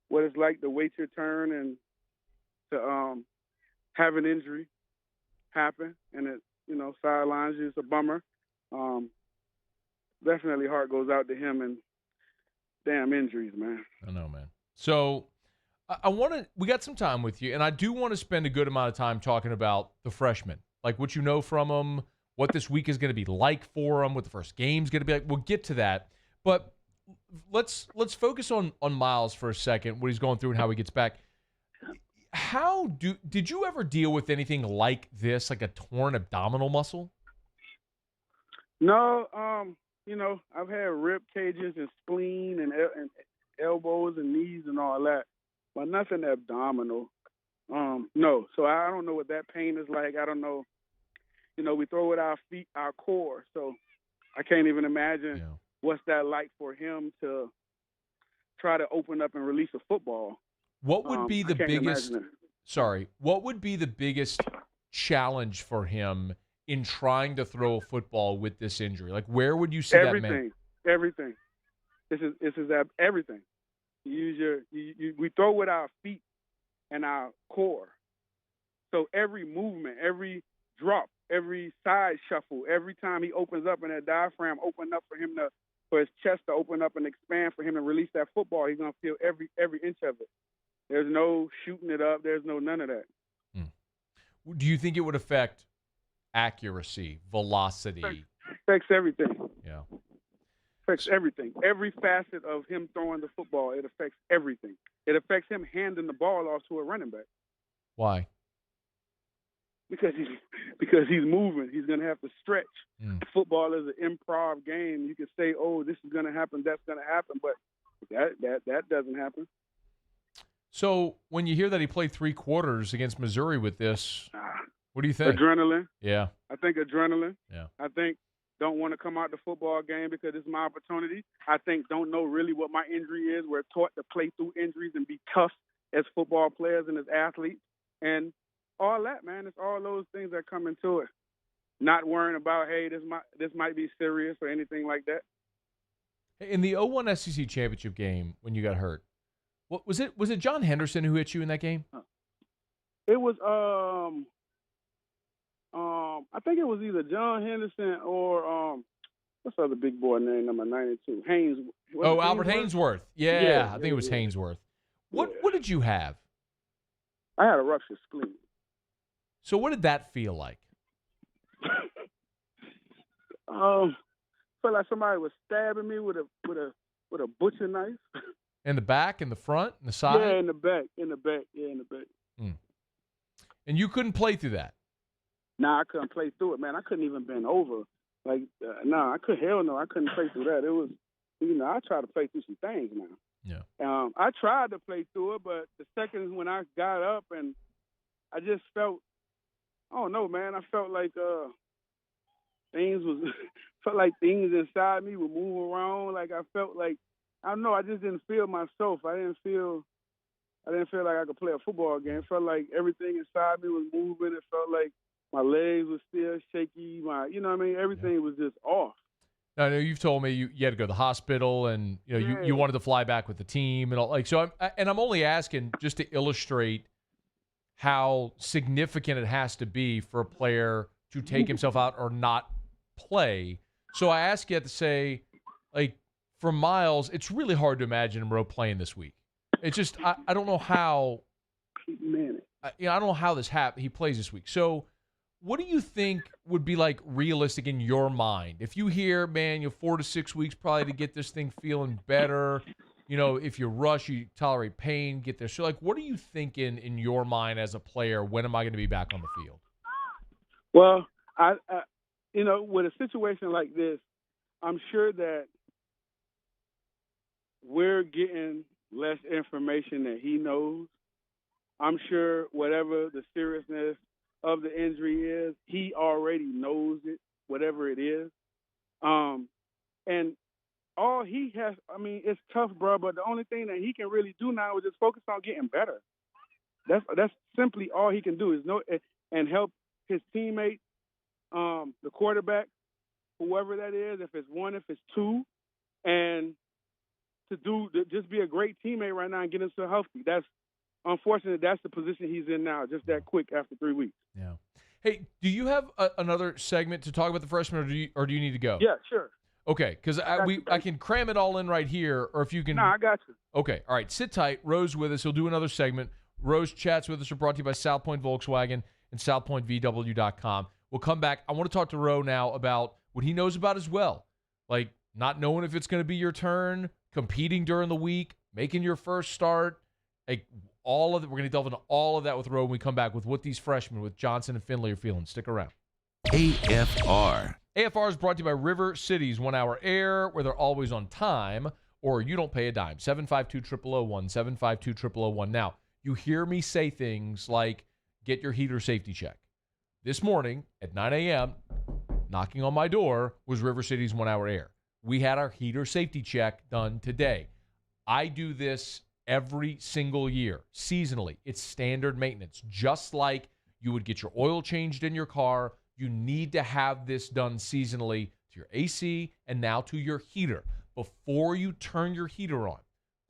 what it's like to wait your turn and to have an injury happen, and it, sidelines you. It's a bummer. Definitely heart goes out to him, and damn injuries, man. I know, man. So we got some time with you, and I do want to spend a good amount of time talking about the freshmen, like what you know from them, what this week is going to be like for them, what the first game's going to be like. We'll get to that, but let's focus on Myles for a second, what he's going through and how he gets back. Did you ever deal with anything like this, like a torn abdominal muscle? No, I've had rib cages and spleen and elbows and knees and all that, but nothing abdominal. No, so I don't know what that pain is like. I don't know. We throw with our feet, our core, so I can't even imagine what's that like for him to try to open up and release a football. What would be the biggest? Sorry, what would be the biggest challenge for him in trying to throw a football with this injury? Like, where would you see that man? Everything. This is everything. We throw with our feet and our core. So every movement, every drop, every side shuffle, every time he opens up and that diaphragm open up for his chest to open up and expand for him to release that football, he's gonna feel every inch of it. There's no shooting it up. There's no none of that. Do you think it would affect accuracy, velocity? Affects everything. Yeah. Affects everything. Every facet of him throwing the football, it affects everything. It affects him handing the ball off to a running back. Why? Because he's moving. He's going to have to stretch. Football is an improv game. You can say, oh, this is going to happen, that's going to happen, but that doesn't happen. So when you hear that he played 3 quarters against Missouri with this, what do you think? Adrenaline. Yeah. I think adrenaline. Yeah. I think don't want to come out the football game because it's my opportunity. I think don't know really what my injury is. We're taught to play through injuries and be tough as football players and as athletes. And all that, man, it's all those things that come into it. Not worrying about, hey, this might be serious or anything like that. In the 0-1 SEC championship game when you got hurt, what was it? Was it John Henderson who hit you in that game? It was I think it was either John Henderson or what's the other big boy name, number 92? Albert Hainsworth. Yeah, I think it was Hainsworth. What did you have? I had a ruptured spleen. So what did that feel like? Felt like somebody was stabbing me with a butcher knife. In the back, in the front, in the side? Yeah, in the back. And you couldn't play through that? Nah, I couldn't play through it, man. I couldn't even bend over. I couldn't play through that. It was, I try to play through some things now. Yeah. I tried to play through it, but the second when I got up and I just felt, I don't know, man. I felt like things inside me would move around. Like I felt like, I don't know, I just didn't feel myself. I didn't feel like I could play a football game. It felt like everything inside me was moving. It felt like my legs were still shaky. Everything was just off. I know you've told me you had to go to the hospital, and you wanted to fly back with the team and all. Like, so I'm only asking just to illustrate how significant it has to be for a player to take himself out or not play. So I ask you to say, like, for Myles, it's really hard to imagine him playing this week. It's just I don't know how. I don't know how this happened. He plays this week. So what do you think would be like realistic in your mind? If you hear, man, 4 to 6 weeks probably to get this thing feeling better. If you rush, you tolerate pain, get there. So, like, what are you thinking in your mind as a player? When am I going to be back on the field? Well, I with a situation like this, I'm sure that we're getting less information that he knows. I'm sure whatever the seriousness of the injury is, he already knows it, whatever it is. And all he has, it's tough, bro, but the only thing that he can really do now is just focus on getting better. That's simply all he can do. and help his teammate, the quarterback, whoever that is, if it's one, if it's two, and to just be a great teammate right now and get himself healthy. That's unfortunate. That's the position he's in now, just that quick after 3 weeks. Yeah. Hey, do you have another segment to talk about the freshmen, or do you need to go? Yeah, sure. Okay, because I can cram it all in right here, or if you can. No, I got you. Okay, all right. Sit tight. Rose with us. He'll do another segment. Rose chats with us are brought to you by South Point Volkswagen and SouthPointVW.com. We'll come back. I want to talk to Ro now about what he knows about as well, like not knowing if it's going to be your turn, competing during the week, making your first start, like all of it. We're going to delve into all of that with Ro when we come back with what these freshmen with Johnson and Finley are feeling. Stick around. AFR. AFR is brought to you by River City's 1 Hour Air, where they're always on time, or you don't pay a dime. 752-0001, 752-0001. Now, you hear me say things like, get your heater safety check. This morning at 9 a.m., knocking on my door was River City's 1 Hour Air. We had our heater safety check done today. I do this every single year, seasonally. It's standard maintenance. Just like you would get your oil changed in your car, you need to have this done seasonally to your AC and now to your heater. Before you turn your heater on,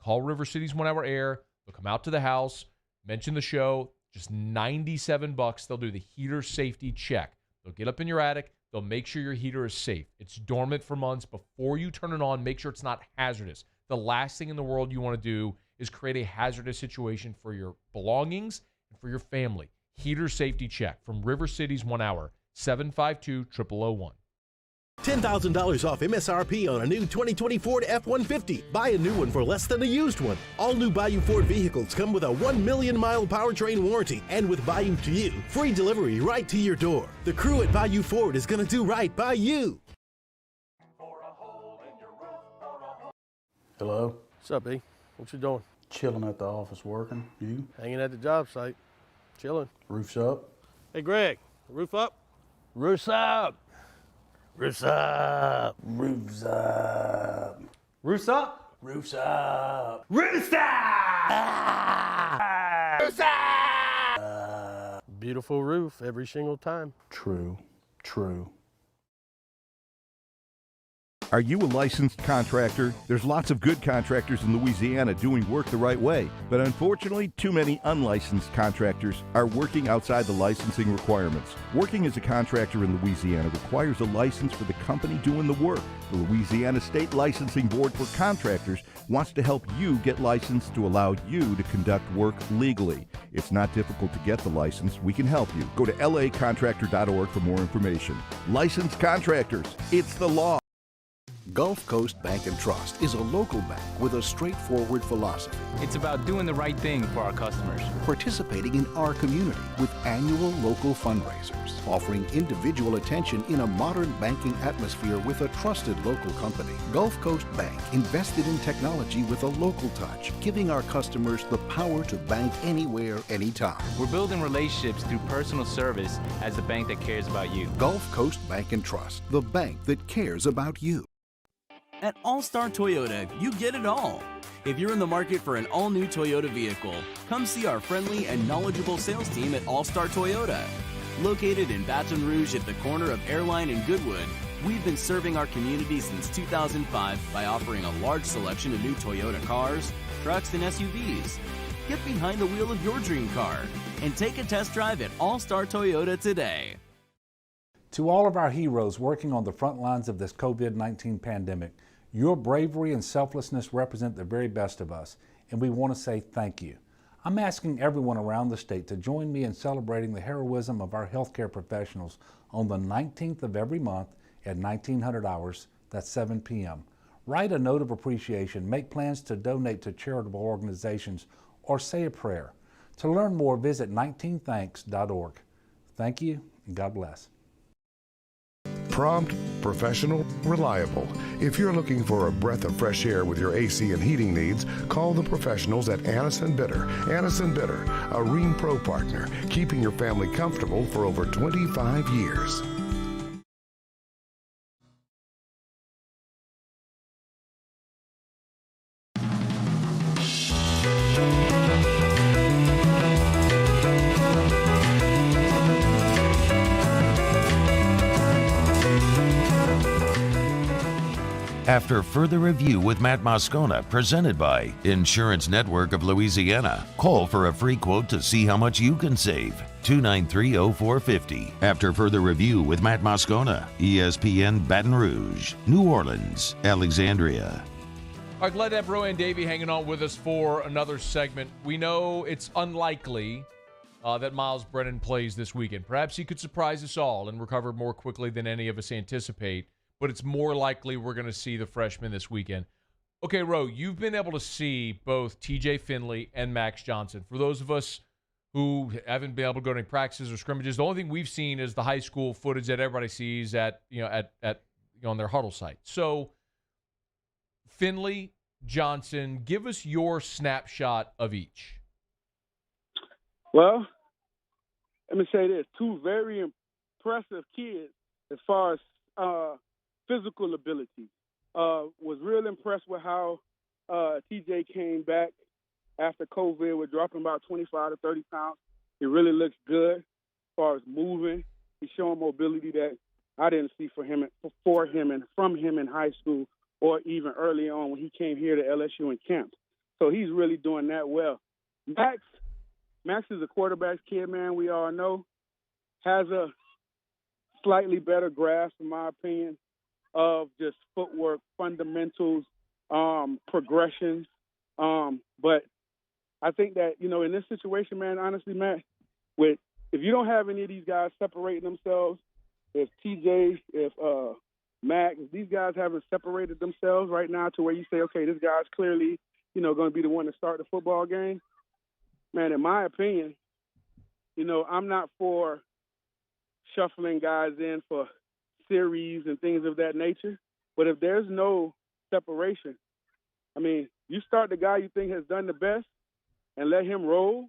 call River City's 1 Hour Air. They'll come out to the house, mention the show, just $97. They'll do the heater safety check. They'll get up in your attic. They'll make sure your heater is safe. It's dormant for months. Before you turn it on, make sure it's not hazardous. The last thing in the world you want to do is create a hazardous situation for your belongings and for your family. Heater safety check from River City's 1 Hour, 752-0001. $10,000 off MSRP on a new 2020 Ford F-150. Buy a new one for less than a used one. All new Bayou Ford vehicles come with a 1 million mile powertrain warranty, and with Bayou to You, free delivery right to your door. The crew at Bayou Ford is going to do right by you. Hello? What's up, E? What you doing? Chilling at the office working. You? Hanging at the job site. Chilling. Roof's up? Hey, Greg, roof up? Roof's up! Roof's up! Roof's up! Roof's up? Roof's up! Roof's up! Roof's up! Beautiful roof every single time. True. True. Are you a licensed contractor? There's lots of good contractors in Louisiana doing work the right way, but unfortunately, too many unlicensed contractors are working outside the licensing requirements. Working as a contractor in Louisiana requires a license for the company doing the work. The Louisiana State Licensing Board for Contractors wants to help you get licensed to allow you to conduct work legally. It's not difficult to get the license. We can help you. Go to lacontractor.org for more information. Licensed contractors, it's the law. Gulf Coast Bank and Trust is a local bank with a straightforward philosophy. It's about doing the right thing for our customers. Participating in our community with annual local fundraisers. Offering individual attention in a modern banking atmosphere with a trusted local company. Gulf Coast Bank invested in technology with a local touch, giving our customers the power to bank anywhere, anytime. We're building relationships through personal service as the bank that cares about you. Gulf Coast Bank and Trust, the bank that cares about you. At All-Star Toyota, you get it all. If you're in the market for an all-new Toyota vehicle, come see our friendly and knowledgeable sales team at All-Star Toyota. Located in Baton Rouge at the corner of Airline and Goodwood, we've been serving our community since 2005 by offering a large selection of new Toyota cars, trucks, and SUVs. Get behind the wheel of your dream car and take a test drive at All-Star Toyota today. To all of our heroes working on the front lines of this COVID-19 pandemic, your bravery and selflessness represent the very best of us, and we want to say thank you. I'm asking everyone around the state to join me in celebrating the heroism of our healthcare professionals on the 19th of every month at 1900 hours, that's 7 p.m. Write a note of appreciation, make plans to donate to charitable organizations, or say a prayer. To learn more, visit 19thanks.org. Thank you, and God bless. Prompt, professional, reliable. If you're looking for a breath of fresh air with your AC and heating needs, call the professionals at Anison Bitter. Anison Bitter, a Rheem Pro partner, keeping your family comfortable for over 25 years. After further review with Matt Moscona, presented by Insurance Network of Louisiana. Call for a free quote to see how much you can save. 293-0450. After further review with Matt Moscona, ESPN Baton Rouge, New Orleans, Alexandria. All right, glad to have Rohan Davey hanging on with us for another segment. We know it's unlikely that Myles Brennan plays this weekend. Perhaps he could surprise us all and recover more quickly than any of us anticipate, but it's more likely we're going to see the freshman this weekend. Okay, Ro, you've been able to see both TJ Finley and Max Johnson. For those of us who haven't been able to go to any practices or scrimmages, the only thing we've seen is the high school footage that everybody sees at on their huddle site. So, Finley, Johnson, give us your snapshot of each. Well, let me say this. Two very impressive kids as far as physical ability. Was real impressed with how TJ came back after COVID with dropping about 25 to 30 pounds. He really looks good as far as moving. He's showing mobility that I didn't see for him and from him in high school or even early on when he came here to LSU in camp. So he's really doing that well. Max is a quarterback's kid, man. We all know. Has a slightly better grasp, in my opinion, of just footwork, fundamentals, progressions. But I think that, in this situation, man, honestly, Matt, if you don't have any of these guys separating themselves, if TJ, if Max, if these guys haven't separated themselves right now to where you say, okay, this guy's clearly, going to be the one to start the football game, man, in my opinion, I'm not for shuffling guys in for series and things of that nature. But if there's no separation, you start the guy you think has done the best and let him roll,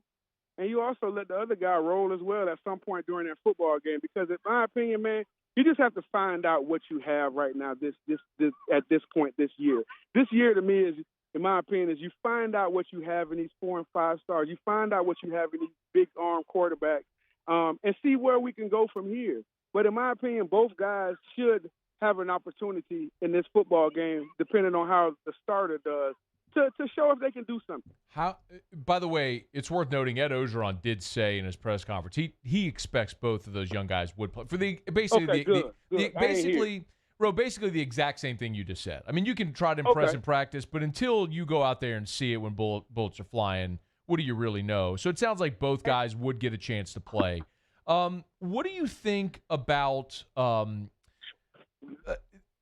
and you also let the other guy roll as well at some point during that football game. Because in my opinion, man, you just have to find out what you have right now this at this point this year. This year to me is, in my opinion, is you find out what you have in these 4 and 5 stars. You find out what you have in these big arm quarterbacks and see where we can go from here. But in my opinion, both guys should have an opportunity in this football game, depending on how the starter does, to show if they can do something. By the way, it's worth noting Ed Ogeron did say in his press conference he expects both of those young guys would play for basically the exact same thing you just said. You can try to impress in practice, but until you go out there and see it when bullets are flying, what do you really know? So it sounds like both guys would get a chance to play. What do you think about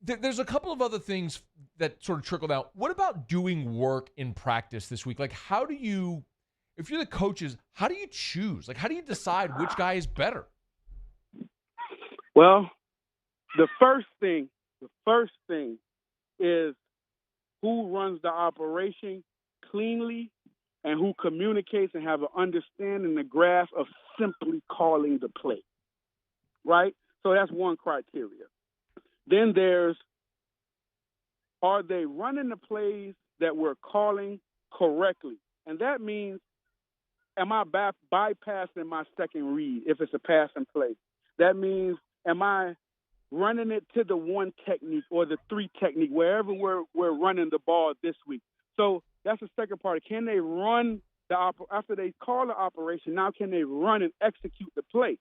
there's a couple of other things that sort of trickle down. What about doing work in practice this week? Like, how do you, if you're the coaches, how do you choose? Like, how do you decide which guy is better? Well, the first thing is who runs the operation cleanly and who communicates and have an understanding, the grasp of simply calling the play, right? So that's one criteria. Then there's, are they running the plays that we're calling correctly? And that means, am I bypassing my second read if it's a passing play? That means, am I running it to the 1 technique or the 3 technique, wherever we're running the ball this week? So that's the second part. Can they run after they call the operation? Now can they run and execute the play?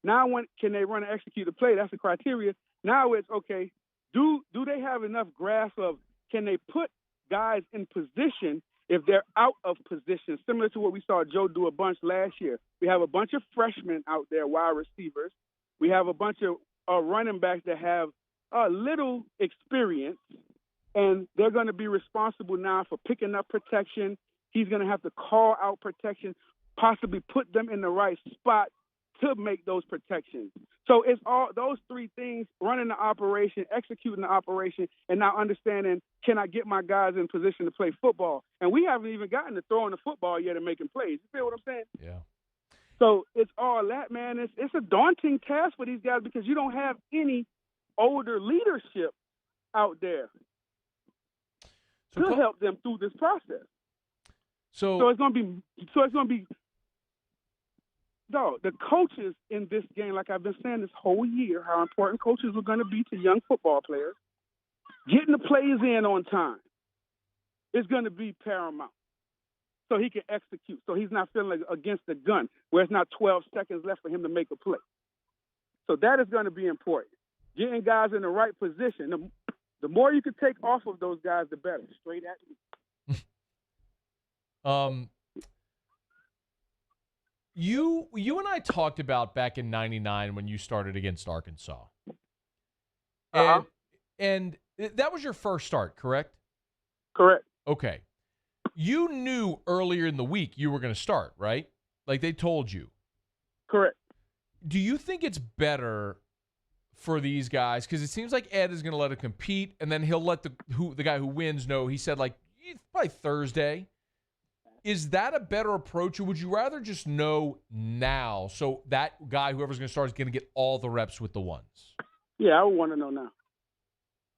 Now can they run and execute the play? That's the criteria. Now it's, okay, do they have enough grasp of, can they put guys in position if they're out of position, similar to what we saw Joe do a bunch last year? We have a bunch of freshmen out there, wide receivers. We have a bunch of running backs that have little experience, and they're going to be responsible now for picking up protection. He's going to have to call out protection, possibly put them in the right spot to make those protections. So it's all those 3 things: running the operation, executing the operation, and now understanding, can I get my guys in position to play football? And we haven't even gotten to throwing the football yet and making plays. You feel what I'm saying? Yeah. So it's all that, man. It's a daunting task for these guys because you don't have any older leadership out there to help them through this process. So it's gonna be the coaches in this game, like I've been saying this whole year, how important coaches are going to be to young football players. getting the plays in on time is going to be paramount. So he can execute. So he's not feeling like against the gun where it's not 12 seconds left for him to make a play. So that is going to be important. Getting guys in the right position. The more you can take off of those guys, the better. Straight at me. You and I talked about back in '99 when you started against Arkansas. And that was your first start, correct? Correct. Okay. You knew earlier in the week you were going to start, right? Like they told you. Correct. Do you think it's better for these guys? Because it seems like Ed is going to let it compete, and then he'll let the guy who wins know. He said, like, probably Thursday. Is that a better approach, or would you rather just know now so that guy, whoever's going to start, is going to get all the reps with the ones? Yeah, I would want to know now.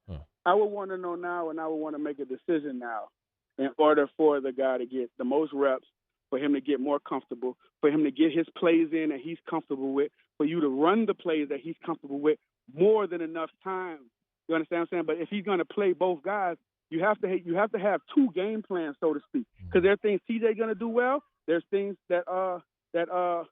Huh. I would want to know now, and I would want to make a decision now in order for the guy to get the most reps, for him to get more comfortable, for him to get his plays in that he's comfortable with, for you to run the plays that he's comfortable with more than enough time. You understand what I'm saying? But if he's going to play both guys, you have to have two game plans, so to speak, because there are things TJ going to do well. There's things that the other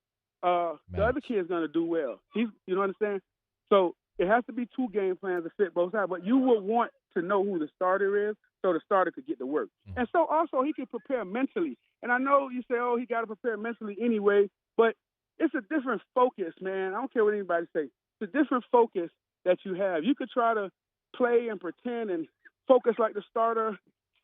kid's going to do well. You know what I'm saying? So it has to be two game plans to fit both sides. But you will want to know who the starter is, so the starter could get to work. And so also he can prepare mentally. And I know you say, oh, he got to prepare mentally anyway, but it's a different focus, man. I don't care what anybody say. It's a different focus that you have. You could try to play and pretend and focus like the starter,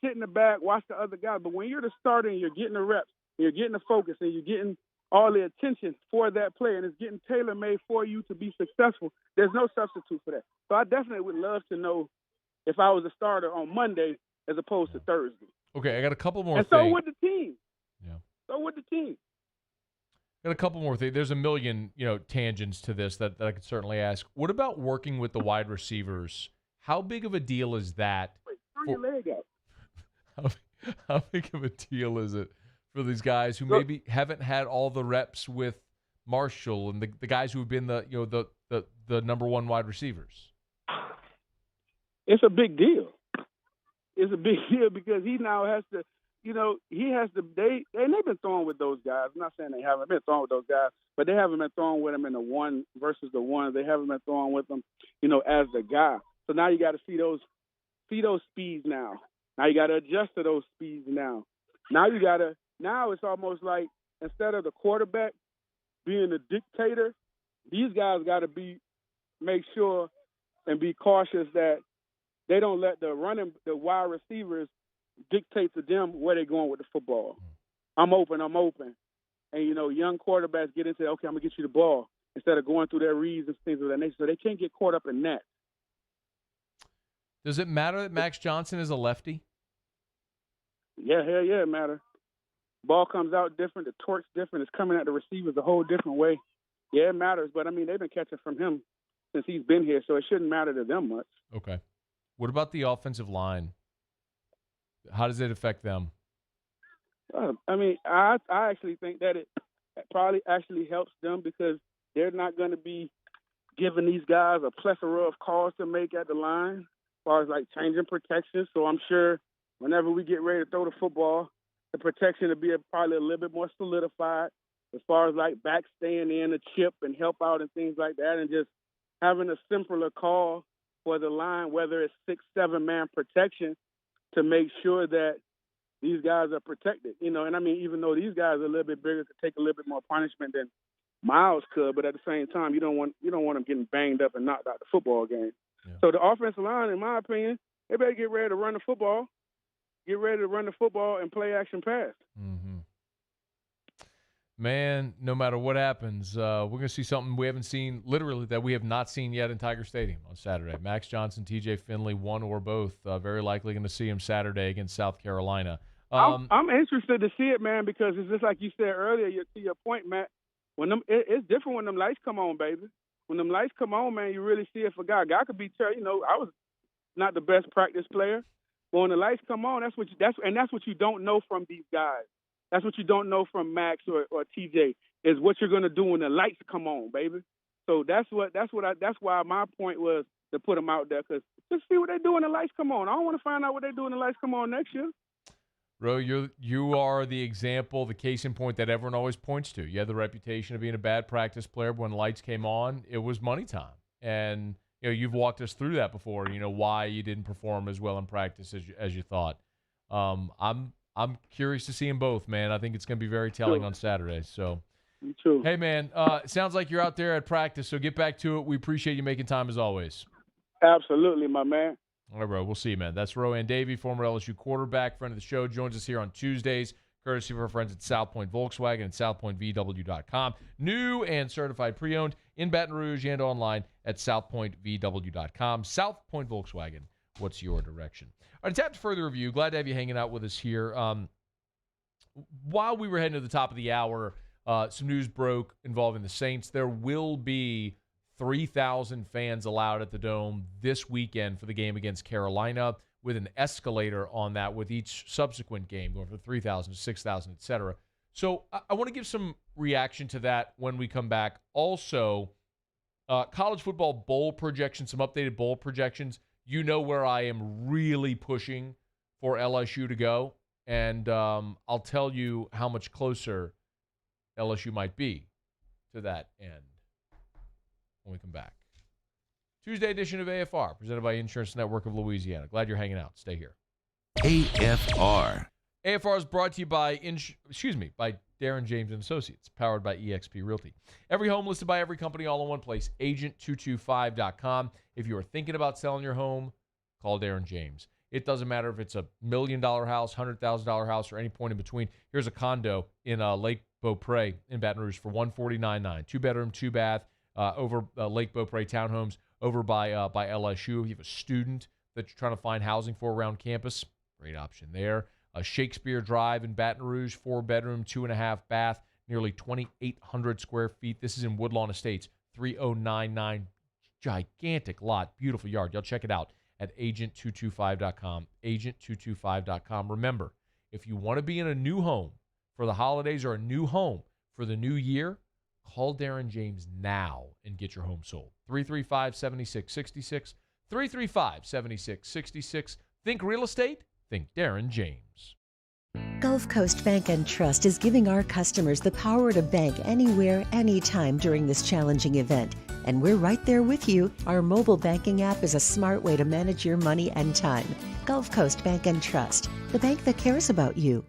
sit in the back, watch the other guy. But when you're the starter and you're getting the reps, and you're getting the focus, and you're getting all the attention for that play, and it's getting tailor-made for you to be successful, there's no substitute for that. So I definitely would love to know if I was a starter on Monday as opposed to Thursday. Okay, I got a couple more and things. So would the team. Yeah. So would the team. Got a couple more things. There's a million, tangents to this that I could certainly ask. What about working with the wide receivers? How big of a deal is that? Wait, turn your leg out. How big of a deal is it for these guys who maybe haven't had all the reps with Marshall and the guys who have been the number one wide receivers? It's a big deal. It's a big deal because he now has to, they've been throwing with those guys. I'm not saying they haven't been throwing with those guys, but they haven't been throwing with them in the one versus the one. They haven't been throwing with them, as the guy. So now you got to see those speeds now. Now you got to adjust to those speeds now. Now it's almost like instead of the quarterback being the dictator, these guys got to make sure and be cautious that they don't let the wide receivers dictate to them where they're going with the football. I'm open. And, young quarterbacks get into, okay, I'm going to get you the ball instead of going through their reads and things of that nature. So they can't get caught up in that. Does it matter that Max Johnson is a lefty? Yeah, hell yeah, it matters. Ball comes out different. The torque's different. It's coming at the receivers a whole different way. Yeah, it matters. But, they've been catching from him since he's been here, so it shouldn't matter to them much. Okay. What about the offensive line? How does it affect them? I actually think that it probably actually helps them because they're not going to be giving these guys a plethora of calls to make at the line as far as, like, changing protection. So I'm sure whenever we get ready to throw the football, the protection will be probably a little bit more solidified as far as, like, back staying in a chip and help out and things like that, and just having a simpler call for the line, whether it's 6-7 man protection, to make sure that these guys are protected. And even though these guys are a little bit bigger, could take a little bit more punishment than Myles could, but at the same time, you don't want them getting banged up and knocked out the football game. Yeah. So the offensive line, in my opinion, they better get ready to run the football. Get ready to run the football and play action pass. Mm-hmm. Man, no matter what happens, we're going to see something we haven't seen, literally, that we have not seen yet in Tiger Stadium on Saturday. Max Johnson, TJ Finley, one or both, very likely going to see him Saturday against South Carolina. I'm interested to see it, man, because it's just like you said earlier, to your point, Matt, it's different when them lights come on, baby. When them lights come on, man, you really see it for God. God could be, I was not the best practice player, but when the lights come on, that's what you don't know from these guys. That's what you don't know from Max or TJ is what you're going to do when the lights come on, baby. So that's why my point was to put them out there because just see what they do when the lights come on. I don't want to find out what they do when the lights come on next year. Ro, you are the example, the case in point that everyone always points to. You had the reputation of being a bad practice player, but when lights came on, it was money time. And you've walked us through that before. Why you didn't perform as well in practice as you thought. I'm curious to see them both, man. I think it's going to be very telling on Saturday. So, me too. Hey, man, it sounds like you're out there at practice, so get back to it. We appreciate you making time as always. Absolutely, my man. All right, bro. We'll see you, man. That's Rohan Davey, former LSU quarterback, friend of the show. Joins us here on Tuesdays, courtesy of our friends at South Point Volkswagen and southpointvw.com. New and certified pre-owned in Baton Rouge and online at southpointvw.com. South Point Volkswagen, what's your direction? All right, tap to further review. Glad to have you hanging out with us here. While we were heading to the top of the hour, some news broke involving the Saints. There will be 3,000 fans allowed at the Dome this weekend for the game against Carolina, with an escalator on that with each subsequent game, going from 3,000 to 6,000, et cetera. So I want to give some reaction to that when we come back. Also, college football bowl projections, some updated bowl projections. You know where I am really pushing for LSU to go, and I'll tell you how much closer LSU might be to that end when we come back. Tuesday edition of AFR, presented by Insurance Network of Louisiana. Glad you're hanging out. Stay here. AFR. AFR is brought to you by by Darren James & Associates, powered by eXp Realty. Every home listed by every company all in one place, agent225.com. If you are thinking about selling your home, call Darren James. It doesn't matter if it's $1 million house, $100,000 house, or any point in between. Here's a condo in Lake Beaupre in Baton Rouge for $149,900. 2-bedroom, 2-bath, over Lake Beaupre townhomes over by LSU. If you have a student that you're trying to find housing for around campus, great option there. Shakespeare Drive in Baton Rouge, 4-bedroom, 2.5-bath, nearly 2,800 square feet. This is in Woodlawn Estates, 3099, gigantic lot, beautiful yard. Y'all check it out at agent225.com, agent225.com. Remember, if you want to be in a new home for the holidays or a new home for the new year, call Darren James now and get your home sold. 335-7666, 335-7666. Think real estate? Think Darren James. Gulf Coast Bank and Trust is giving our customers the power to bank anywhere, anytime during this challenging event. And we're right there with you. Our mobile banking app is a smart way to manage your money and time. Gulf Coast Bank and Trust, the bank that cares about you.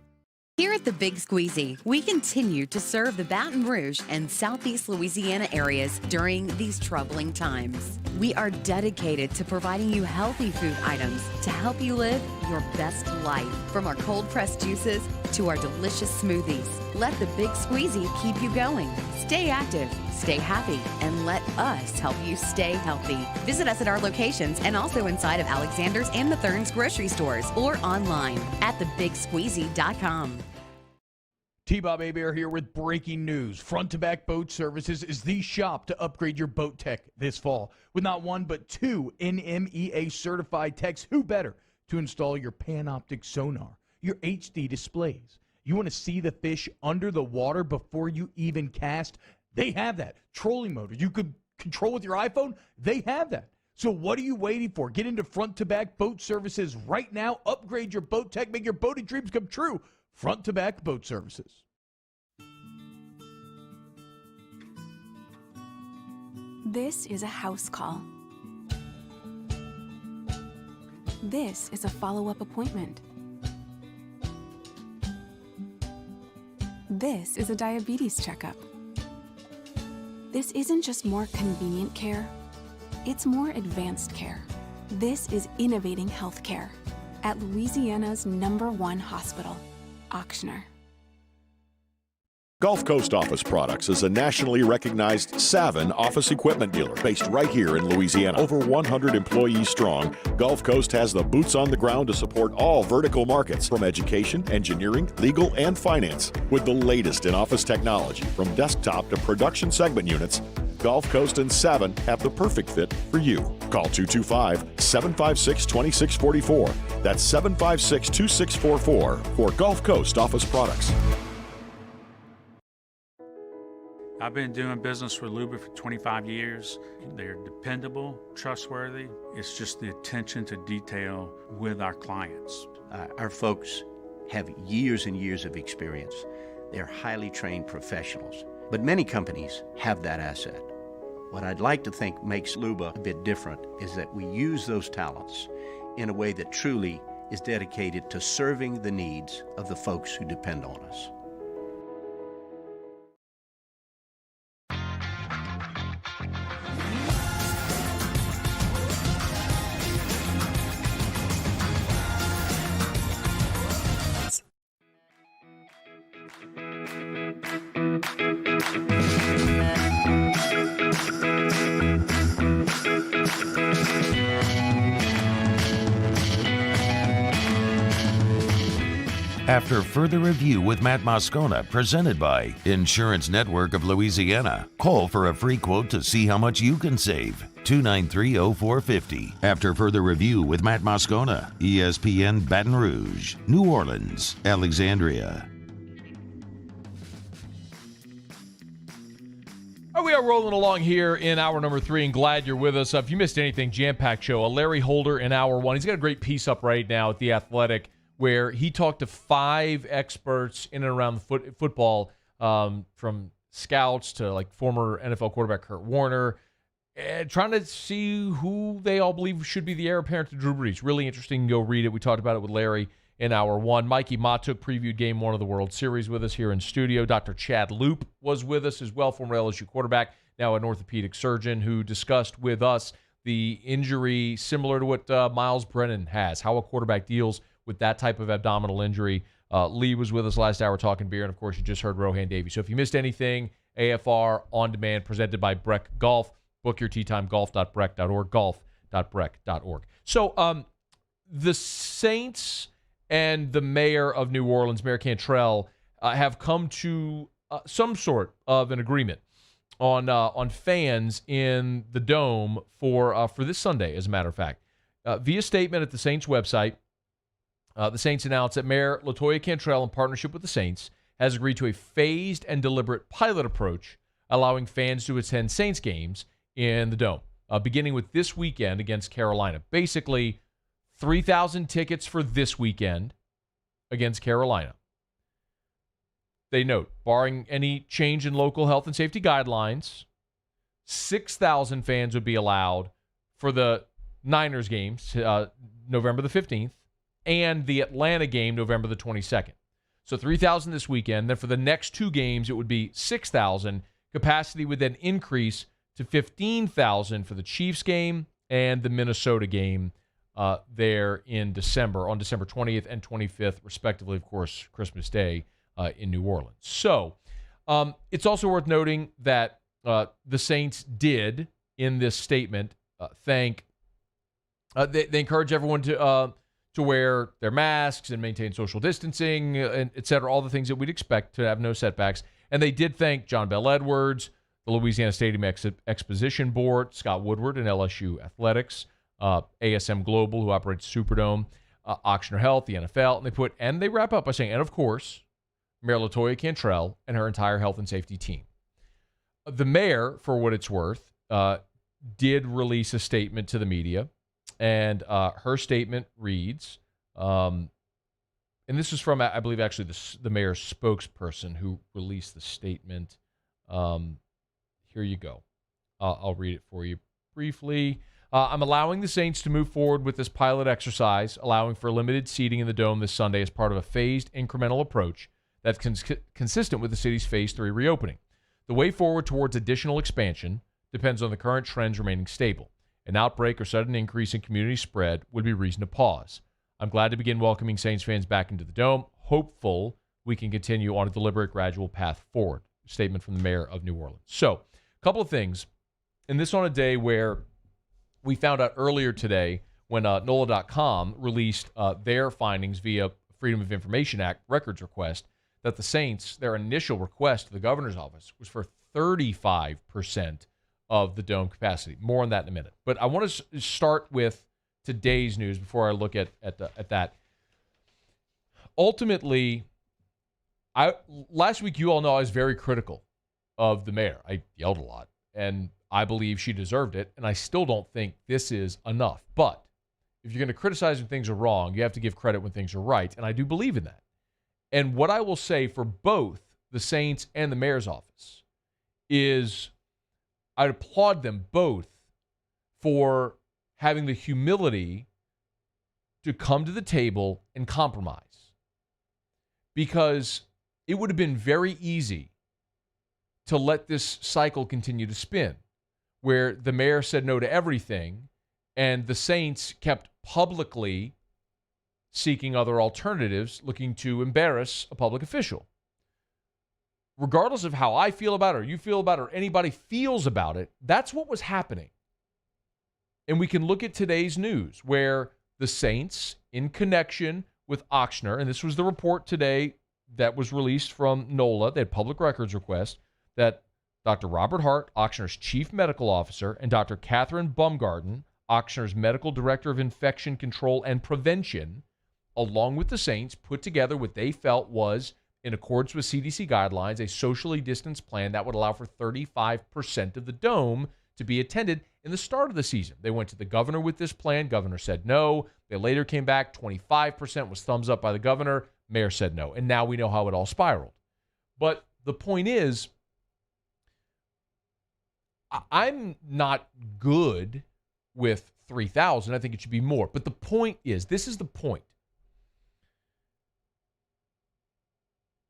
Here at the Big Squeezy, we continue to serve the Baton Rouge and Southeast Louisiana areas during these troubling times. We are dedicated to providing you healthy food items to help you live your best life. From our cold-pressed juices to our delicious smoothies, let the Big Squeezy keep you going. Stay active, stay happy, and let us help you stay healthy. Visit us at our locations and also inside of Alexander's and Methern's grocery stores or online at thebigsqueezy.com. T-Bob Hebert here with breaking news. Front-to-Back Boat Services is the shop to upgrade your boat tech this fall. With not one but 2 NMEA-certified techs, who better to install your Panoptic sonar, your HD displays. You want to see the fish under the water before you even cast? They have that. Trolling motor you could control with your iPhone? They have that. So what are you waiting for? Get into Front-to-Back Boat Services right now. Upgrade your boat tech. Make your boating dreams come true. Front-to-Back Boat Services. This is a house call. This is a follow-up appointment. This is a diabetes checkup. This isn't just more convenient care, it's more advanced care. This is innovating healthcare at Louisiana's #1 hospital, Auctioner. Gulf Coast Office Products is a nationally recognized Savin office equipment dealer based right here in Louisiana. Over 100 employees strong, Gulf Coast has the boots on the ground to support all vertical markets, from education, engineering, legal, and finance. With the latest in office technology, from desktop to production segment units, Gulf Coast and Savin have the perfect fit for you. Call 225-756-2644. That's 756-2644 for Gulf Coast Office Products. I've been doing business with Luba for 25 years. They're dependable, trustworthy. It's just the attention to detail with our clients. Our folks have years and years of experience. They're highly trained professionals, but many companies have that asset. What I'd like to think makes Luba a bit different is that we use those talents in a way that truly is dedicated to serving the needs of the folks who depend on us. After further review with Matt Moscona, presented by Insurance Network of Louisiana. Call for a free quote to see how much you can save. 293-0450. After further review with Matt Moscona, ESPN Baton Rouge, New Orleans, Alexandria. We are rolling along here in hour number 3, and glad you're with us. If you missed anything, jam-packed show. Larry Holder in hour 1. He's got a great piece up right now at The Athletic, where he talked to 5 experts in and around the football, from scouts to like former NFL quarterback Kurt Warner, trying to see who they all believe should be the heir apparent to Drew Brees. Really interesting. Go read it. We talked about it with Larry in hour 1. Mikey Matook previewed Game 1 of the World Series with us here in studio. Dr. Chad Loop was with us as well, former LSU quarterback, now an orthopedic surgeon, who discussed with us the injury similar to what Myles Brennan has, how a quarterback deals with that type of abdominal injury. Lee was with us last hour talking beer, and of course you just heard Rohan Davey. So if you missed anything, AFR On Demand presented by Breck Golf. Book your tee time, golf.breck.org, golf.breck.org. So the Saints and the mayor of New Orleans, Mayor Cantrell, have come to some sort of an agreement on fans in the Dome for this Sunday, as a matter of fact. Via statement at the Saints website, the Saints announced that Mayor LaToya Cantrell, in partnership with the Saints, has agreed to a phased and deliberate pilot approach, allowing fans to attend Saints games in the Dome, beginning with this weekend against Carolina. Basically, 3,000 tickets for this weekend against Carolina. They note, barring any change in local health and safety guidelines, 6,000 fans would be allowed for the Niners games, November the 15th, and the Atlanta game, November the 22nd. So 3,000 this weekend. Then for the next 2 games, it would be 6,000. Capacity would then increase to 15,000 for the Chiefs game and the Minnesota game there in December, on December 20th and 25th, respectively, of course, Christmas Day in New Orleans. So it's also worth noting that the Saints did, in this statement, they encourage everyone to wear their masks and maintain social distancing, and et cetera, all the things that we'd expect to have no setbacks. And they did thank John Bell Edwards, the Louisiana Stadium Exposition Board, Scott Woodward and LSU Athletics, ASM Global, who operates Superdome, Auctioner Health, the NFL, and they wrap up by saying, and of course, Mayor LaToya Cantrell and her entire health and safety team. The mayor, for what it's worth, did release a statement to the media, and her statement reads, and this is from, I believe, actually the mayor's spokesperson who released the statement. Here you go. I'll read it for you briefly. I'm allowing the Saints to move forward with this pilot exercise, allowing for limited seating in the Dome this Sunday as part of a phased, incremental approach that's consistent with the city's Phase 3 reopening. The way forward towards additional expansion depends on the current trends remaining stable. An outbreak or sudden increase in community spread would be reason to pause. I'm glad to begin welcoming Saints fans back into the Dome. Hopeful we can continue on a deliberate, gradual path forward. Statement from the mayor of New Orleans. So, a couple of things. And this on a day where we found out earlier today when NOLA.com released their findings via Freedom of Information Act records request, that the Saints, their initial request to the governor's office was for 35% of the Dome capacity. More on that in a minute. But I want to start with today's news before I look at that. Ultimately, last week you all know I was very critical of the mayor. I yelled a lot, and I believe she deserved it, and I still don't think this is enough. But if you're going to criticize when things are wrong, you have to give credit when things are right, and I do believe in that. And what I will say for both the Saints and the mayor's office is I'd applaud them both for having the humility to come to the table and compromise. Because it would have been very easy to let this cycle continue to spin, where the mayor said no to everything and the Saints kept publicly seeking other alternatives, looking to embarrass a public official. Regardless of how I feel about it, or you feel about it, or anybody feels about it, that's what was happening. And we can look at today's news, where the Saints, in connection with Ochsner, and this was the report today that was released from NOLA, they had public records request, that Dr. Robert Hart, Ochsner's chief medical officer, and Dr. Catherine Bumgarden, Ochsner's medical director of infection control and prevention, along with the Saints, put together what they felt was, in accordance with CDC guidelines, a socially distanced plan that would allow for 35% of the dome to be attended in the start of the season. They went to the governor with this plan. Governor said no. They later came back. 25% was thumbs up by the governor. Mayor said no. And now we know how it all spiraled. But the point is, I'm not good with 3,000. I think it should be more. But the point is, this is the point.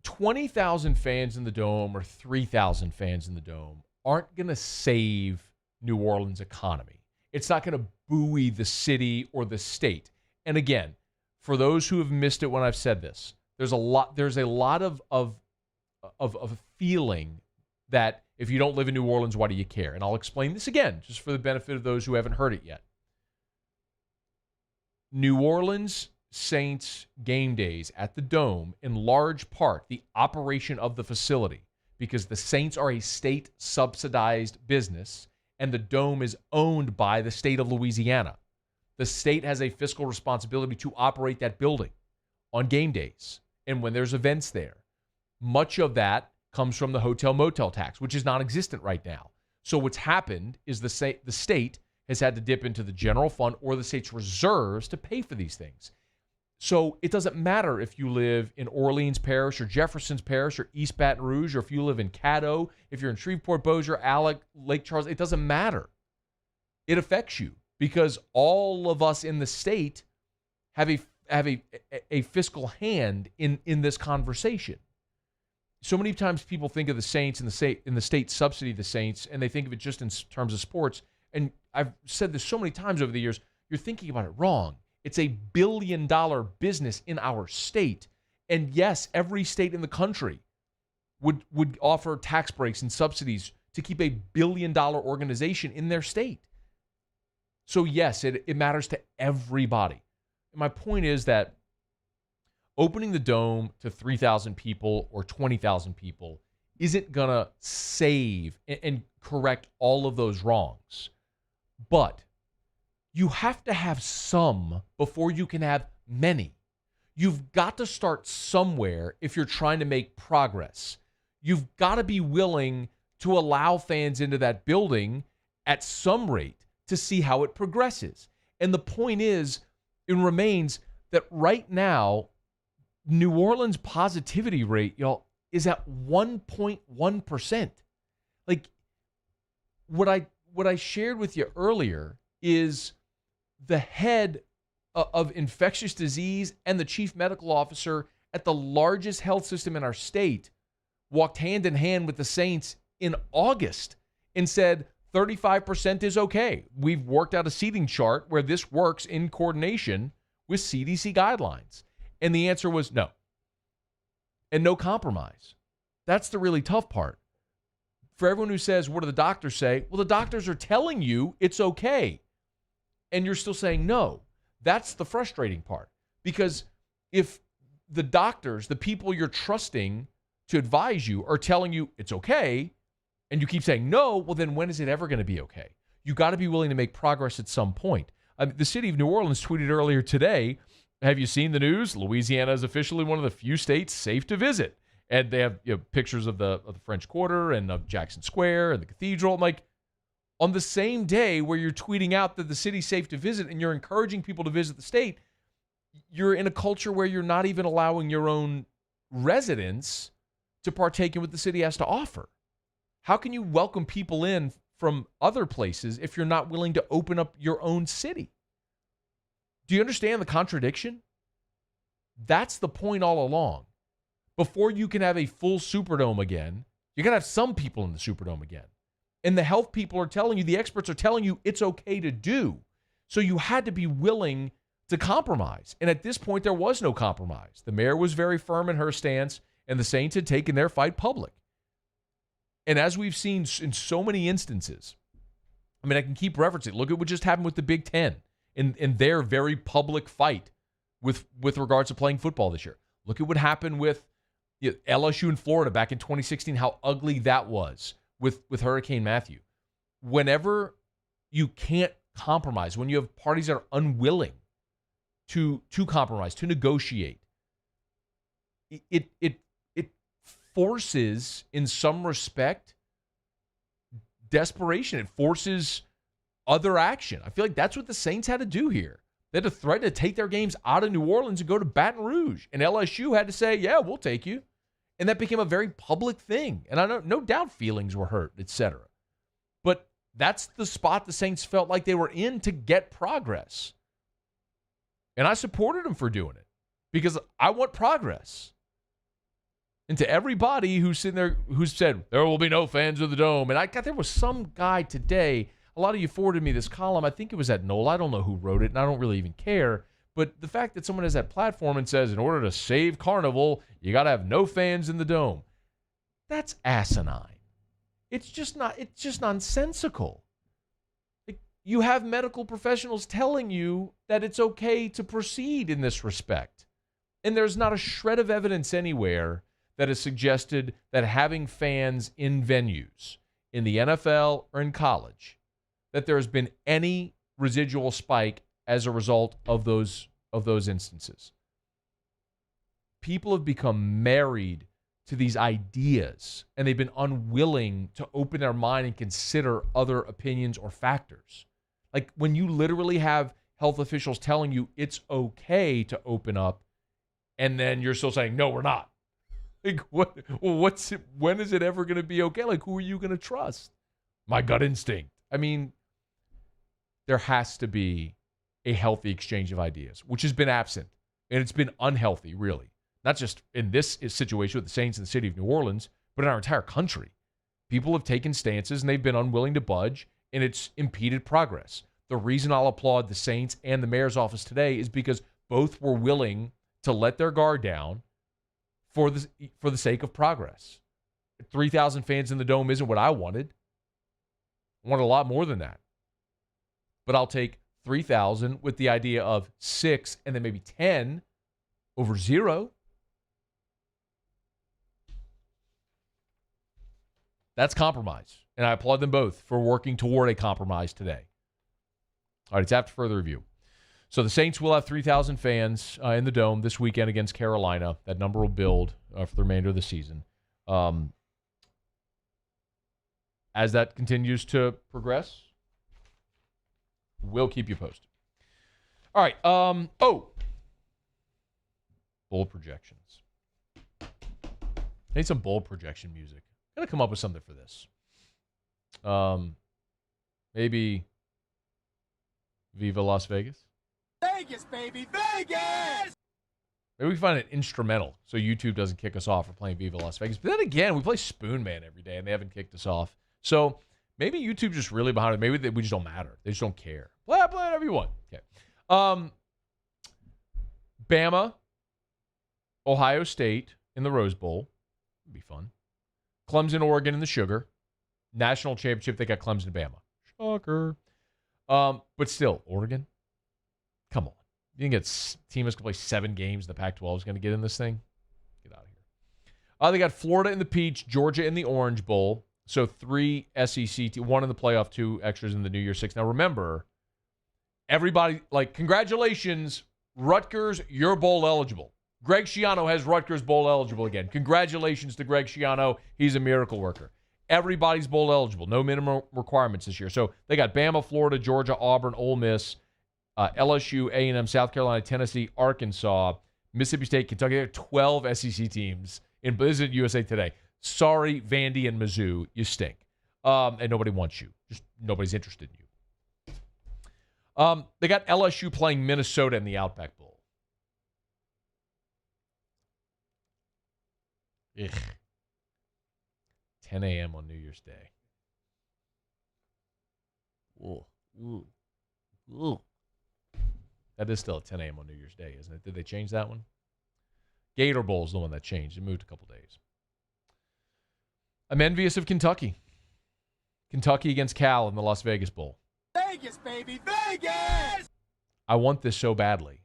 20,000 fans in the Dome or 3,000 fans in the Dome aren't going to save New Orleans' economy. It's not going to buoy the city or the state. And again, for those who have missed it when I've said this, there's a lot of feeling that if you don't live in New Orleans, why do you care? And I'll explain this again, just for the benefit of those who haven't heard it yet. New Orleans Saints game days at the Dome, in large part, the operation of the facility, because the Saints are a state-subsidized business, and the Dome is owned by the state of Louisiana. The state has a fiscal responsibility to operate that building on game days and when there's events there. Much of that comes from the hotel-motel tax, which is non-existent right now. So what's happened is the state has had to dip into the general fund or the state's reserves to pay for these things. So it doesn't matter if you live in Orleans Parish or Jefferson's Parish or East Baton Rouge, or if you live in Caddo, if you're in Shreveport, Bossier, Alec, Lake Charles, it doesn't matter. It affects you because all of us in the state have a fiscal hand in this conversation. So many times people think of the Saints and the state subsidy of the Saints, and they think of it just in terms of sports. And I've said this so many times over the years, you're thinking about it wrong. It's a $1 billion business in our state. And yes, every state in the country would offer tax breaks and subsidies to keep a $1 billion organization in their state. So yes, it matters to everybody. And my point is that opening the Dome to 3,000 people or 20,000 people isn't going to save and correct all of those wrongs. But you have to have some before you can have many. You've got to start somewhere if you're trying to make progress. You've got to be willing to allow fans into that building at some rate to see how it progresses. And the point is, it remains that right now, New Orleans' positivity rate, y'all, is at 1.1%. Like, what I shared with you earlier is the head of infectious disease and the chief medical officer at the largest health system in our state walked hand in hand with the Saints in August and said 35% is okay. We've worked out a seating chart where this works in coordination with CDC guidelines. And the answer was no. And no compromise. That's the really tough part. For everyone who says, what do the doctors say? Well, the doctors are telling you it's okay. And you're still saying no. That's the frustrating part. Because if the doctors, the people you're trusting to advise you, are telling you it's okay, and you keep saying no, well, then when is it ever going to be okay? You got to be willing to make progress at some point. The city of New Orleans tweeted earlier today, have you seen the news? Louisiana is officially one of the few states safe to visit. And they have pictures of the French Quarter and of Jackson Square and the cathedral. I'm like, on the same day where you're tweeting out that the city's safe to visit and you're encouraging people to visit the state, you're in a culture where you're not even allowing your own residents to partake in what the city has to offer. How can you welcome people in from other places if you're not willing to open up your own city? Do you understand the contradiction? That's the point all along. Before you can have a full Superdome again, you're going to have some people in the Superdome again. And the health people are telling you, the experts are telling you it's okay to do. So you had to be willing to compromise. And at this point, there was no compromise. The mayor was very firm in her stance, and the Saints had taken their fight public. And as we've seen in so many instances, I mean, I can keep referencing. Look at what just happened with the Big Ten in their very public fight with regards to playing football this year. Look at what happened with LSU in Florida back in 2016, how ugly that was with Hurricane Matthew. Whenever you can't compromise, when you have parties that are unwilling to compromise, to negotiate, it forces, in some respect, desperation. It forces other action. I feel like that's what the Saints had to do here. They had to threaten to take their games out of New Orleans and go to Baton Rouge. And LSU had to say, yeah, we'll take you. And that became a very public thing. And I know, no doubt feelings were hurt, etc. But that's the spot the Saints felt like they were in to get progress. And I supported them for doing it because I want progress. And to everybody who's sitting there who said, there will be no fans of the Dome. And there was some guy today, a lot of you forwarded me this column. I think it was at Knoll. I don't know who wrote it, and I don't really even care. But the fact that someone has that platform and says, in order to save Carnival, you got to have no fans in the Dome. That's asinine. It's just nonsensical. You have medical professionals telling you that it's okay to proceed in this respect. And there's not a shred of evidence anywhere that has suggested that having fans in venues, in the NFL or in college, that there has been any residual spike as a result of those instances. People have become married to these ideas, and they've been unwilling to open their mind and consider other opinions or factors. Like when you literally have health officials telling you it's okay to open up, and then you're still saying, no, we're not. Like, when is it ever going to be okay? Like, who are you going to trust? My gut instinct. I mean, there has to be a healthy exchange of ideas, which has been absent. And it's been unhealthy, really. Not just in this situation with the Saints in the city of New Orleans, but in our entire country. People have taken stances, and they've been unwilling to budge, and it's impeded progress. The reason I'll applaud the Saints and the mayor's office today is because both were willing to let their guard down for the sake of progress. 3,000 fans in the Dome isn't what I wanted. I wanted a lot more than that. But I'll take 3,000 with the idea of 6 and then maybe 10 over 0. That's compromise. And I applaud them both for working toward a compromise today. All right, it's after further review. So the Saints will have 3,000 fans in the Dome this weekend against Carolina. That number will build for the remainder of the season. As that continues to progress, we'll keep you posted. All right. Bold projections. I need some bold projection music. I'm going to come up with something for this. Maybe Viva Las Vegas? Vegas, baby, Vegas! Maybe we find an instrumental so YouTube doesn't kick us off for playing Viva Las Vegas. But then again, we play Spoon Man every day, and they haven't kicked us off. So maybe YouTube's just really behind it. Maybe we just don't matter. They just don't care. Play whatever you want. Okay. Bama, Ohio State in the Rose Bowl. It'd be fun. Clemson, Oregon in the Sugar. National championship, they got Clemson and Bama. Shocker. But still, Oregon? Come on. You think a team that's going to play 7 games in the Pac-12 is going to get in this thing? Get out of here. They got Florida in the Peach, Georgia in the Orange Bowl. So 3 SEC teams, 1 in the playoff, 2 extras in the New Year's 6. Now remember, everybody, congratulations, Rutgers, you're bowl eligible. Greg Schiano has Rutgers bowl eligible again. Congratulations to Greg Schiano. He's a miracle worker. Everybody's bowl eligible. No minimum requirements this year. So they got Bama, Florida, Georgia, Auburn, Ole Miss, LSU, A&M, South Carolina, Tennessee, Arkansas, Mississippi State, Kentucky. There are 12 SEC teams in Blizzard USA Today. Sorry, Vandy and Mizzou, you stink. And nobody wants you. Just nobody's interested in you. They got LSU playing Minnesota in the Outback Bowl. Ugh. 10 a.m. on New Year's Day. Ooh. Ooh. Ooh. That is still at 10 a.m. on New Year's Day, isn't it? Did they change that one? Gator Bowl is the one that changed. It moved a couple days. I'm envious of Kentucky. Kentucky against Cal in the Las Vegas Bowl. Vegas, baby, Vegas! I want this so badly.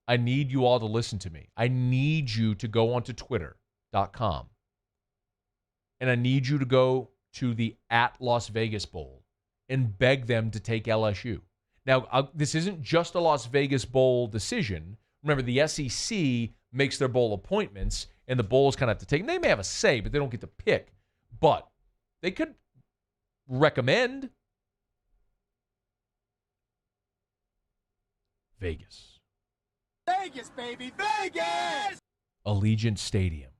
I need you all to listen to me. I need you to go onto Twitter.com. And I need you to go to the @Las Vegas Bowl and beg them to take LSU. Now, this isn't just a Las Vegas Bowl decision. Remember, the SEC makes their bowl appointments, and the bowls kind of have to take. And they may have a say, but they don't get to pick. But they could recommend Vegas. Vegas, baby, Vegas! Allegiant Stadium.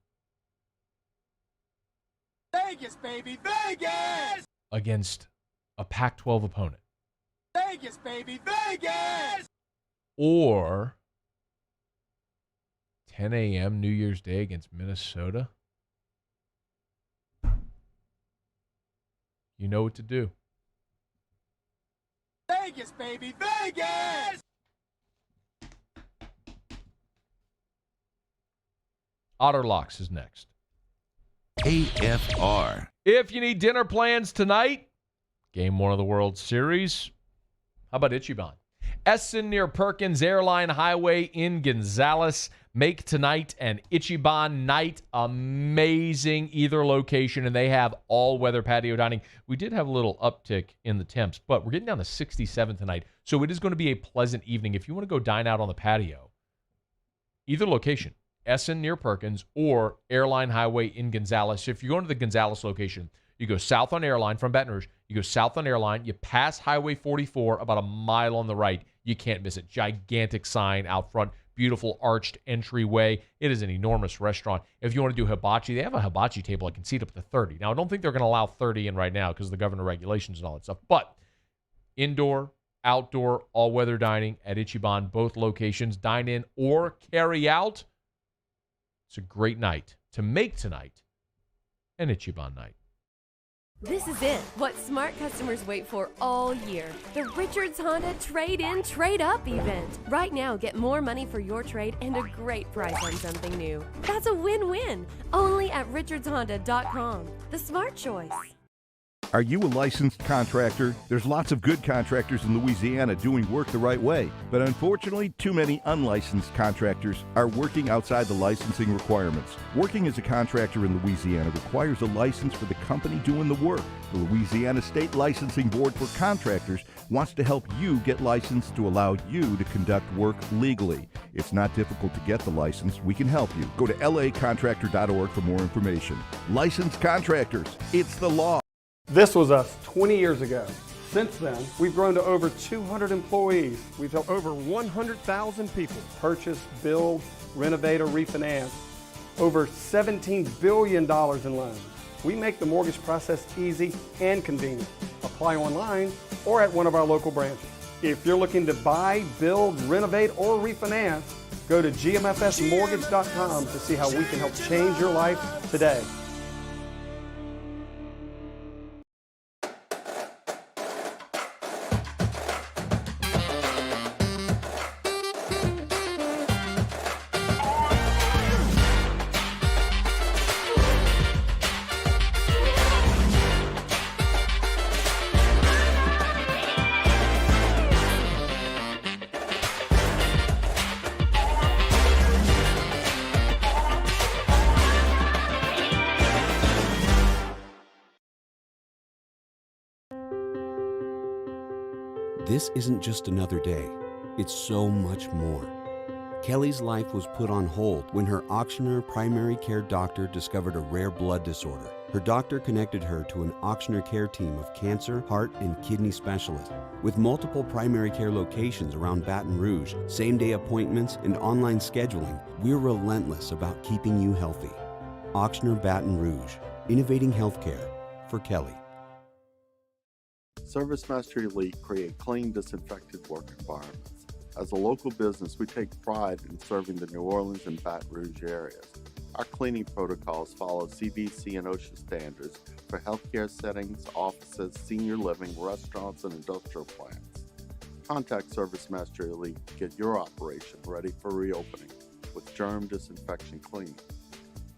Vegas, baby, Vegas! Against a Pac-12 opponent. Vegas, baby, Vegas! Or 10 a.m. New Year's Day against Minnesota. You know what to do. Vegas, baby, Vegas! Otter Locks is next. AFR. If you need dinner plans tonight, Game 1 of the World Series, how about Ichiban? Essen near Perkins Airline Highway in Gonzales. Make tonight an Ichiban night. Amazing either location, and they have all-weather patio dining. We did have a little uptick in the temps, but we're getting down to 67 tonight, so it is going to be a pleasant evening. If you want to go dine out on the patio, either location, Essen near Perkins or Airline Highway in Gonzales. If you're going to the Gonzales location, you go south on Airline from Baton Rouge. You go south on Airline. You pass Highway 44 about a mile on the right. You can't miss it. Gigantic sign out front. Beautiful arched entryway. It is an enormous restaurant. If you want to do hibachi, they have a hibachi table. I can seat up to 30. Now, I don't think they're going to allow 30 in right now because of the governor regulations and all that stuff. But indoor, outdoor, all-weather dining at Ichiban, both locations. Dine in or carry out. It's a great night to make tonight an Ichiban night. This is it, what smart customers wait for all year. The Richards Honda Trade-In, Trade-Up event. Right now, get more money for your trade and a great price on something new. That's a win-win. Only at richardshonda.com. The smart choice. Are you a licensed contractor? There's lots of good contractors in Louisiana doing work the right way, but unfortunately, too many unlicensed contractors are working outside the licensing requirements. Working as a contractor in Louisiana requires a license for the company doing the work. The Louisiana State Licensing Board for Contractors wants to help you get licensed to allow you to conduct work legally. It's not difficult to get the license. We can help you. Go to lacontractor.org for more information. Licensed contractors, it's the law. This was us 20 years ago. Since then, we've grown to over 200 employees. We've helped over 100,000 people purchase, build, renovate, or refinance over $17 billion in loans. We make the mortgage process easy and convenient. Apply online or at one of our local branches. If you're looking to buy, build, renovate, or refinance, go to gmfsmortgage.com to see how we can help change your life today. This isn't just another day, it's so much more. Kelly's life was put on hold when her auctioneer primary care doctor discovered a rare blood disorder. Her doctor connected her to an auctioneer care team of cancer, heart, and kidney specialists. With multiple primary care locations around Baton Rouge, same-day appointments, and online scheduling, we're relentless about keeping you healthy. Auctioneer Baton Rouge, innovating healthcare for Kelly. ServiceMaster Elite create clean, disinfected work environments. As a local business, we take pride in serving the New Orleans and Baton Rouge areas. Our cleaning protocols follow CDC and OSHA standards for healthcare settings, offices, senior living, restaurants, and industrial plants. Contact ServiceMaster Elite to get your operation ready for reopening with germ disinfection cleaning.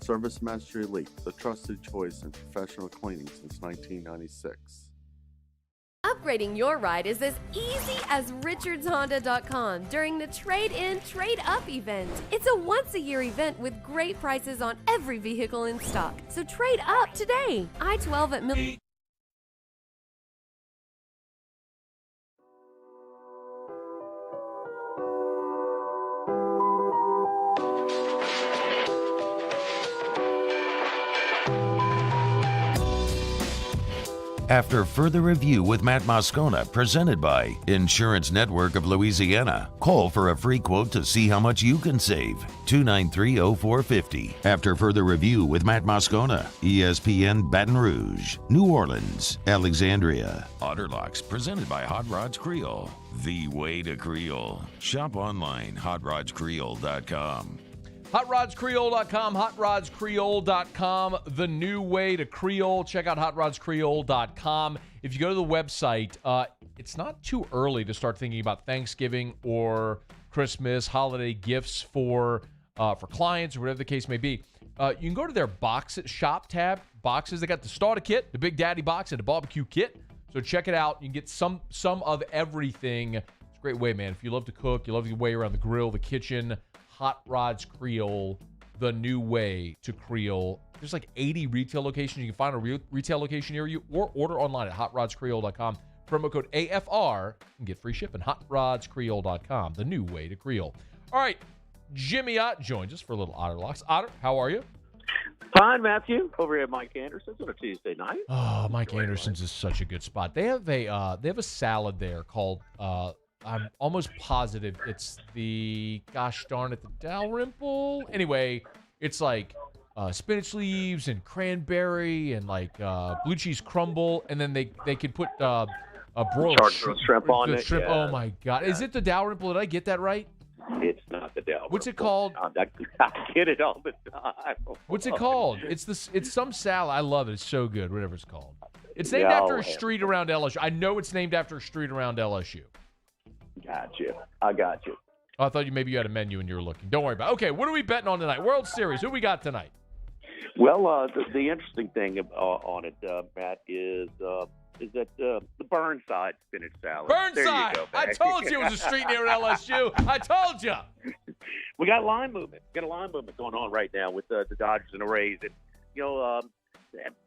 ServiceMaster Elite, the trusted choice in professional cleaning since 1996. Upgrading your ride is as easy as richardshonda.com during the Trade-In, Trade-Up event. It's a once-a-year event with great prices on every vehicle in stock. So trade up today. I-12 at Mill. After further review with Matt Moscona, presented by Insurance Network of Louisiana, call for a free quote to see how much you can save. 293-0450. After further review with Matt Moscona, ESPN Baton Rouge, New Orleans, Alexandria. Otter Locks, presented by Hot Rods Creole. The way to Creole. Shop online, hotrodscreole.com. HotRodsCreole.com, HotRodsCreole.com, the new way to Creole. Check out HotRodsCreole.com. If you go to the website, it's not too early to start thinking about Thanksgiving or Christmas, holiday gifts for clients or whatever the case may be. You can go to their shop tab, boxes. They got the starter kit, the Big Daddy box, and the barbecue kit. So check it out. You can get some of everything. It's a great way, man. If you love to cook, you love your way around the grill, the kitchen, Hot Rods Creole, the new way to Creole. There's like 80 retail locations. You can find a retail location near you or order online at hotrodscreole.com. Promo code AFR and get free shipping. Hotrodscreole.com, the new way to Creole. All right, Jimmy Ott joins us for a little Otter Locks. Otter, how are you? Fine, Matthew. Over here at Mike Anderson's on a Tuesday night. Oh, Mike Anderson's is such a good spot. They have a salad there called I'm almost positive it's the, gosh darn it, the Dalrymple. Anyway, it's like spinach leaves and cranberry and like blue cheese crumble, and then they could put a broiled shrimp on it. Shrimp. Yeah. Oh my God, is it the Dalrymple? Did I get that right? It's not the Dalrymple. What's it called? I get it all the time. What's it called? It's some salad. I love it. It's so good. Whatever it's called. It's named after a street around LSU. I know it's named after a street around LSU. I got you. Oh, I thought maybe you had a menu and you were looking. Don't worry about it. Okay, what are we betting on tonight? World Series. Who we got tonight? Well, the interesting thing on it, Matt, is that the Burnside spinach salad. Burnside! There you go, I told you it was a street near LSU. I told you. We got line movement. We got a line movement going on right now with the Dodgers and the Rays. And,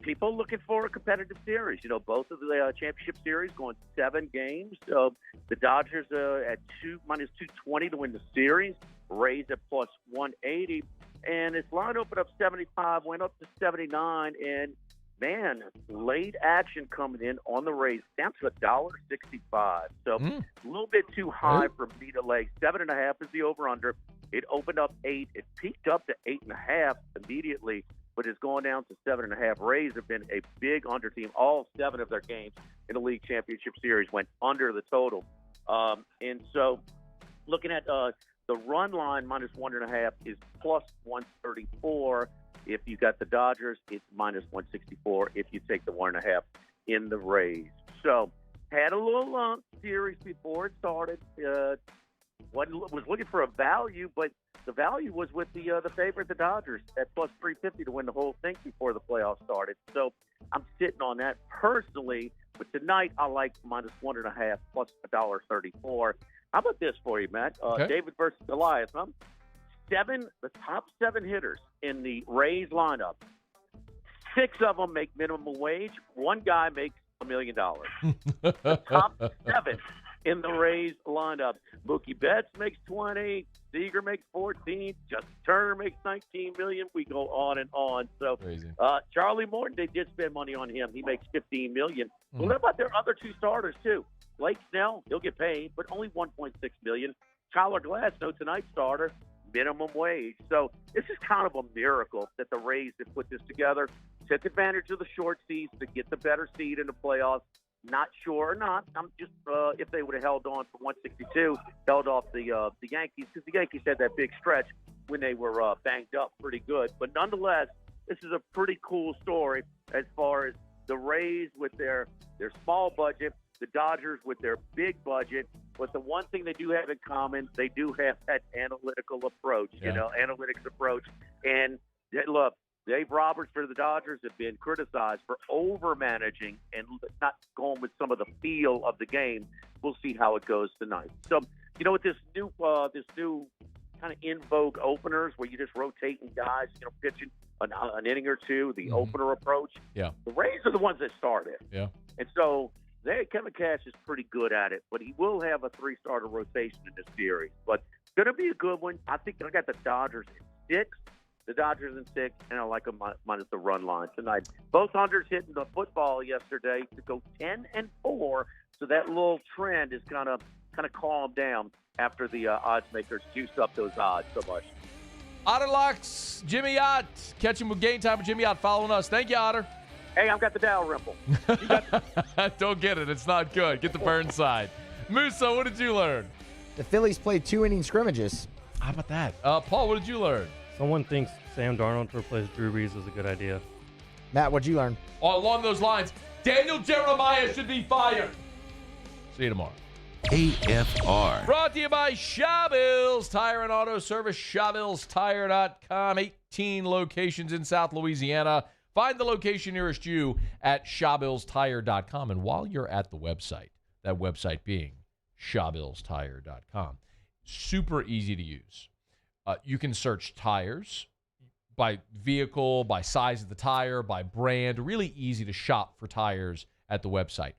people looking for a competitive series. Both of the championship series going 7 games. The Dodgers at minus 220 to win the series. Rays at plus 180. And its line opened up 75, went up to 79. And, man, late action coming in on the Rays. Down to $1.65. So a little bit too high for me to lay. 7.5 is the over-under. It opened up 8. It peaked up to 8.5 immediately, but it's going down to 7.5. Rays have been a big under team. All 7 of their games in the league championship series went under the total. And so looking at the run line, minus 1.5 is plus 134. If you got the Dodgers, it's minus 164 if you take the 1.5 in the Rays. So had a little series before it started. Was looking for a value, but the value was with the favorite, the Dodgers, at plus 350 to win the whole thing before the playoffs started. So I'm sitting on that personally. But tonight, I like minus 1.5 plus $1.34. How about this for you, Matt? Okay. David versus Goliath. The top 7 hitters in the Rays lineup, 6 of them make minimum wage. 1 guy makes $1 million. The top 7 in the Rays lineup. Mookie Betts makes 20, Seager makes 14, Justin Turner makes 19 million. We go on and on. So Charlie Morton, they did spend money on him. He makes 15 million. Well, what about their other two starters too? Blake Snell, he'll get paid, but only 1.6 million. Tyler Glass, no tonight starter, minimum wage. So this is kind of a miracle that the Rays have put this together. Took advantage of the short season to get the better seed in the playoffs. Not sure or not. I'm just if they would have held on for 162, held off the Yankees, because the Yankees had that big stretch when they were banged up pretty good. But nonetheless, this is a pretty cool story as far as the Rays with their small budget, the Dodgers with their big budget. But the one thing they do have in common, they do have that analytical approach, analytics approach. And look, Dave Roberts for the Dodgers have been criticized for over-managing and not going with some of the feel of the game. We'll see how it goes tonight. So, with this new kind of in vogue openers where you just rotating guys, pitching an inning or two, the opener approach. Yeah. The Rays are the ones that started. Yeah. And so Kevin Cash is pretty good at it, but he will have a 3-starter rotation in this series. But it's going to be a good one. I think I got the Dodgers in 6. The Dodgers in 6, and I like them minus the run line tonight. Both Hunters hitting the football yesterday to go 10-4, so that little trend is kind of calmed down after the odds makers juiced up those odds so much. Otter Locks, Jimmy Ott. Catch him with Game Time with Jimmy Ott following us. Thank you, Otter. Hey, I've got the Dow Rimple. Don't get it. It's not good. Get the burn side. Musa, what did you learn? The Phillies played 2-inning scrimmages. How about that? Paul, what did you learn? Someone thinks Sam Darnold to replace Drew Brees is a good idea. Matt, what'd you learn? Along those lines, Daniel Jeremiah should be fired. See you tomorrow. AFR. Brought to you by Shawbills Tire and Auto Service, ShawbillsTire.com. 18 locations in South Louisiana. Find the location nearest you at ShawbillsTire.com. And while you're at the website, that website being ShawbillsTire.com, super easy to use. You can search tires by vehicle, by size of the tire, by brand. Really easy to shop for tires at the website.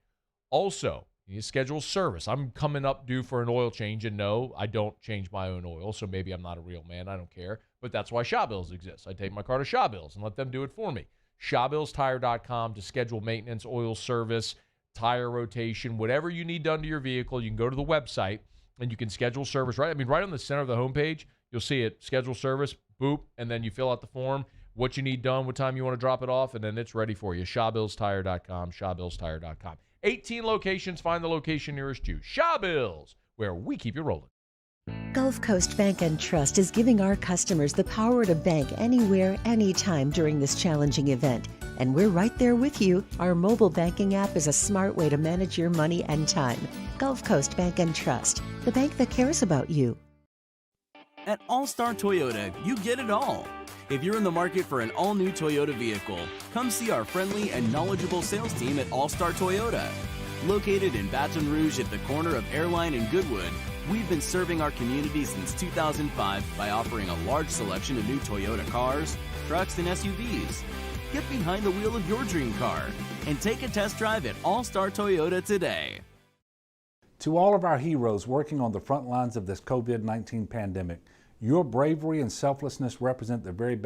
Also, you schedule service. I'm coming up due for an oil change, and no, I don't change my own oil, so maybe I'm not a real man. I don't care. But that's why Shawbills exists. I take my car to Shawbills and let them do it for me. ShawbillsTire.com to schedule maintenance, oil service, tire rotation, whatever you need done to your vehicle. You can go to the website, and you can schedule service. Right on the center of the homepage. You'll see it, schedule service, boop, and then you fill out the form, what you need done, what time you want to drop it off, and then it's ready for you. ShawbillsTire.com, ShawbillsTire.com. 18 locations, find the location nearest you. Shawbills, where we keep you rolling. Gulf Coast Bank and Trust is giving our customers the power to bank anywhere, anytime during this challenging event. And we're right there with you. Our mobile banking app is a smart way to manage your money and time. Gulf Coast Bank and Trust, the bank that cares about you. At All-Star Toyota, you get it all. If you're in the market for an all-new Toyota vehicle, come see our friendly and knowledgeable sales team at All-Star Toyota. Located in Baton Rouge at the corner of Airline and Goodwood, we've been serving our community since 2005 by offering a large selection of new Toyota cars, trucks, and SUVs. Get behind the wheel of your dream car and take a test drive at All-Star Toyota today. To all of our heroes working on the front lines of this COVID-19 pandemic, your bravery and selflessness represent the very best